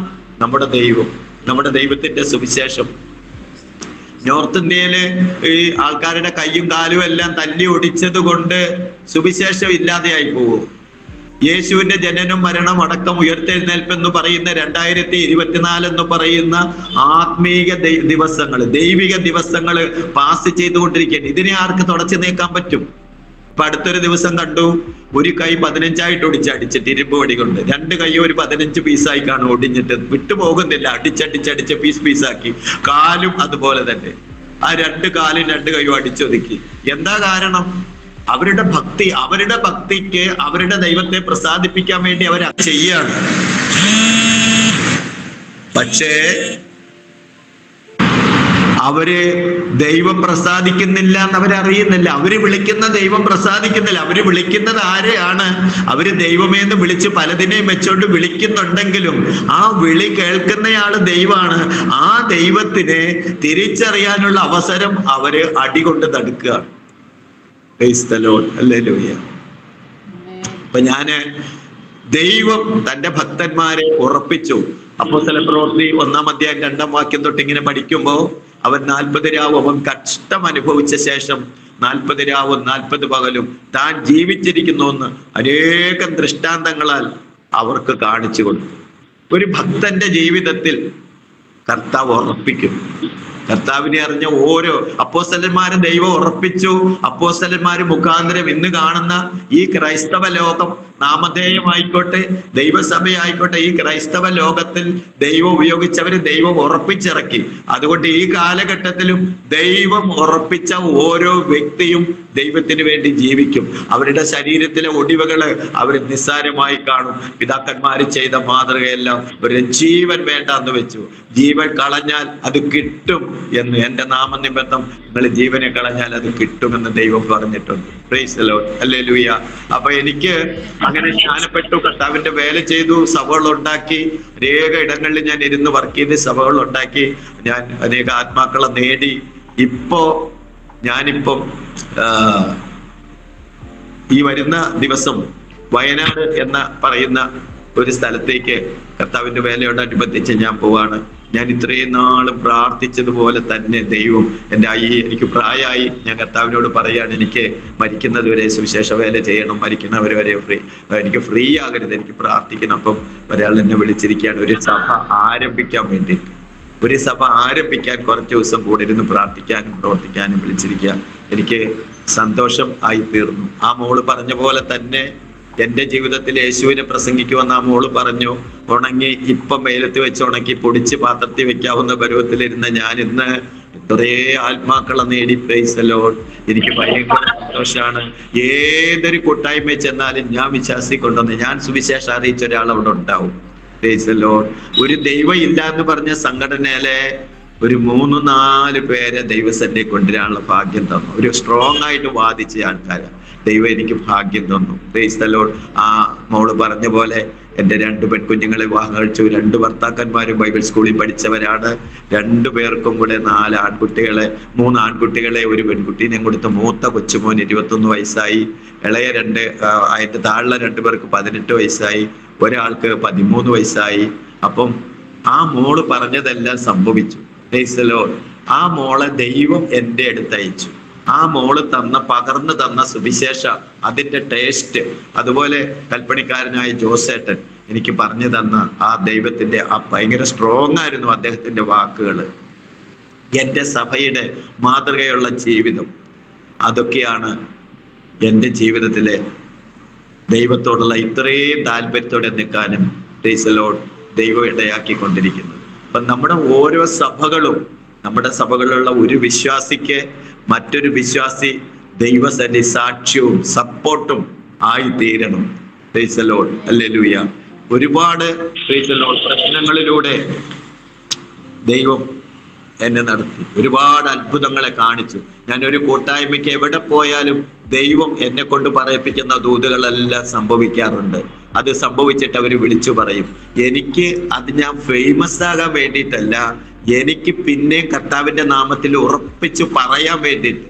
നമ്മുടെ ദൈവം, നമ്മുടെ ദൈവത്തിന്റെ സുവിശേഷം. നോർത്ത് ഇന്ത്യയില് ഈ ആൾക്കാരുടെ കൈയും കാലും എല്ലാം തല്ലി ഒടിച്ചത് കൊണ്ട് സുവിശേഷം ഇല്ലാതെയായി പോകും. യേശുവിന്റെ ജനനം മരണം അടക്കം ഉയർത്തെഴുന്നേൽപ്പ് എന്ന് പറയുന്ന 2024 എന്ന് പറയുന്ന ആത്മീക ദിവസങ്ങൾ, ദൈവിക ദിവസങ്ങൾ പാസ് ചെയ്തുകൊണ്ടിരിക്കുകയാണ്. ഇതിനെ ആർക്ക് തുടച്ചു നീക്കാൻ പറ്റും? ഇപ്പൊ അടുത്തൊരു ദിവസം കണ്ടു, ഒരു കൈ 15 അടിച്ചിട്ട് ഇരുമ്പ് വടി കൊണ്ട്, 2 കൈ ഒരു 15 പീസായി കാണും ഒടിഞ്ഞിട്ട്, വിട്ടുപോകുന്നില്ല, അടിച്ചടിച്ചടിച്ച് പീസാക്കി. കാലും അതുപോലെ തന്നെ, ആ 2 കാലും 2 കൈയും അടിച്ചൊതുക്കി. എന്താ കാരണം? അവരുടെ ഭക്തിക്ക് അവരുടെ ദൈവത്തെ പ്രസാദിപ്പിക്കാൻ വേണ്ടി അവർ ചെയ്യാണ്. പക്ഷേ അവര് ദൈവം പ്രസാദിക്കുന്നില്ല എന്നവരറിയുന്നില്ല. അവര് വിളിക്കുന്ന ദൈവം പ്രസാദിക്കുന്നില്ല. അവര് വിളിക്കുന്നത് ആരെയാണ്? അവര് ദൈവമേന്ന് വിളിച്ച് പലതിനെയും വെച്ചോണ്ട് വിളിക്കുന്നുണ്ടെങ്കിലും ആ വിളി കേൾക്കുന്നയാള് ദൈവമാണ്. ആ ദൈവത്തിനെ തിരിച്ചറിയാനുള്ള അവസരം അവര് അടികൊണ്ട് തടുക്കുകയാണ്. അപ്പൊ ഞാന് ദൈവം തന്റെ ഭക്തന്മാരെ ഉറപ്പിച്ചു. അപ്പോസ്തലപ്രവൃത്തി 1-ാം അധ്യായം 2-ാം വാക്യം തൊട്ട് ഇങ്ങനെ പഠിക്കുമ്പോ, അവൻ 40 രാവും അവൻ കഷ്ടം അനുഭവിച്ച ശേഷം 40 രാവും 40 പകലും താൻ ജീവിച്ചിരിക്കുന്നു എന്ന് അനേകം ദൃഷ്ടാന്തങ്ങളാൽ അവർക്ക് കാണിച്ചു കൊടുത്തു. ഒരു ഭക്തന്റെ ജീവിതത്തിൽ കർത്താവ് ഉറപ്പിക്കും. കർത്താവിനെ അറിഞ്ഞ ഓരോ അപ്പോസ്തലന്മാരെ ദൈവം ഉറപ്പിച്ചു. അപ്പോസ്തലന്മാര് മുഖാന്തരം ഇന്ന് കാണുന്ന ഈ ക്രൈസ്തവ ലോകം, നാമധേയമായിക്കോട്ടെ ദൈവസഭയായിക്കോട്ടെ, ഈ ക്രൈസ്തവ ലോകത്തിൽ ദൈവം ഉപയോഗിച്ചവര് ദൈവം ഉറപ്പിച്ചിറക്കി. അതുകൊണ്ട് ഈ കാലഘട്ടത്തിലും ദൈവം ഉറപ്പിച്ച ഓരോ വ്യക്തിയും ദൈവത്തിന് വേണ്ടി ജീവിക്കും. അവരുടെ ശരീരത്തിലെ ഒടിവുകള് അവർ നിസ്സാരമായി കാണും. പിതാക്കന്മാര് ചെയ്ത മാതൃകയെല്ലാം ഒരു ജീവൻ വേണ്ട എന്ന് വെച്ചു. ജീവൻ കളഞ്ഞാൽ അത് കിട്ടും എന്ന്, എന്റെ നാമനിമിത്തം നിങ്ങൾ ജീവനെ കളഞ്ഞാൽ അത് കിട്ടുമെന്ന് ദൈവം പറഞ്ഞിട്ടുണ്ട്. Price the Lord, hallelujah. അപ്പൊ എനിക്ക് അങ്ങനെ ജ്ഞാനപ്പെട്ടു, കർത്താവിന്റെ വേല ചെയ്തു, സഭകൾ ഉണ്ടാക്കി, അനേക ഇടങ്ങളിൽ ഞാൻ ഇരുന്ന് വർക്ക് ചെയ്ത് സഭകൾ ഉണ്ടാക്കി, ഞാൻ അനേക ആത്മാക്കളെ നേടി. ഞാനിപ്പം ഈ വരുന്ന ദിവസം വയനാട് എന്ന പറയുന്ന ഒരു സ്ഥലത്തേക്ക് കർത്താവിന്റെ വേലയോടനുബന്ധിച്ച് ഞാൻ പോവാണ്. ഞാൻ ഇത്രയും നാളും പ്രാർത്ഥിച്ചതുപോലെ തന്നെ ദൈവം എനിക്ക് പ്രായമായി, ഞാൻ കർത്താവിനോട് പറയാണ്, എനിക്ക് മരിക്കുന്നത് വരെ സുവിശേഷ വേല ചെയ്യണം, മരിക്കുന്നവരെ വരെ എനിക്ക് ഫ്രീ ആകരുത്, എനിക്ക് പ്രാർത്ഥിക്കണം. അപ്പം ഒരാൾ എന്നെ വിളിച്ചിരിക്കുകയാണ് ഒരു സഭ ആരംഭിക്കാൻ വേണ്ടിയിട്ട്. ഒരു സഭ ആരംഭിക്കാൻ കുറച്ച് ദിവസം കൂടെ ഇരുന്ന് പ്രാർത്ഥിക്കാനും പ്രവർത്തിക്കാനും വിളിച്ചിരിക്കുക. എനിക്ക് സന്തോഷം ആയി തീർന്നു. ആ മോള് പറഞ്ഞ പോലെ തന്നെ എന്റെ ജീവിതത്തിൽ യേശുവിനെ പ്രസംഗിക്കുമെന്ന് ആ മോള് പറഞ്ഞു. ഉണങ്ങി ഇപ്പം വെയിലത്ത് വെച്ച് ഉണക്കി പൊടിച്ച് പാത്രത്തിൽ വെക്കാവുന്ന പരുവത്തിലിരുന്ന ഞാൻ ഇന്ന് ഇത്രേ ആത്മാക്കളെ നേടി. Price the Lord. എനിക്ക് ഭയങ്കര സന്തോഷമാണ്. ഏതൊരു കൂട്ടായ്മ ചെന്നാലും ഞാൻ വിശ്വാസിക്കൊണ്ടുവന്ന് ഞാൻ സുവിശേഷം അറിയിച്ച ഒരാൾ അവിടെ ഉണ്ടാവും. Price the Lord. ഒരു ദൈവം ഇല്ല എന്ന് പറഞ്ഞ സംഘടനയിലെ ഒരു 3-4 പേരെ ദൈവസന്നിധിയിൽ കൊണ്ടുവരാനുള്ള ഭാഗ്യം തന്നു. ഒരു സ്ട്രോങ് ആയിട്ട് വാദിച്ച ആൾക്കാര്. ദൈവം എനിക്ക് ഭാഗ്യം തന്നു. Price the Lord. ആ മോള് പറഞ്ഞ പോലെ എൻ്റെ 2 പെൺകുഞ്ഞുങ്ങളെ വിവാഹം കഴിച്ചു. 2 ഭർത്താക്കന്മാരും ബൈബിൾ സ്കൂളിൽ പഠിച്ചവരാണ്. 2 പേർക്കും കൂടെ 3 ആൺകുട്ടികളെ 1 പെൺകുട്ടീനെയും കൊടുത്ത് മൂത്ത കൊച്ചുമോൻ 21 വയസ്സായി. ഇളയ 2 അതിൻ്റെ താഴെ 2 പേർക്ക് 18 വയസ്സായി. ഒരാൾക്ക് 13 വയസ്സായി. അപ്പം ആ മോള് പറഞ്ഞതെല്ലാം സംഭവിച്ചു. Price the Lord. ആ മോളെ ദൈവം എൻ്റെ അടുത്ത് അയച്ചു. ആ മോള് പകർന്നു തന്ന സുവിശേഷ അതിന്റെ ടേസ്റ്റ്, അതുപോലെ കൽപ്പണിക്കാരനായ ജോസേട്ടൻ എനിക്ക് പറഞ്ഞു തന്ന ആ ദൈവത്തിന്റെ ആ ഭയങ്കര സ്ട്രോങ് ആയിരുന്നു അദ്ദേഹത്തിന്റെ വാക്കുകൾ. എൻ്റെ സഭയുടെ മാതൃകയുള്ള ജീവിതം, അതൊക്കെയാണ് എൻ്റെ ജീവിതത്തിലെ ദൈവത്തോടുള്ള ഇത്രയും താല്പര്യത്തോടെ നിൽക്കാനും പ്രൈസ് ദി ലോർഡ് ദൈവം ഇടയാക്കിക്കൊണ്ടിരിക്കുന്നത്. അപ്പൊ നമ്മുടെ ഓരോ സഭകളും, നമ്മുടെ സഭകളിലുള്ള ഒരു വിശ്വാസിക്ക് മറ്റൊരു വിശ്വാസി ദൈവസന്നിധി സാക്ഷ്യവും സപ്പോർട്ടും ആയി തീരണം. Price the Lord. ഹല്ലേലൂയ. ഒരുപാട് പ്രൈസ് ദി ലോർഡ് പ്രശ്നങ്ങളിലൂടെ ദൈവം എന്നെ നടത്തി, ഒരുപാട് അത്ഭുതങ്ങളെ കാണിച്ചു. ഞാനൊരു കൂട്ടായ്മയ്ക്ക് എവിടെ പോയാലും ദൈവം എന്നെ കൊണ്ട് പറയിപ്പിക്കുന്ന ദൂതുകളെല്ലാം സംഭവിക്കാറുണ്ട്. അത് സംഭവിച്ചിട്ട് അവർ വിളിച്ചു പറയും. എനിക്ക് അത് ഞാൻ ഫേമസ് ആകാൻ വേണ്ടിയിട്ടല്ല, എനിക്ക് പിന്നെ കർത്താവിന്റെ നാമത്തിൽ ഉറപ്പിച്ചു പറയാൻ വേണ്ടിയിട്ട്,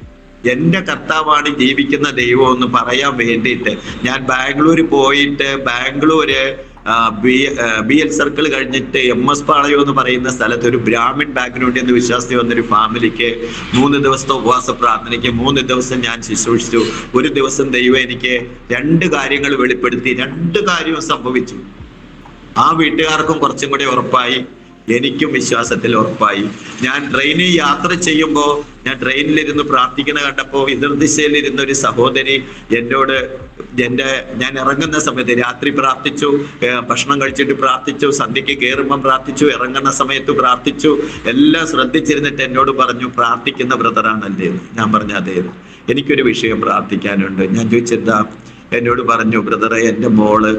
എൻ്റെ കർത്താവാണ് ജീവിക്കുന്ന ദൈവം എന്ന് പറയാൻ വേണ്ടിയിട്ട് ഞാൻ ബാംഗ്ലൂർ പോയിട്ട്, ബാംഗ്ലൂര് BL സർക്കിൾ കഴിഞ്ഞിട്ട് MS പാളയം എന്ന് പറയുന്ന സ്ഥലത്ത് ഒരു ബ്രാഹ്മിൺ ബാക്ക്ഗ്രൗണ്ടിൽ നിന്ന് വിശ്വാസി വന്നൊരു ഫാമിലിക്ക് 3 ദിവസത്തെ ഉപവാസ പ്രാർത്ഥനയ്ക്ക് 3 ദിവസം ഞാൻ ശുശ്രൂഷിച്ചു. ഒരു ദിവസം ദൈവം എനിക്ക് 2 കാര്യങ്ങൾ വെളിപ്പെടുത്തി. 2 കാര്യവും സംഭവിച്ചു. ആ വീട്ടുകാർക്കും കുറച്ചും കൂടി ഉറപ്പായി, എനിക്കും വിശ്വാസത്തിൽ ഉറപ്പായി. ഞാൻ ട്രെയിനിൽ യാത്ര ചെയ്യുമ്പോൾ, ഞാൻ ട്രെയിനിലിരുന്ന് പ്രാർത്ഥിക്കണ കണ്ടപ്പോൾ എതിർദിശയിലിരുന്ന ഒരു സഹോദരി എന്നോട് ഞാൻ ഇറങ്ങുന്ന സമയത്ത് രാത്രി പ്രാർത്ഥിച്ചു, ഭക്ഷണം കഴിച്ചിട്ട് പ്രാർത്ഥിച്ചു, സന്ധ്യയ്ക്ക് കയറുമ്പം പ്രാർത്ഥിച്ചു, ഇറങ്ങുന്ന സമയത്ത് പ്രാർത്ഥിച്ചു, എല്ലാം ശ്രദ്ധിച്ചിരുന്നിട്ട് എന്നോട് പറഞ്ഞു, പ്രാർത്ഥിക്കുന്ന ബ്രദറാണല്ലേ? ഞാൻ പറഞ്ഞു അതെ, എനിക്കൊരു വിഷയം പ്രാർത്ഥിക്കാനുണ്ട്. ഞാൻ ചോദിച്ചെന്താ? എന്നോട് പറഞ്ഞു, ബ്രദറെ, എൻ്റെ മോള്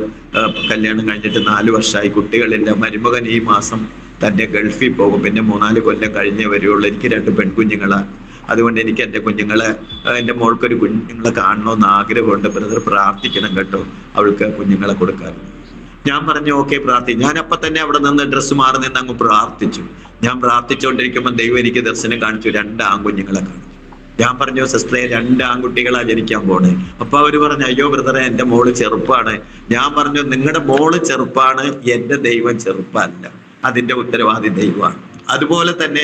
കല്യാണം കഴിഞ്ഞിട്ട് 4 വർഷമായി, കുട്ടികളില്ല. മരുമകൻ ഈ മാസം തന്നെ ഗൾഫിൽ പോകും, പിന്നെ 3-4 കൊല്ലം കഴിഞ്ഞേ വരുള്ളൂ. എനിക്ക് 2 പെൺകുഞ്ഞുങ്ങളാണ്. അതുകൊണ്ട് എനിക്ക് എൻ്റെ മോൾക്കൊരു കുഞ്ഞുങ്ങളെ കാണണമെന്ന് ആഗ്രഹമുണ്ട്. ബ്രദർ പ്രാർത്ഥിക്കണം കേട്ടോ, അവൾക്ക് കുഞ്ഞുങ്ങളെ കൊടുക്കാൻ. ഞാൻ പറഞ്ഞു ഓക്കെ, ഞാൻ അപ്പൊ തന്നെ അവിടെ നിന്ന് ഡ്രസ്സ് മാറി നിന്ന് അങ്ങ് പ്രാർത്ഥിച്ചു. ഞാൻ പ്രാർത്ഥിച്ചുകൊണ്ടിരിക്കുമ്പോൾ ദൈവം എനിക്ക് ദർശനം കാണിച്ചു, 2 ആൺകുഞ്ഞുങ്ങളെ കാണിച്ചു. ഞാൻ പറഞ്ഞു, സിസ്റ്ററെ 2 ആൺകുട്ടികളാ ജനിക്കാൻ പോണേ. അപ്പൊ അവര് പറഞ്ഞു, അയ്യോ ബ്രദറെ, എൻ്റെ മോള് ചെറുപ്പാണ്. ഞാൻ പറഞ്ഞു, നിങ്ങളുടെ മോള് ചെറുപ്പാണ്, എൻ്റെ ദൈവം ചെറുപ്പമല്ല, അതിന്റെ ഉത്തരവാദി ദൈവമാണ്. അതുപോലെ തന്നെ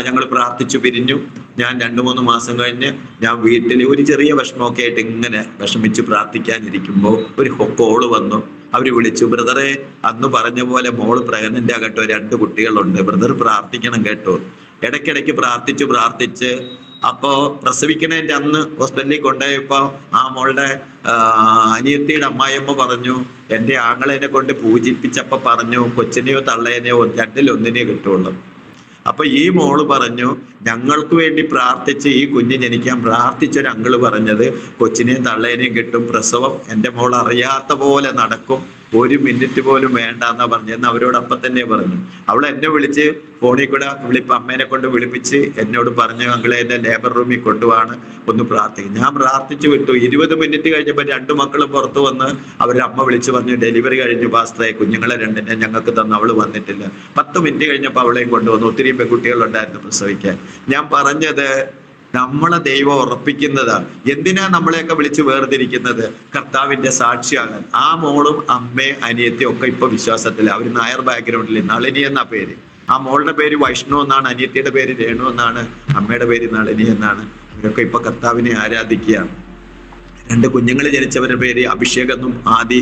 ഞങ്ങൾ പ്രാർത്ഥിച്ചു പിരിഞ്ഞു. ഞാൻ 2-3 മാസം കഴിഞ്ഞ് ഞാൻ വീട്ടിൽ ഒരു ചെറിയ വിഷമമൊക്കെ ആയിട്ട് ഇങ്ങനെ വിഷമിച്ച് പ്രാർത്ഥിക്കാനിരിക്കുമ്പോൾ ഒരു കോള് വന്നു. അവര് വിളിച്ചു, ബ്രദറെ, അന്ന് പറഞ്ഞ പോലെ മോള് പ്രഗ്നന്റ് ആകട്ടോ, 2 കുട്ടികളുണ്ട്, ബ്രദർ പ്രാർത്ഥിക്കണം കേട്ടോ. ഇടയ്ക്കിടയ്ക്ക് പ്രാർത്ഥിച്ച് അപ്പോ പ്രസവിക്കണേന്റെ അന്ന് ഹോസ്പിറ്റലിൽ കൊണ്ടുപോയപ്പോ ആ മോളുടെ അനിയത്തിയുടെ അമ്മായിയമ്മ പറഞ്ഞു, എൻ്റെ ആങ്ങളേനെ കൊണ്ട് പൂജിപ്പിച്ചപ്പോ പറഞ്ഞു, കൊച്ചിനെയോ തള്ളേനെയോ 2-1 കിട്ടുള്ളൂ. അപ്പൊ ഈ മോള് പറഞ്ഞു, ഞങ്ങൾക്ക് വേണ്ടി പ്രാർത്ഥിച്ച് ഈ കുഞ്ഞ് ജനിക്കാൻ പ്രാർത്ഥിച്ചൊരു അങ്കിള് പറഞ്ഞത് കൊച്ചിനെയും തള്ളേനെയും കിട്ടും, പ്രസവം എൻ്റെ മോൾ അറിയാത്ത പോലെ നടക്കും, 1 മിനിറ്റ് പോലും വേണ്ട എന്നാ പറഞ്ഞെന്ന് അവരോട് അപ്പം തന്നെ പറഞ്ഞു. അവൾ എന്നെ വിളിച്ച് ഫോണിൽ കൂടെ അമ്മേനെ കൊണ്ട് വിളിപ്പിച്ച് എന്നോട് പറഞ്ഞു, അങ്കിളെ എന്നെ ലേബർ റൂമിൽ കൊണ്ടുപോവാണ്, ഒന്ന് പ്രാർത്ഥിക്കും. ഞാൻ പ്രാർത്ഥിച്ചു വിട്ടു. 20 മിനിറ്റ് കഴിഞ്ഞപ്പോൾ 2 മക്കളും പുറത്തു വന്ന് അവരുടെ അമ്മ വിളിച്ച് പറഞ്ഞു, ഡെലിവറി കഴിഞ്ഞു പാസ്റ്ററെ, കുഞ്ഞുങ്ങളെ 2 ഞങ്ങൾക്ക് തന്നു, അവള് വന്നിട്ടില്ല. 10 മിനിറ്റ് കഴിഞ്ഞപ്പോൾ അവളെയും കൊണ്ടുവന്നു. ഒത്തിരി പെൺകുട്ടികളുണ്ടായിരുന്നു പ്രസവിക്കാൻ. ഞാൻ പറഞ്ഞത്, നമ്മളെ ദൈവം ഉറപ്പിക്കുന്നതാ. എന്തിനാ നമ്മളെയൊക്കെ വിളിച്ച് വേർതിരിക്കുന്നത്? കർത്താവിന്റെ സാക്ഷിയാകാൻ. ആ മോളും അമ്മയും അനിയത്തിയും ഒക്കെ ഇപ്പൊ വിശ്വാസത്തില്. അവര് നായർ ബാക്ക്ഗ്രൗണ്ടിൽ, നളിനി എന്നാ പേര്. ആ മോളുടെ പേര് വൈഷ്ണു എന്നാണ്, അനിയത്തിയുടെ പേര് രേണു എന്നാണ്, അമ്മയുടെ പേര് നളിനി എന്നാണ്. ഇവരൊക്കെ ഇപ്പൊ കർത്താവിനെ ആരാധിക്കുകയാണ്. 2 കുഞ്ഞുങ്ങൾ ജനിച്ചവരുടെ പേര് അഭിഷേക് എന്നും ആദി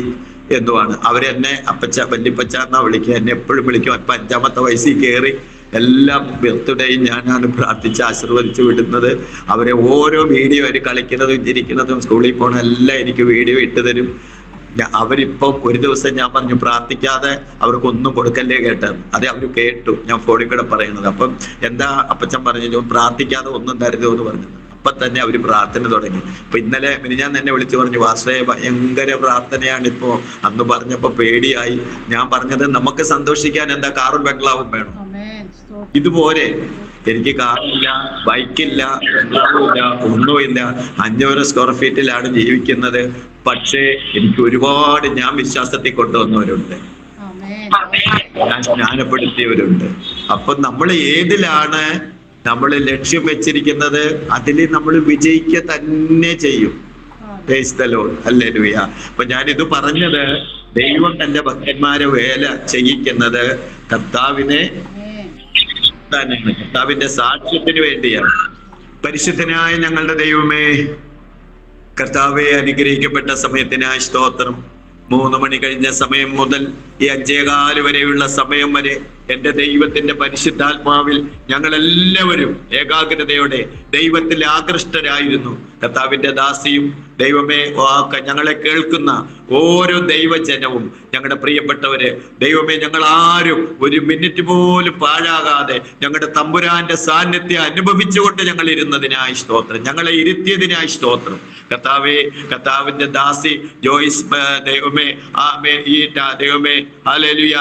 എന്നുമാണ്. അവരെന്നെ അപ്പച്ച, വല്യപ്പച്ച എന്നാ വിളിക്കുക. എന്നെ എപ്പോഴും വിളിക്കും. ഇപ്പൊ 5ാമത്തെ വയസ്സിൽ കയറി. എല്ലാ ബർത്ത്ഡേയും ഞാനാണ് പ്രാർത്ഥിച്ച് ആശീർവദിച്ച് വിടുന്നത്. അവരെ ഓരോ വീഡിയോ, അവർ കളിക്കുന്നതും ചിരിക്കുന്നതും സ്കൂളിൽ പോകണ എല്ലാം എനിക്ക് വീഡിയോ ഇട്ട് തരും. അവരിപ്പം ഒരു ദിവസം ഞാൻ പറഞ്ഞു, പ്രാർത്ഥിക്കാതെ അവർക്കൊന്നും കൊടുക്കല്ലേ കേട്ടത്. അതെ, അവർ കേട്ടു ഞാൻ ഫോണിൽ കൂടെ പറയുന്നത്. അപ്പം എന്താ അപ്പച്ചൻ പറഞ്ഞു, പ്രാർത്ഥിക്കാതെ ഒന്നും തരുതോ എന്ന് പറഞ്ഞു. അപ്പൊ തന്നെ അവര് പ്രാർത്ഥന തുടങ്ങി. അപ്പൊ ഇന്നലെ ഞാൻ എന്നെ വിളിച്ചു പറഞ്ഞു, വാസ്തവ ഭയങ്കര പ്രാർത്ഥനയാണ് ഇപ്പോ. അന്ന് പറഞ്ഞപ്പോ പേടിയായി. ഞാൻ പറഞ്ഞത്, നമുക്ക് സന്തോഷിക്കാൻ എന്താ കാറും ബംഗ്ലാവും വേണം? ഇതുപോലെ എനിക്ക് കാറില്ല, ബൈക്കില്ല, ബംഗ്ലാവില്ല, ഒന്നുമില്ല. 500 സ്ക്വയർ ഫീറ്റിലാണ് ജീവിക്കുന്നത്. പക്ഷേ എനിക്ക് ഒരുപാട് ഞാൻ വിശ്വാസത്തിൽ കൊണ്ടുവന്നവരുണ്ട്, ആമേൻ. ഞാൻ സ്നാനപ്പെടുത്തിയവരുണ്ട്. അപ്പൊ നമ്മൾ ഏതിലാണ് നമ്മൾ ലക്ഷ്യം വെച്ചിരിക്കുന്നത്, അതിൽ നമ്മൾ വിജയിക്കുക തന്നെ ചെയ്യും. Praise the Lord. ഹല്ലേലൂയ. അപ്പൊ ഞാനിത് പറഞ്ഞത്, ദൈവം തന്റെ ഭക്തന്മാരെ വേല ചെയ്യിക്കുന്നത് കർത്താവിനെ തന്നെയാണ്, കർത്താവിന്റെ സാക്ഷ്യത്തിന് വേണ്ടിയാണ്. പരിശുദ്ധനായ ഞങ്ങളുടെ ദൈവമേ, കർത്താവെ, അനുഗ്രഹിക്കപ്പെട്ട സമയത്തിനായി സ്തോത്രം. 3 മണി കഴിഞ്ഞ സമയം മുതൽ ഈ 5:15 വരെയുള്ള സമയം വരെ എന്റെ ദൈവത്തിന്റെ പരിശുദ്ധാത്മാവിൽ ഞങ്ങളെല്ലാവരും ഏകാഗ്രതയോടെ ദൈവത്തിൽ ആകൃഷ്ടരായിരുന്നു. കർത്താവിന്റെ ദാസിയും ദൈവമേ, ഞങ്ങളെ കേൾക്കുന്ന ഓരോ ദൈവജനവും, ഞങ്ങളുടെ പ്രിയപ്പെട്ടവര്, ദൈവമേ, ഞങ്ങൾ ആരും ഒരു മിനിറ്റ് പോലും പാഴാകാതെ ഞങ്ങളുടെ തമ്പുരാന്റെ സാന്നിധ്യം അനുഭവിച്ചുകൊണ്ട് ഞങ്ങൾ ഇരുന്നതിനായി സ്തോത്രം, ഞങ്ങളെ ഇരുത്തിയതിനായി സ്തോത്രം. കർത്താവേ, കർത്താവിന്റെ ദാസി ജോയിസ്, ദൈവമേ, ദൈവമേ, ഹല്ലേലൂയ,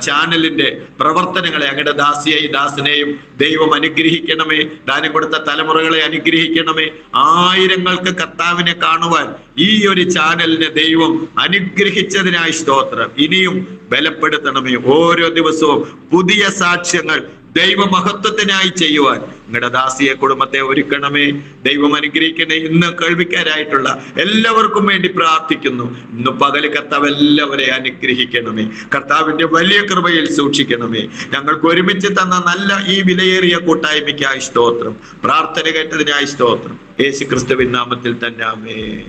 ചാനലിന്റെ പ്രവർത്തനങ്ങളെ, അങ്ങയുടെ ദാസിയെയും ദാസനെയും ദൈവം അനുഗ്രഹിക്കണമേ. ദാനം കൊടുത്ത തലമുറകളെ അനുഗ്രഹിക്കണമേ. ആയിരങ്ങൾക്ക് കർത്താവിനെ കാണുവാൻ ഈ ഒരു ചാനലിനെ ദൈവം അനുഗ്രഹിച്ചതിനായി സ്തോത്രം. ഇനിയും ബലപ്പെടുത്തണമേ. ഓരോ ദിവസവും പുതിയ സാക്ഷ്യങ്ങൾ ദൈവമഹത്വത്തിനായി ചെയ്യുവാൻ നിങ്ങളുടെ ദാസിയെ, കുടുംബത്തെ ഒരുക്കണമേ. ദൈവം അനുഗ്രഹിക്കണേ. ഇന്ന് കേൾവിക്കാരായിട്ടുള്ള എല്ലാവർക്കും വേണ്ടി പ്രാർത്ഥിക്കുന്നു. ഇന്ന് പകല് കർത്താവ് എല്ലാവരെയും അനുഗ്രഹിക്കണമേ. കർത്താവിന്റെ വലിയ കൃപയിൽ സൂക്ഷിക്കണമേ. ഞങ്ങൾക്ക് ഒരുമിച്ച് തന്ന നല്ല ഈ വിലയേറിയ കൂട്ടായ്മയ്ക്കായി സ്തോത്രം. പ്രാർത്ഥന കേട്ടതിനായി സ്തോത്രം. യേശു ക്രിസ്തുവിൻ നാമത്തിൽ തന്നെ ആമേൻ.